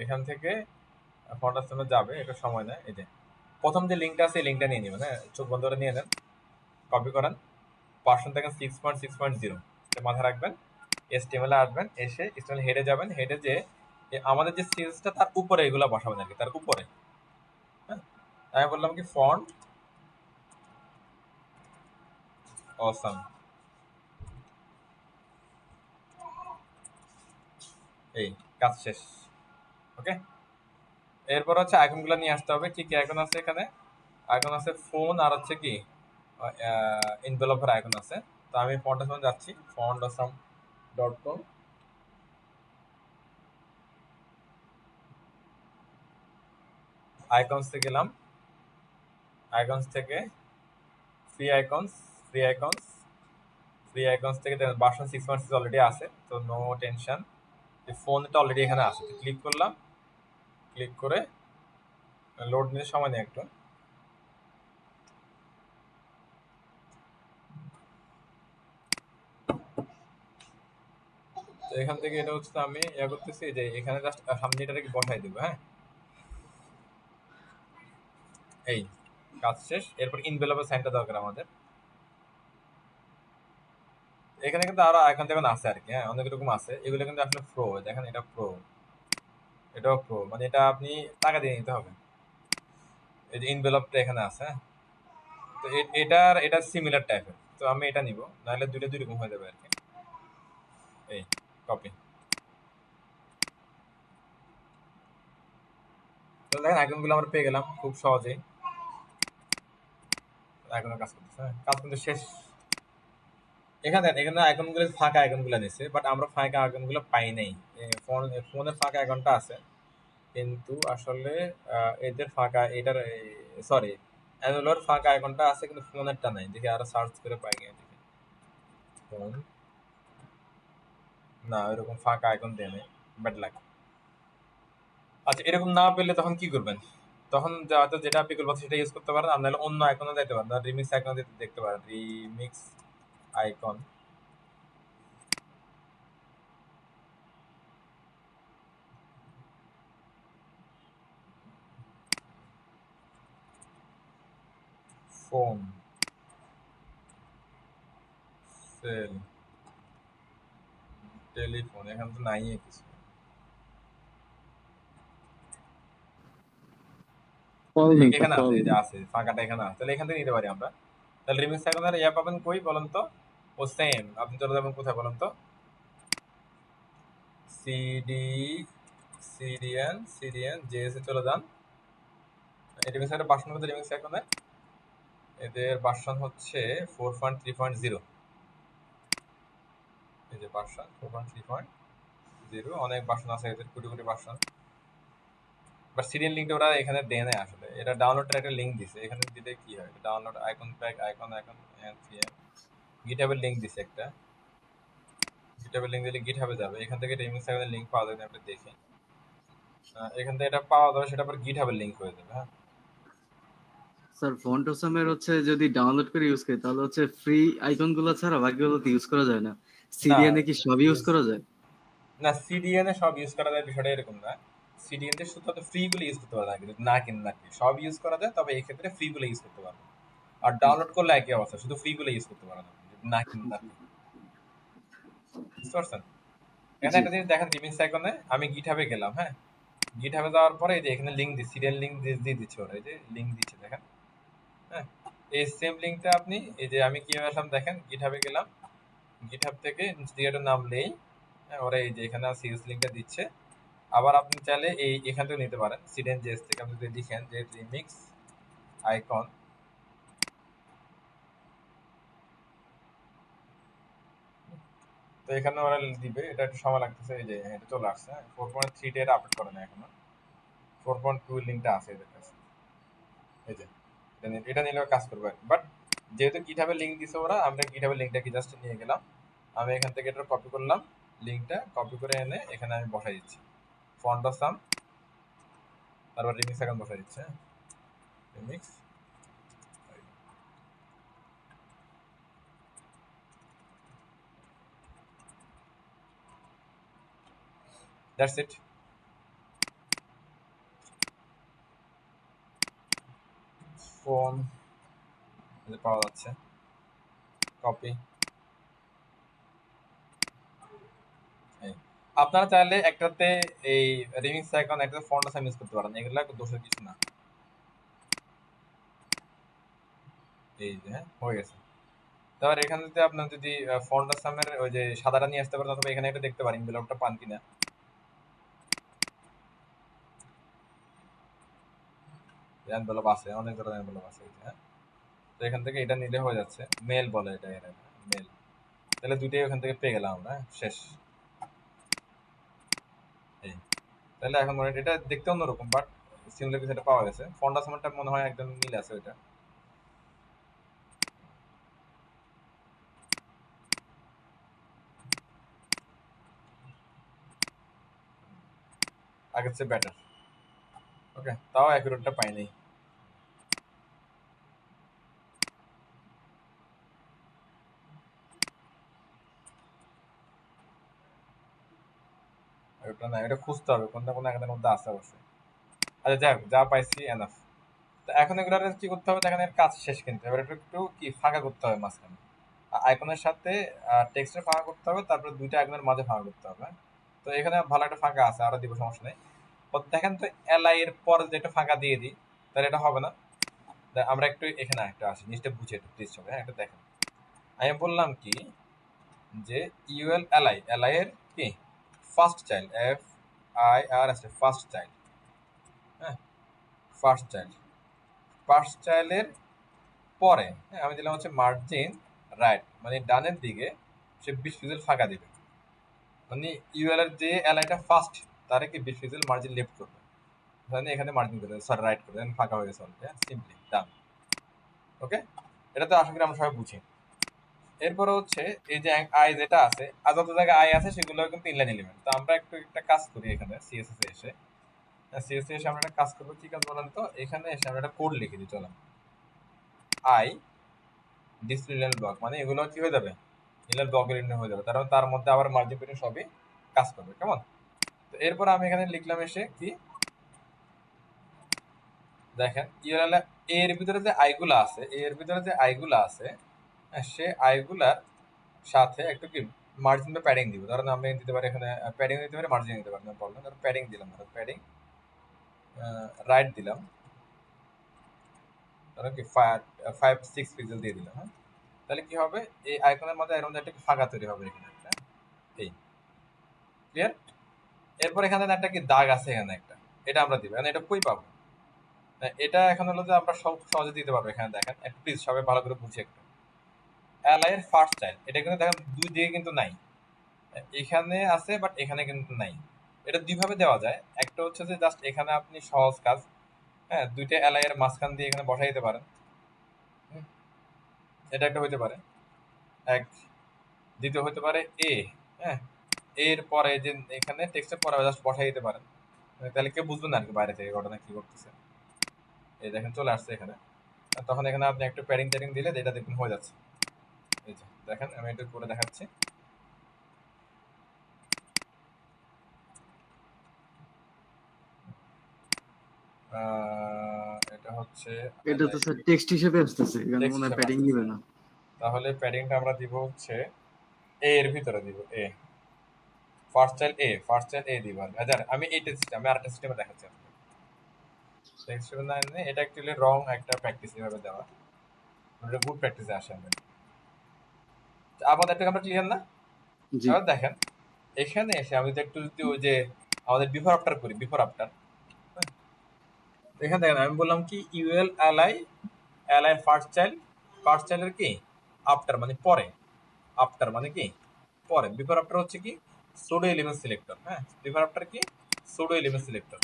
এখান থেকে ফন্টাসামে যাবে, এটা সময় নেয়। এই যে প্রথম যে লিঙ্কটা আছে এই লিঙ্কটা নিয়ে নেবেন, হ্যাঁ। চোখ বন্ধ করে নিয়ে নেন, কপি করেন, ভার্সন দেখেন 6.6.0, মাথায় রাখবেন। HTML এ আসবেন, এসে HTML হেডে যাবেন, হেডে যে আমাদের যে সিরিজটা তার উপরে এগুলো বসাবেন আর কি, তার উপরে, হ্যাঁ। আমি বললাম কি ফন্ট অসাম, এই কাজ শেষ, ওকে। এরপর হচ্ছে আইকনগুলো নিয়ে আসতে হবে। কি কি আইকন আছে এখানে? আইকন আছে ফোন, আর হচ্ছে কি এনভেলপের আইকন আছে। তো আমি ফন্ট অসাম যাচ্ছি, fondawesome.com, আইকনসে গেলাম, আইকনস থেকে free icons, free icons, free icons থেকে ভার্সন 6.6 অলরেডি আছে, তো নো টেনশন। ফোনটা অলরেডি এখানে আছে, ক্লিক করলাম, ক্লিক করে লোড নিতে সময় নেই একটু। তো এখান থেকে এটা হচ্ছে আমি ইয়া করতেছি যে এখানে জাস্ট সামনে এটাকে বসাই দেবো, হ্যাঁ। এই কাজ শেষ। এরপর ইনভেলপের সাইনটা দরকার আমাদের। এখানে কিন্তু আরো আইকন দেখুন আছে আর কি, হ্যাঁ, অনেক রকম আছে। এগুলো কিন্তু আসলে প্রো, দেখেন এটা প্রো, এটাও প্রো, মানে এটা আপনি টাকা দিয়ে নিতে হবে। এই যে ইনভেলপটা এখানে আছে, হ্যাঁ। তো এটা সিমিলার টাইপের, তো আমি এটা নিব, নাহলে দুটো দুই রকম হয়ে যাবে আর কি। এই কপি, তো দেখেন আইকনগুলো আমরা পেয়ে গেলাম খুব সহজেই। আইকনের কাজ করতেছে, হ্যাঁ, কাজ কিন্তু শেষ। এখানে আইকনগুলো ফাঁকা আইকনগুলো নিছে, বাট আমরা ফাঁকা আইকনগুলো পাই নাই। ফোনের ফাঁকা আইকনটা আছে, কিন্তু আসলে এদের ফাঁকা এটার সরি অ্যানুলার ফাঁকা আইকনটা আছে, কিন্তু ফোনেরটা নাই। দেখি আরো সার্চ করে পাই কিনা দেখি। ফোন না, ওইরকম ফাঁকা আইকন দেয় নাই, ব্যাড লাগ। আচ্ছা, এরকম না পেলে তখন কি করবেন? তখন হয়তো যেটা আপনি করবেন সেটা ইউজ করতে পারেন, আর নাহলে অন্য আইকনে যাইতে পারেন, রিমিক্স আইকন দেখতে পারেন, remix icon. Phone cell telephone, এখানে তো নাই কিছু। কল নেই তো, এখানে আছে, কল এই যে আছে ফাঁকাটা এখানে আছে, তাহলে এখান থেকে নিতে পারি আমরা। তাহলে রিমিক্স আইকনের ইয়া পাবেন কই বলেন তো? ও সেম, আপনি চলে যাবেন কোথায় বলেন তো? সিডি সিডিএন জেএস এ চলে যান। রিমিক্স আইকনের ভার্সন কত? রিমিক্স আইকনে এদের ভার্সন হচ্ছে 4.3.0। এই যে ভার্সন 4.3.0, অনেক ভার্সন আছে এদের, crore crore version. But serial লিঙ্কটা ওরা এখানে দেয় না আসলে, এটা ডাউনলোডের একটা লিঙ্ক দিছে, এখানে দিলে কি হয়? Download icon pack, icon NPM, গিটহাবের লিঙ্ক দিছে একটা। গিটহাবের লিঙ্ক দিলে গিটহাবে যাবে, এখান থেকে রিমিক্স আইকনের লিঙ্ক পাওয়া যাবে, আপনি দেখে এখান থেকে এটা পাওয়া যাবে, সেটা পর গিটহাবের লিঙ্ক হয়ে যাবে, হ্যাঁ। স্যার ফন্টোসামের হচ্ছে যদি ডাউনলোড করে ইউজ করি তাহলে হচ্ছে ফ্রি আইকন গুলো ছাড়া বাকিগুলো তো ইউজ করা যায় না। না সিডিএন এ কি সব ইউজ করা যায়? না, সিডিএন এ সব ইউজ করা যায়, বিষয়টা এরকম না। সিডিএন তে শুধু ফ্রি গুলো ইউজ করতে পারবে না, কিন্তু না কিন না কি সব ইউজ করা যায়, তবে এই ক্ষেত্রে ফ্রি গুলো ইউজ করতে পারবে। আর ডাউনলোড করলে একই অবস্থা, শুধু ফ্রি গুলো ইউজ করতে পারবে না, না কিন না কি। বুঝতে পারছেন? এখানে জি। একটা জিনিস দেখেন, রিমিক্স আইকনে আমি গিটহাবে গেলাম, হ্যাঁ। গিটহাবে যাওয়ার পরে এই যে এখানে লিঙ্ক দিচ্ছে, সিরিয়াল লিঙ্ক দিয়ে দিচ্ছে ওরা, এই যে লিঙ্ক দিচ্ছে দেখেন, হ্যাঁ। এই সেম লিঙ্কটা আপনি এই যে আমি কিভাবে আসলাম দেখেন, গিটহাবে গেলাম, গিটহাব থেকে ইনস্টিটিউটের নাম নেই, ওরা এই যে এখানে সিরিজ লিঙ্কটা দিচ্ছে। আবার আপনি চাইলে এখান থেকে নিতে পারেন, সিডেন জেস থেকে আপনি যদি লিখেন যে রিমিক্স আইকন, তো এখানে ওরা দিবে। এটা একটু সময় লাগতেছে, এই যে এটা চলে আসছে। 4.3 টা আপডেট করে না এখনো, 4.2 লিঙ্কটা আছে এদের কাছে। এই যে এটা নিলেও কাজ করবে, বাট যেহেতু গিটহাবের লিঙ্ক দিছে ওরা, আমরা গিটহাবের লিঙ্কটাকে জাস্ট নিয়ে গেলাম। আমি এখান থেকে এটা কপি করলাম, লিঙ্কটা কপি করে এনে এখানে আমি বসাই দিচ্ছি ফন্ট অফ সাম, তারপর রিমিক্স আইকন বসাই দিচ্ছি। Remix that's it. ফোন পাওয়া যাচ্ছে, কপি। আপনারা চাইলে একটাতে এই রিমিক্স আইকন, একটাতে ফন্ট সাইজ ইউজ করতে পারেন, এগুলা দোষের কিছু না। এই যে হয়ে গেছে। তারপর এখানে যদি আপনার যদি ফন্ট সামের ওই যে সাদাটা নিয়ে আসতে পারেন, অথবা এখানে একটা দেখতে পারেন এনভেলপটা পান কিনা। এনভেলপ আছে, অনেক ধরনের এনভেলপ আছে। তো এখান থেকে এটা নিলে হয়ে যাচ্ছে, মেল বলে এটা, মেল। তাহলে দুইটাই ওখান থেকে পেয়ে গেলাম আমরা, শেষ। এই তাহলে এখন মনে এটা দেখতে অন্যরকম, বাট সিমিলার কিছু পাওয়া গেছে। ফন্ট সামেরটা মনে হয় একদম মিল আছে ওইটা। আগের চেয়ে বেটার। ওকে, তাও অ্যাকুরেটটা পাই নাই। ওটা না, এটা খুঁজতে হবে, কোনটা কোনো একটার মধ্যে আছে অবশ্যই। আচ্ছা যাই হোক, যা পাইছি এনাফ। তো এখন এগুলোর কি করতে হবে, দেখেন এর কাজ শেষ, কিন্তু এবার এটা একটু কি ফাঁকা করতে হবে মাঝখানে, আইকনের সাথে টেক্সটের ফাঁকা করতে হবে, তারপরে দুইটা আইকনের মাঝে ফাঁকা করতে হবে। তো এখানে ভালো একটা ফাঁকা আছে, আরো দিব, সমস্যা নেই। দেখেন তো এলআই এর পর যেটা ফাঁকা দিয়ে দিই, তাহলে এটা হবে না। আমরা একটু এখানে একটা আসি, জিনিসটা বুঝে একটু প্লিজ সবাই, একটা দেখেন। আমি বললাম কি যে ইউএল এলআই, এলআই এর কি ফার্স্ট চাইল্ড, এফ আই আর আছে ফার্স্ট চাইল্ড, হ্যাঁ ফার্স্ট চাইল্ড, ফার্স্ট চাইল্ডের পরে আমি দিলাম হচ্ছে মার্জিন রাইট, মানে ডানের দিকে সে 20 পিক্সেল ফাঁকা দিবে, মানে ইউএল এর যে এলআইটা ফার্স্ট তারে কি 20 পিক্সেল মার্জিন লেফট করবে, মানে এখানে মার্জিন করে সরি রাইট করে দেন, ফাঁকা হয়ে গেছে অলরেডি, সিম্পলি ডান। ওকে, এটা তো আশা করি আমরা সবাই বুঝি। এরপরে হচ্ছে এই যে আই যেটা আছে, আর যত জায়গায় আই আছে সেগুলো কিন্তু ইনলাইন এলিমেন্ট। তো আমরা একটু একটা কাজ করি এখানে সিএসএস এ এসে, সিএসএস এসে আমরা একটা কাজ করবো, কি কাজ বলেন তো, এখানে এসে আমরা একটা কোড লিখে দিই, চলেন আই ডিসপ্লে ইনলাইন ব্লক, মানে এগুলো কি হয়ে যাবে, ইনলাইন ব্লকের ইনলাইন হয়ে যাবে, তার মধ্যে আবার মার্জিন পেরিং সবই কাজ করবে, কেমন। তো এরপর আমি এখানে লিখলাম এসে কি, দেখেন ইউএল এর ভিতরে যে আইগুলো আছে, এর ভিতরে যে আইগুলো আছে, সে আইগুলার সাথে একটু কি মার্জিন বা প্যাডিং দিব। ধরেন আমি দিতে পারি এখানে প্যাডিং দিতে পারি, মার্জিন দিতে পারি, প্রবলেম। ধরো প্যাডিং দিলাম, ধরো প্যাডিং রাইট দিলাম, ধরো কি 5-6 পিক্সেল দিয়ে দিলাম, হ্যাঁ। তাহলে কি হবে, এই আইকনের মধ্যে এরকম একটা ফাঁকা তৈরি হবে এখানে একটা, এই ক্লিয়ার। এরপর এখানে একটা কি দাগ আছে এখানে একটা, এটা আমরা দিব, মানে এটা কই পাবো, এটা এখন হলো যে আমরা সব সহজে দিতে পারবো। এখানে দেখেন একটু প্লিজ সবাই ভালো করে বুঝি একটু, এলআই এর ফার্স্ট চাইল্ড, এটা কিন্তু দেখেন দুই দিকে কিন্তু নাই, এখানে আছে বাট এখানে কিন্তু নাই। এটা দুইভাবে দেওয়া যায়, একটা হচ্ছে যে জাস্ট এখানে আপনি সহজ কাজ, হ্যাঁ, দুইটা এলআই এর মাঝখান দিয়ে এখানে বসাই দিতে পারেন, এটা একটা হইতে পারে এক। দ্বিতীয় হতে পারে এ, হ্যাঁ, এর পরে যে এখানে টেক্সটের পরে জাস্ট বসাই দিতে পারেন, তাহলে কেউ বুঝবেন না আর কি বাইরে থেকে ঘটনা কি করতেছে। এই দেখেন চলে আসছে এখানে, তখন এখানে আপনি একটু প্যাডিং ট্যাডিং দিলে এটা দেখুন হয়ে যাচ্ছে। এই যে দেখেন আমি একটু করে দেখাচ্ছি, এটা হচ্ছে এটা তো স্যার টেক্সট হিসেবে আসতেছে, এখানে Text মনে হয় হিসেবে প্যাডিং দিবে না। তাহলে প্যাডিংটা আমরা দিব হচ্ছে এ এর ভিতরে দিব, এ ফার্স্ট চাইল্ড এ, ফার্স্ট চাইল্ড এ দিব। আচ্ছা আমি এইটা সিস্টেম, আমি আরেকটা সিস্টেমে দেখাচ্ছি আপনাকে। সিস্টেমে না এনে এটা অ্যাকচুয়ালি রং একটা প্র্যাকটিস এভাবে দেওয়া, এটা গুড প্র্যাকটিসে আসে আমাদের। আপাতত একটু আমরা ক্লিয়ার না? জি এবার দেখেন এখানে এসে আমি যদি ওই যে আমাদের বিফোর আফটার করি, বিফোর আফটার, এখানে দেখেন আমি বললাম কি ইউএল এলাই ফার্স্ট চাইল্ডের কি আফটার মানে পরে, আফটার মানে কি পরে, বিফোর আফটার হচ্ছে কি সুডো এলিমেন্ট সিলেক্টর। হ্যাঁ, বিফোর আফটার কি pseudo element selector,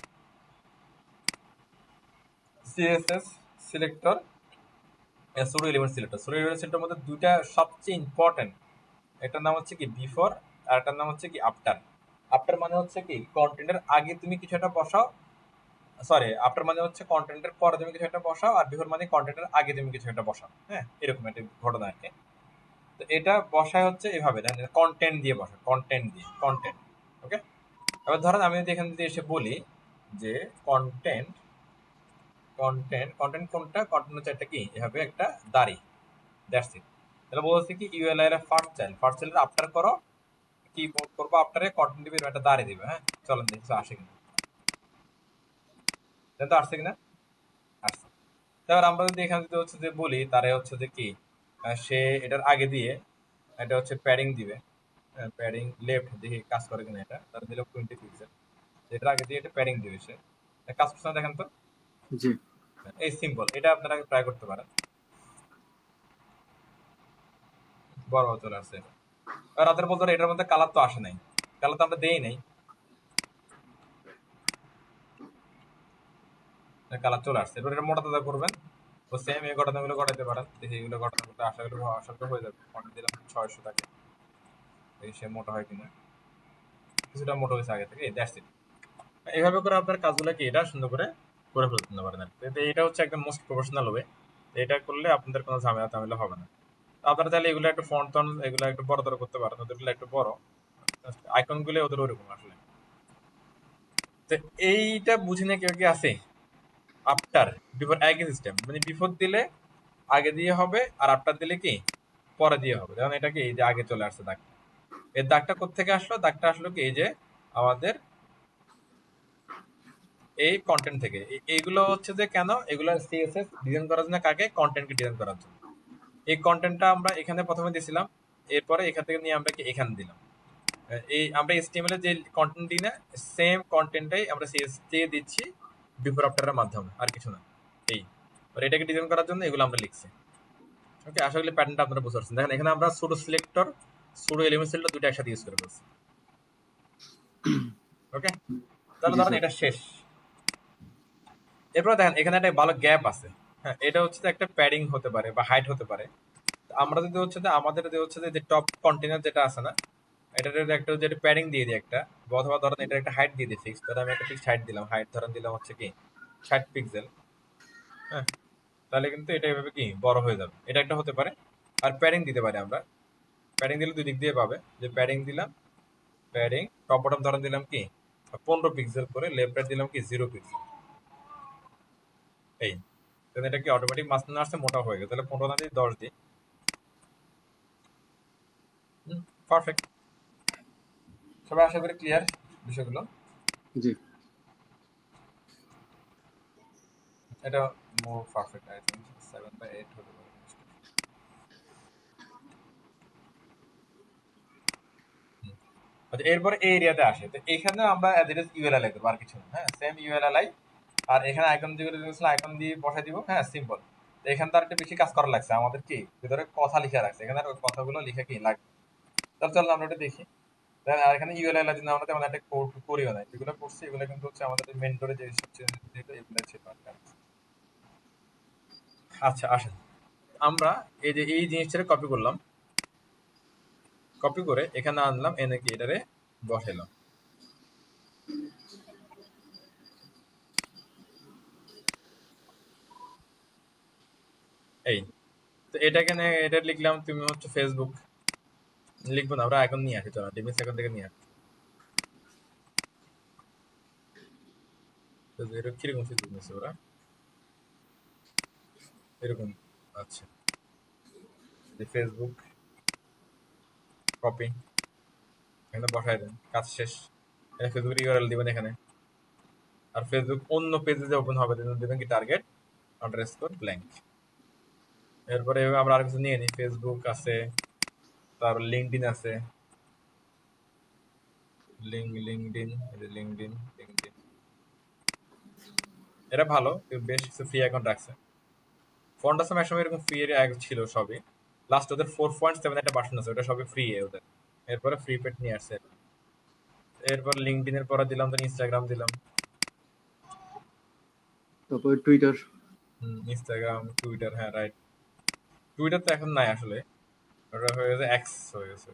CSS selector, pseudo element selector. Pseudo element selector মধ্যে দুইটা সবচেয়ে ইম্পর্টেন্ট, একটার নাম হচ্ছে কি বিফোর আর একটার নাম হচ্ছে কি আফটার। আফটার মানে হচ্ছে কি কন্টেন্টের আগে তুমি কিছু একটা বসাও, সরি আফটার মানে হচ্ছে কন্টেন্টের পরে তুমি কিছু একটা বসাও, আর বিফোর মানে কন্টেন্টের আগে তুমি কিছু একটা বসাও। হ্যাঁ, এরকম একটা ঘটনা আর কি। তো এটা বসায় হচ্ছে এভাবে, দেখেন কন্টেন্ট দিয়ে বসায়, কন্টেন্ট দিয়ে, কন্টেন্ট। ওকে, এবার ধরেন আমি যদি এখান থেকে এসে বলি যে কন্টেন্ট, কন্টেন্ট কোনটা, কন্টেন্ট হচ্ছে একটা কি এভাবে একটা দাড়ি, দ্যাটস ইট। তাহলে বলছি কি ইউএলআই এর ফার্স্ট চাইল্ড আফটার করো, কি করবো আফটারে কন্টেন্ট দিবে, একটা দাড়ি দিবে। হ্যাঁ, চলেন দেখি আসে কিনা, তো আসছে কিনা, আসছে। তারপর আমরা যদি এখানে যদি হচ্ছে যে বলি তারে হচ্ছে যে কি সে এটার আগে দিয়ে এটা হচ্ছে প্যাডিং দিবে, প্যাডিং লেফট, দেখি কাজ করে কিনা, এটা তার দিল 20 পিক্সেল, এটার আগে দিয়ে এটা প্যাডিং দিবে সে, কাজ করছে না দেখেন তো। জি এই সিম্পল, এটা আপনারা ট্রাই করতে পারেন, বড় চলে আসছে। আর রাতের বলতে এটার মধ্যে কালার তো আসে নাই, কালার তো আমরা দেই নাই, কালার চলে আসছে। এবার এটা মোটা তাজা করবেন, তো সেম এই ঘটনাগুলো ঘটাতে পারেন, দেখি এগুলো ঘটনা করতে আশা করি হয়ে যাবে। অর্ডার দিলাম 600 টাকা, দেখি সে মোটা হয় কিনা, কিছুটা মোটা হয়েছে আগে থেকে, দ্যাটস ইট। এইভাবে করে আপনার কাজগুলো কি এটা সুন্দর করে করে ফেলতে পারেন আর কি। তো এটা হচ্ছে একদম মোস্ট প্রফেশনাল ওয়ে, এটা করলে আপনাদের কোনো ঝামেলা হবে না। তো আপনারা চাইলে এগুলো একটু ফন্ট এগুলো একটু বড় করতে পারেন, ওদেরগুলো একটু বড়, আইকন গুলো ওদের ওরকম আসলে। তো এইটা বুঝি না কেউ কি আছে, আফটার বিফোর একই সিস্টেম, মানে বিফোর দিলে আগে দিয়ে হবে আর আফটার দিলে কি পরে দিয়ে হবে। যেমন এটা কি এই যে আগে চলে আসছে দাগটা, এই দাগটা কোত্থেকে আসলো, দাগটা আসলো কি এই যে আমাদের এই কন্টেন্ট থেকে। এইগুলো হচ্ছে যে কেন এগুলো সিএসএস ডিজাইন করার জন্য, কাকে কন্টেন্টকে ডিজাইন করার জন্য। এই কন্টেন্টটা আমরা এখানে প্রথমে দিয়েছিলাম, এরপরে এখান থেকে নিয়ে আমরা কি এখানে দিলাম। এই আমরা এসটিএমএল এর যে কন্টেন্ট দিই না, সেম কন্টেন্টটাই আমরা সিএসএস দিয়ে দিচ্ছি বিফোর আফটারের মাধ্যমে, আর কিছু না। এই এটাকে ডিজাইন করার জন্য এগুলো আমরা লিখছি। ওকে, আশা করি প্যাটার্নটা আপনারা বুঝতে পারছেন। দেখেন এখানে আমরা pseudo selector, pseudo element selector দুটো একসাথে ইউজ করে ফেলছি। ওকে, তাহলে জি ধরেন স্যার এটা শেষ। এরপর দেখেন এখানে একটা ভালো গ্যাপ আছে। হ্যাঁ, এটা হচ্ছে যে একটা প্যাডিং হতে পারে বা হাইট হতে পারে। আমরা যদি হচ্ছে যে আমাদের যদি হচ্ছে যে টপ কন্টেনার যেটা আছে না, এটার একটা যেটা প্যাডিং দিয়ে দিই একটা, অথবা ধরেন এটা একটা হাইট দিয়ে দিই ফিক্স, তাহলে আমি একটা ফিক্সড হাইট দিলাম, হাইট ধরেন দিলাম হচ্ছে কি 60 পিক্সেল। হ্যাঁ, তাহলে কিন্তু এটা এভাবে কি বড় হয়ে যাবে, এটা একটা হতে পারে। আর প্যাডিং দিতে পারি আমরা, প্যাডিং দিলে দুই দিক দিয়ে পাবে, যে প্যাডিং দিলাম, প্যাডিং টপ বটম ধরেন দিলাম কি 15 পিক্সেল করে, লেফট রাইট দিলাম কি 0 পিক্সেল। এই তাহলে এটা কি অটোমেটিক মাঝখানে আসছে মোটা হয়ে গেছে, তাহলে 15 না দিয়ে 10 দিই। পারফেক্ট। সবাই আশা করি ক্লিয়ার বিষয়গুলো। জি এটা মোর পারফেক্ট, আই থিংক 7 বা 8 হতে পারে। আচ্ছা, এরপরে এই এরিয়াতে আসে, তো এখানে আমরা অ্যাড্রেস ইউএলএল করব, আর কিছু না। হ্যাঁ, সেম ইউএলএল, আর এখানে আইকন যেগুলো দিয়েছিল আইকন দিয়ে বসাই দিব। হ্যাঁ, সিম্পল। তো এখানে তো আরেকটা বেশি কাজ করা লাগছে আমাদের, কি ভিতরে কথা লিখে রাখছে, এখানে আর ওই কথাগুলো লিখে কি লাগবে। তাহলে চল আমরা এটা দেখি। আর এখানে ইউএলএল এর জন্য আমরা তেমন একটা করিও না, যেগুলো করছি এগুলো কিন্তু হচ্ছে আমাদের মেন্টরে যে সবচেয়ে এগুলো ছিল আর কি। আচ্ছা আসেন আমরা এই যে এই জিনিসটা কপি করলাম, কপি করে এখানে আনলাম, এনে কি এটারে বসাইলাম। এই তো এটা এখানে এটা লিখলাম, তুমি হচ্ছে ফেসবুক লিখবো না, আমরা আইকন নিয়ে আসি, চলো ডিমিস আইকন থেকে নিয়ে আসি। তো এটা কিরকম ফেসবুক নিচ্ছে ওরা, এরকম। আচ্ছা, ফেসবুক কপি এখানে বসাই দেন, কাজ শেষ। এখানে ফেসবুকের ইউআরএল দিবেন এখানে, আর ফেসবুক অন্য পেজে যে ওপেন হবে দিবেন কি টার্গেট আন্ডারস্কোর ব্ল্যাঙ্ক। এরপরে আমরা আর কিছু নিয়ে নিই, ফেসবুক আছে, তারপর লিঙ্কডইন আছে, লিঙ্কডইন, লিঙ্কডইন। এটা ভালো, বেশ কিছু ফ্রি অ্যাকাউন্ট রাখছে। ফন্টাসাম একসময় এরকম ফ্রি ছিল সবই, লাস্ট ওদের 4.7 একটা ভার্সন আছে, ওটা সবই ফ্রি ওদের, এরপরে ফ্রি পেড নিয়ে আসছে। এরপর লিঙ্কডইনের পরে দিলাম তো ইনস্টাগ্রাম দিলাম, তারপর টুইটার। ইনস্টাগ্রাম, টুইটার, হ্যাঁ রাইট। টুইটার তো এখন নাই আসলে, ওটা হয়ে গেছে এক্স হয়ে গেছে।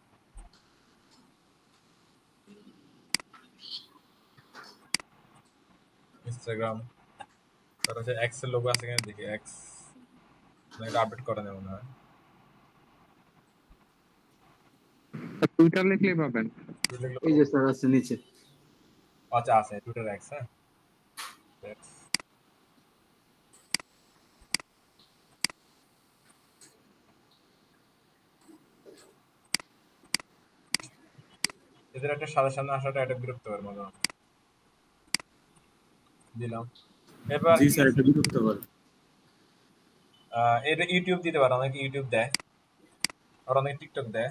ইনস্টাগ্রাম, তার হচ্ছে এক্স এর লোগো আছে কিনা দেখি, এক্স এটা আপডেট করা নেই মনে হয়। টুইটার লিখলেই পাবেন। টুইটার এই যে স্যার আছে নিচে। আচ্ছা আছে টুইটার এক্স, হ্যাঁ X। এদের একটা সাজেশন আসাটা এটা বিরক্তকর মনে হয়। দিলাম। এবার জি স্যার, এটা বিরক্তকর। এটা ইউটিউব দিতে পারে, অনেকে ইউটিউব দেয় আর অনেকে টিকটক দেয়।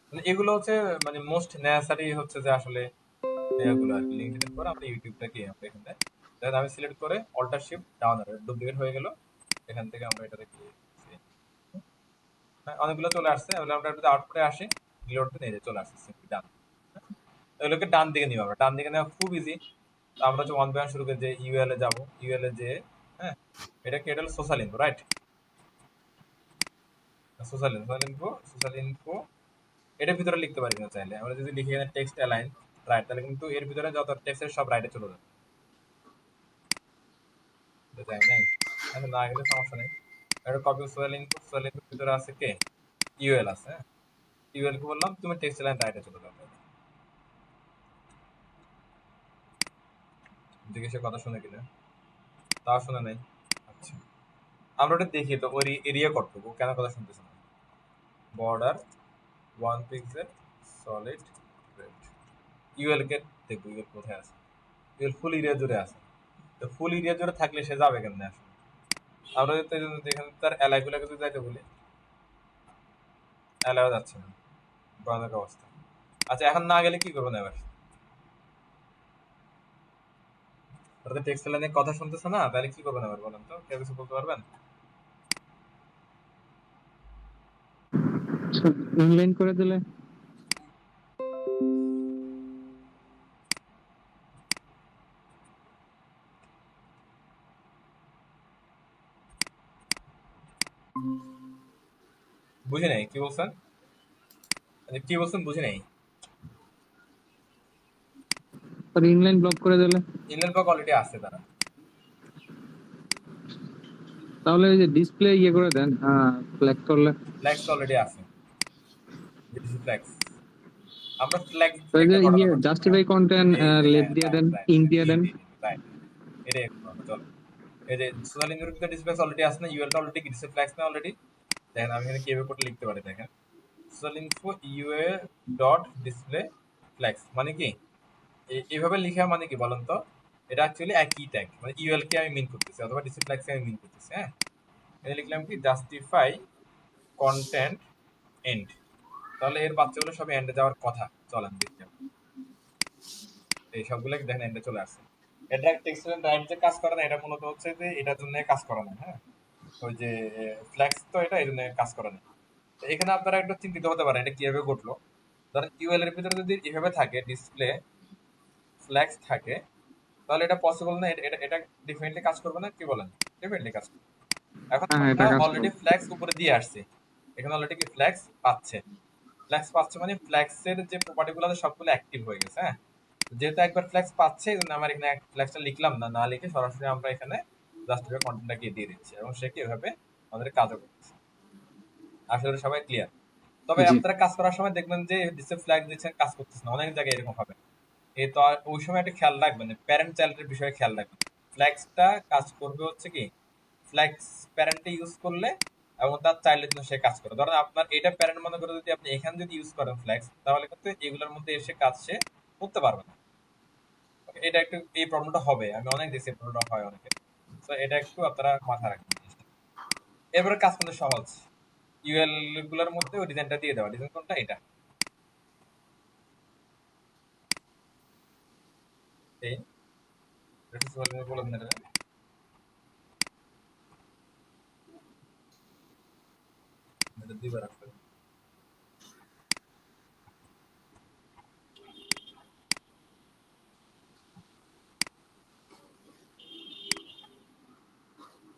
মানে এগুলো হচ্ছে মানে মোস্ট নেসেসারি হচ্ছে যে আসলে এগুলো আর কি। লিঙ্কডইনের পরে আমরা ইউটিউবটাকে আমরা এখানে দেখেন আমি সিলেক্ট করে অল্টার শিফট ডাউন আর ডুপ্লিকেট হয়ে গেল, এখান থেকে আমরা এটাতে ক্লিক হ্যাঁ অনেকগুলো চলে আসছে, এগুলো আমরা একটু আউটপুটে আসি, রিলোড দিয়ে নিয়ে চলে আসছে সিম্পলি ডান। এগুলোকে ডান দিকে নিব আমরা, ডান দিকে নেওয়া খুব ইজি। আমরা হচ্ছে ওয়ান বাই ওয়ান শুরু করে যে ইউএল এ যাবো, ইউএল এ যে হ্যাঁ এটা হলো social info, right? Social info এটার ভিতরে লিখতে পারি না চাইলে, আমরা যদি লিখি এখানে টেক্সট অ্যালাইন রাইট, তাহলে কিন্তু এর ভিতরে যত টেক্সটের সব রাইটে চলে যাবে। যাই নাই এখন না গেলে সমস্যা নেই। এটা কপি সোশ্যাল ইনফোর ভিতরে আছে কে, ইউএল আছে, হ্যাঁ ইউএল কে বললাম তুমি টেক্সট অ্যালাইন রাইটে চলে যাবে। দেখে সে কথা শুনে কিনা, তা শুনে নাই। আচ্ছা আমরা ওটা দেখি তো ওর এরিয়া কতটুকু, কেন কথা শুনতেছে না। Border 1 pixel solid red, UL কে দেখবো ইউএল কোথায় আছে, ইউএল ফুল এরিয়া জুড়ে আছে। তো ফুল এরিয়া জুড়ে থাকলে সে যাবে কেমনে আসলে। আমরা যদি এখানে তার এলাকাগুলোকে যদি যাইতে বলি, এলাকা যাচ্ছে না, ভয়ানক অবস্থা। আচ্ছা এখন না গেলে কি করবো না এবার, ওরা তো টেক্সট লাইনে কথা শুনতেছে না, তাহলে কি করবেন এবার বলেন তো, কেউ কিছু বলতে পারবেন? অনলাইন করে দিলে বুঝি নাই কি বলছেন, কি বলছেন বুঝি নাই। আর ইনলাইন ব্লক করে দিলে ইনলাইন ব্লক অলরেডি আছে তারা, তাহলে এই যে ডিসপ্লে ইয়ে করে দেন, ফ্ল্যাগ করলে ফ্ল্যাক্স অলরেডি আছে, ফ্ল্যাক্স আমরা ফ্ল্যাক্স তো এই যে একটা ঘটনা ইয়ে ঘটছে। জাস্টিফাই কন্টেন্ট লেফট দিয়ে রাইট দেন, রাইট ইন দিয়ে দেন। রাইট এটা চলো, এই যে সোশ্যাল ইনফোর ভিতরে ডিসপ্লেক্স অলরেডি আছে না, ইউএলটা অলরেডি ডিসপ্লে ফ্ল্যাক্স না অলরেডি। দেখেন আমি এখানে কিভাবে কোড লিখতে পারি, দেখেন social info UA dot display flax মানে কি এইভাবে লিখা মানে কি বলেন তো, এটা অ্যাকচুয়ালি একই ট্যাগ, মানে ইউএল কে আমি মিন করতেছি অথবা ডিসপ্লে ফ্ল্যাক্স আমি মিন করতেছি। হ্যাঁ এটা লিখলাম কি জাস্টিফাই কন্টেন্ট এন্ড, তাহলে এর বাচ্চাগুলো সব এন্ডে যাওয়ার কথা, চলেন দেখি এই সবগুলো দেখেন এন্ডে চলে আসছে। এটা টেক্সট রাইট যে কাজ করে না, এটা মূলত হচ্ছে যে এটার জন্য কাজ করে না, হ্যাঁ ওই যে ফ্ল্যাক্স তো এটা এই জন্য কাজ করে না। তো এখানে আপনারা একটু চিন্তিত হতে পারেন এটা কিভাবে ঘটলো। ধরেন ইউএল এর ভিতরে যদি এভাবে থাকে ডিসপ্লে ফ্ল্যাক্স থাকে, তাহলে এটা পসিবল না, এটা এটা ডেফিনেটলি কাজ করবে না, কি বলেন? ডেফিনেটলি কাজ করবে। এখন হ্যাঁ এটা আমরা কাজ অলরেডি করবে। ফ্ল্যাক্স উপরে দিয়ে আসছি, এখানে অলরেডি কি ফ্ল্যাক্স পাচ্ছে, ফ্ল্যাক্স পাচ্ছে মানে ফ্ল্যাক্সের যে প্রপার্টি গুলো আছে সবগুলো অ্যাক্টিভ হয়ে গেছে। হ্যাঁ যেহেতু একবার ফ্ল্যাক্স পাচ্ছে এই জন্য আমার এখানে ফ্ল্যাক্সটা লিখলাম না, না লিখে সরাসরি আমরা এখানে জাস্টিফাই কন্টেন্টটাকে দিয়ে দিচ্ছি এবং সে কি এভাবে আমাদের কাজও করছে। আসলে সবাই ক্লিয়ার? তবে জি আপনারা কাজ করার সময় দেখবেন যে ডিসপ্লে ফ্ল্যাগ দিচ্ছেন কাজ করতেছে না, অনেক জায়গায় এরকম হবে। এই তো ওই সময় একটা খেয়াল রাখবেন, প্যারেন্ট চাইল্ডের বিষয়ে খেয়াল রাখবেন। ফ্ল্যাক্সটা কাজ করবে হচ্ছে কি ফ্ল্যাক্স প্যারেন্টে ইউজ করলে এবং তার চাইল্ডের জন্য সে কাজ করে। ধরেন আপনার এটা প্যারেন্ট মনে করে যদি আপনি এখানে যদি ইউজ করেন ফ্ল্যাক্স, তাহলে কিন্তু এগুলোর মধ্যে এসে কাজ সে করতে পারবে না। এটা একটু এই প্রবলেমটা হবে, আমি অনেক দেখছি প্রবলেমটা হয় অনেকে, তো এটা একটু আপনারা মাথায় রাখবেন জিনিসটা। এবারে কাজ করতে সহজ, ইউএল গুলোর মধ্যে ওই ডিজাইনটা দিয়ে দেওয়া। ডিজাইন কোনটা? এটা, এই বলে দিন এটা। এটা দুইবার আসবে।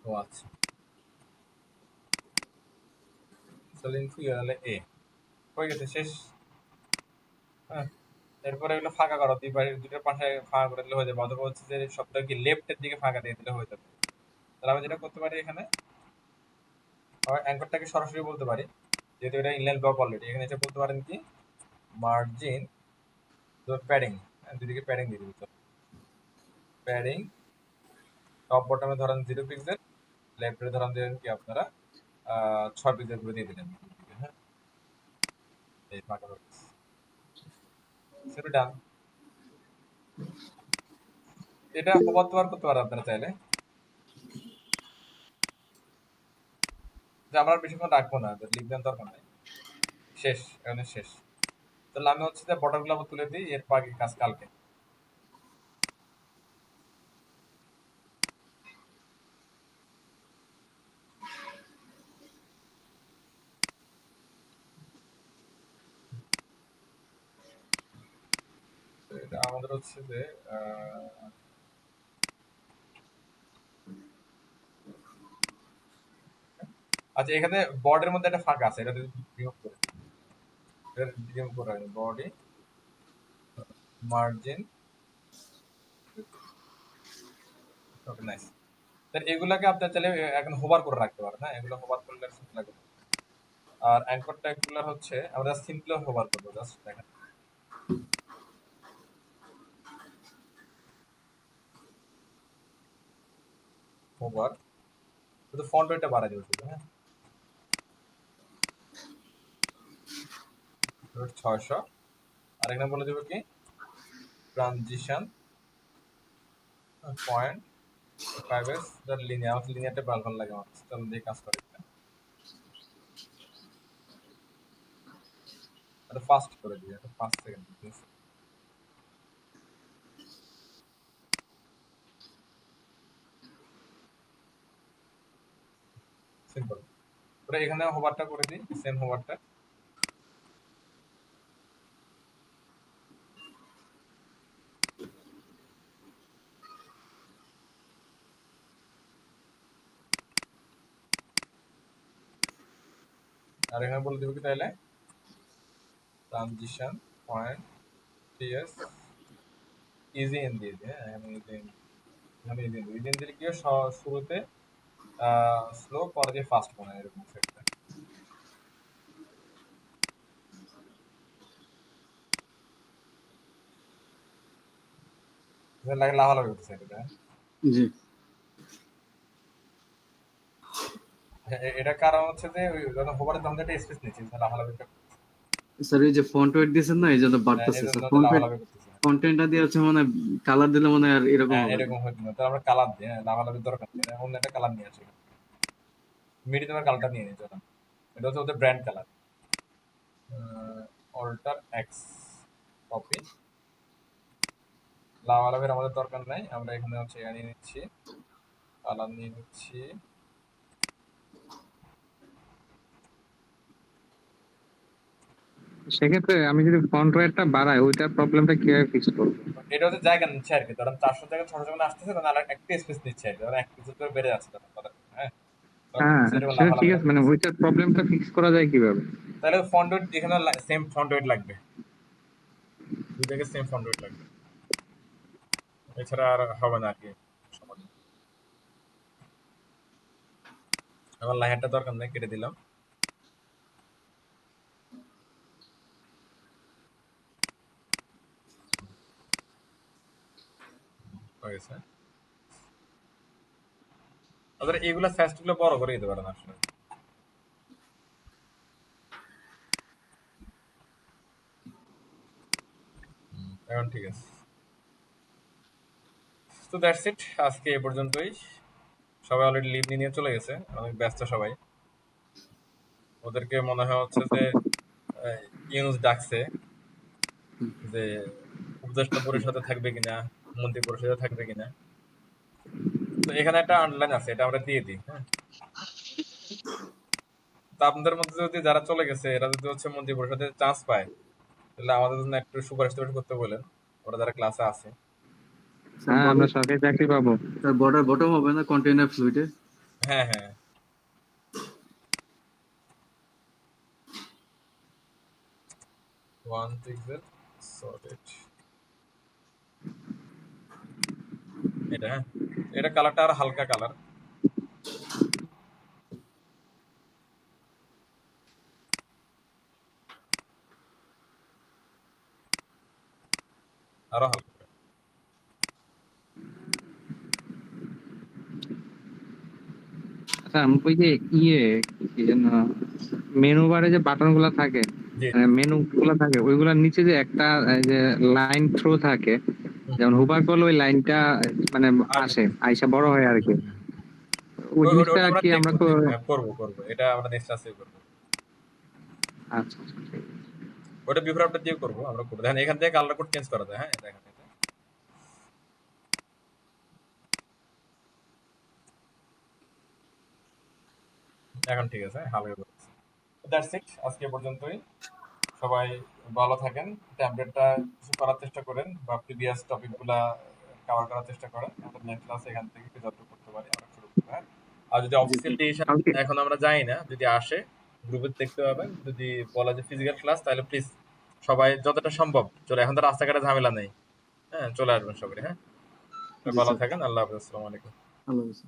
ও আচ্ছা, ইনফো ইউআরএল এ হয়ে গেছে, শেষ। হ্যাঁ, এরপরে এগুলো ফাঁকা করো, দুইটার পাশে ফাঁকা করে দিলে হয়ে যাবে, অথবা হচ্ছে যে সবটা কি লেফটের দিকে ফাঁকা দিয়ে দিলে হয়ে যাবে। তাহলে আমি যেটা করতে পারি এখানে, অ্যাঙ্করটাকে সরাসরি বলতে পারি, যেহেতু এটা ইনলাইন ব্লক অলরেডি, এখানে এটা বলতে পারেন কি মার্জিন প্যাডিং, দুদিকে প্যাডিং দিয়ে দিতে, প্যাডিং টপ বটমে ধরেন 0 পিক্সেল, লেফটে ধরেন দিলেন কি আপনারা 6 পিক্সেল করে দিয়ে দিলেন। হ্যাঁ, এই ফাঁকা সেটা ডান। এটা হোভার করতে পারেন আপনারা চাইলে, যে আমরা বেশিক্ষণ রাখবো না, লিখবেন দরকার নাই, শেষ, এখানে শেষ। তাহলে আমি হচ্ছে যে বটম গুলো তুলে দিই, এর বাকি কাজ কালকে। তো এটা আমাদের হচ্ছে যে আচ্ছা, এখানে বর্ডের মধ্যে একটা ফাঁকা আছে, এটা রিমুভ করে বডি মার্জিন, ওকে নাইস। তাহলে এগুলাকে আপনার চাইলে এখন হোভার করে রাখতে পারেন, হ্যাঁ, এগুলো হোভার করলে লাগবে। আর অ্যাঙ্কর ট্যাগ গুলো হচ্ছে আমরা সিম্পলি হোভার করবো, জাস্ট দেখেন হোভার, শুধু ফন্ট ওয়েটটা বাড়াই দেবো শুধু, হ্যাঁ 600। আর এখানে বলে দেবো কি ট্রানজিশন পয়েন্ট 5s লিনিয়ার, আমার লিনিয়ারটা ভালো লাগে আমার, তাহলে দিয়ে কাজ করে এটা ফাস্ট করে দিই, এটা 5 সেকেন্ড সিম্পল। ওটা এখানে হোভারটা করে দিই, সেম হোভারটা, আর এখানে বলে দেবো কি তাহলে ট্রানজিশন পয়েন্ট টিএস ইজি এন দিয়ে দিই, হ্যাঁ এখানে ইজি এন, এখানে ইজি এন দিলে কি হয়, শুরুতে স্লো, পরে দিয়ে ফাস্ট মনে হয়, এরকম সেটটা লাগে লাভালাভি করতেছে এটা। জি এটা কারণ হচ্ছে যে যখন হোভারে তখন একটা স্পেস নিচ্ছি, লাভালাভিটা স্যার, এই যে ফন্ট ওয়েট দিয়েছেন না, এই জন্য বাড়তেছে এই স্যার। জন্য ফন্ট ওয়েট লাভালাভি করতেছে। কন্টেন্টটা দিয়ে হচ্ছে মানে কালার দিলে মানে আর এরকম হ্যাঁ হবে না। এরকম হইতো না, তো আমরা কালার দিই, হ্যাঁ লাভালাভির দরকার নেই, অন্য একটা কালার নিয়ে আসি, মিডিয়ামের কালারটা নিয়ে নিই চলো, এটা হচ্ছে ওদের brand colour, alter X copy. লাভালাভির আমাদের দরকার নাই, আমরা এখানে হচ্ছে নিয়ে নিচ্ছি, কালার নিয়ে নিচ্ছি, সেক্ষেত্রে আমি যদি ফন্ট রেটটা বাড়াই, ওইটার প্রবলেমটা কিভাবে ফিক্স করবো? এটা হচ্ছে জায়গা নিচ্ছে আর কি, ধরেন 400 জায়গায় 600 যখন আসতেছে তখন আর একটা স্পেস নিচ্ছে আর কি, ধরেন 1 পিক্সেল করে বেড়ে যাচ্ছে তখন কথা, হ্যাঁ তখন হ্যাঁ, সেরকম সেটা ঠিক লাভালাভি আছে, মানে ওইটার প্রবলেমটা ফিক্স করা যায় কিভাবে? তাহলে ফন্ট ওয়েট এখানে সেম ফন্ট ওয়েট লাগবে, দুই জায়গায় সেম ফন্ট ওয়েট লাগবে, এছাড়া আর হবে না আর কি সমাধান। আমার লাইনটা দরকার নেই, কেটে দিলাম। হয়ে গেছে। আবার এইগুলা সাইজ গুলো বড় করে দিতে পারেন আসলে, এখন ঠিক আছে। তো দ্যাটস ইট, আজকে এই পর্যন্তই। সবাই অলরেডি লিভ নিয়ে চলে গেছে, অনেক ব্যস্ত সবাই। ওদেরকে মনে হয় হচ্ছে যে ইউনুস ডাকছে যে উপদেষ্টা পরিষদে থাকবে কিনা, মন্ত্রী পরিষদে থাকবে কিনা। তো এখানে একটা আন্ডারলাইন আছে, এটা আমরা দিয়ে দিই। হ্যাঁ, তো আপনাদের মধ্যে যদি যারা চলে গেছে এরা যদি হচ্ছে মন্ত্রী পরিষদে চান্স পায়, তাহলে আমাদের জন্য একটু সুপারিশ টুপারিশ করতে বলেন, ওরা যারা ক্লাসে আছে। হ্যাঁ আমরা সরকারি চাকরি পাবো। স্যার বর্ডার বটম হবে না কন্টেইনার ফ্লুইডে? হ্যাঁ হ্যাঁ, ওয়ান পিক্সেল সর্টেড, এটা হ্যাঁ, এটা কালারটা আর হালকা কালার। আরো হালকা। আচ্ছা ওই যে কি যেন মেনু বারে যে বাটন গুলা থাকে, জি মেনু গুলা থাকে, ওইগুলার নিচে যে একটা এই যে লাইন থ্রো থাকে, যেমন হুবার করলে ওই লাইনটা মানে আসে আইসা বড় হয় আর কি, ওই জিনিসটা ওটা আমরা কি আমরা করবো করবো, এটা আমরা নেক্সট ক্লাসে করবো। আচ্ছা আচ্ছা, ঠিক আছে। ওটা বিফোর আপডেট দিয়ে করবো, আমরা করবো। দেখেন এখান থেকে কালার কোড চেঞ্জ করা যায়। হ্যাঁ দেখেন, এখন ঠিক আছে, হালকা করতেছি। দ্যাটস ইট, আজকে এ পর্যন্তই। সবাই ভালো থাকেন, ট্যাবলেটটা কিছু করার চেষ্টা করেন বা প্রিভিয়াস টপিকগুলা কভার করার চেষ্টা করেন। আমরা নেক্সট ক্লাসে এখান থেকে যতটুকু করতে পারি আমরা শুরু করবো। হ্যাঁ, আর যদি অফিসিয়াল ডিসিশন কালকে এখন আমরা যাই না, যদি আসে গ্রুপে দেখতে পাবেন, যদি বলা যে ফিজিক্যাল ক্লাস, তাহলে প্লিজ সবাই যতটা সম্ভব চলে, এখন তো রাস্তাঘাটে ঝামেলা নেই। হ্যাঁ, চলে আসবেন সবাই। হ্যাঁ, জি ভালো স্যার, থাকেন, আল্লাহ হাফেজ, আসসালামু আলাইকুম। আল্লাহ হাফেজ।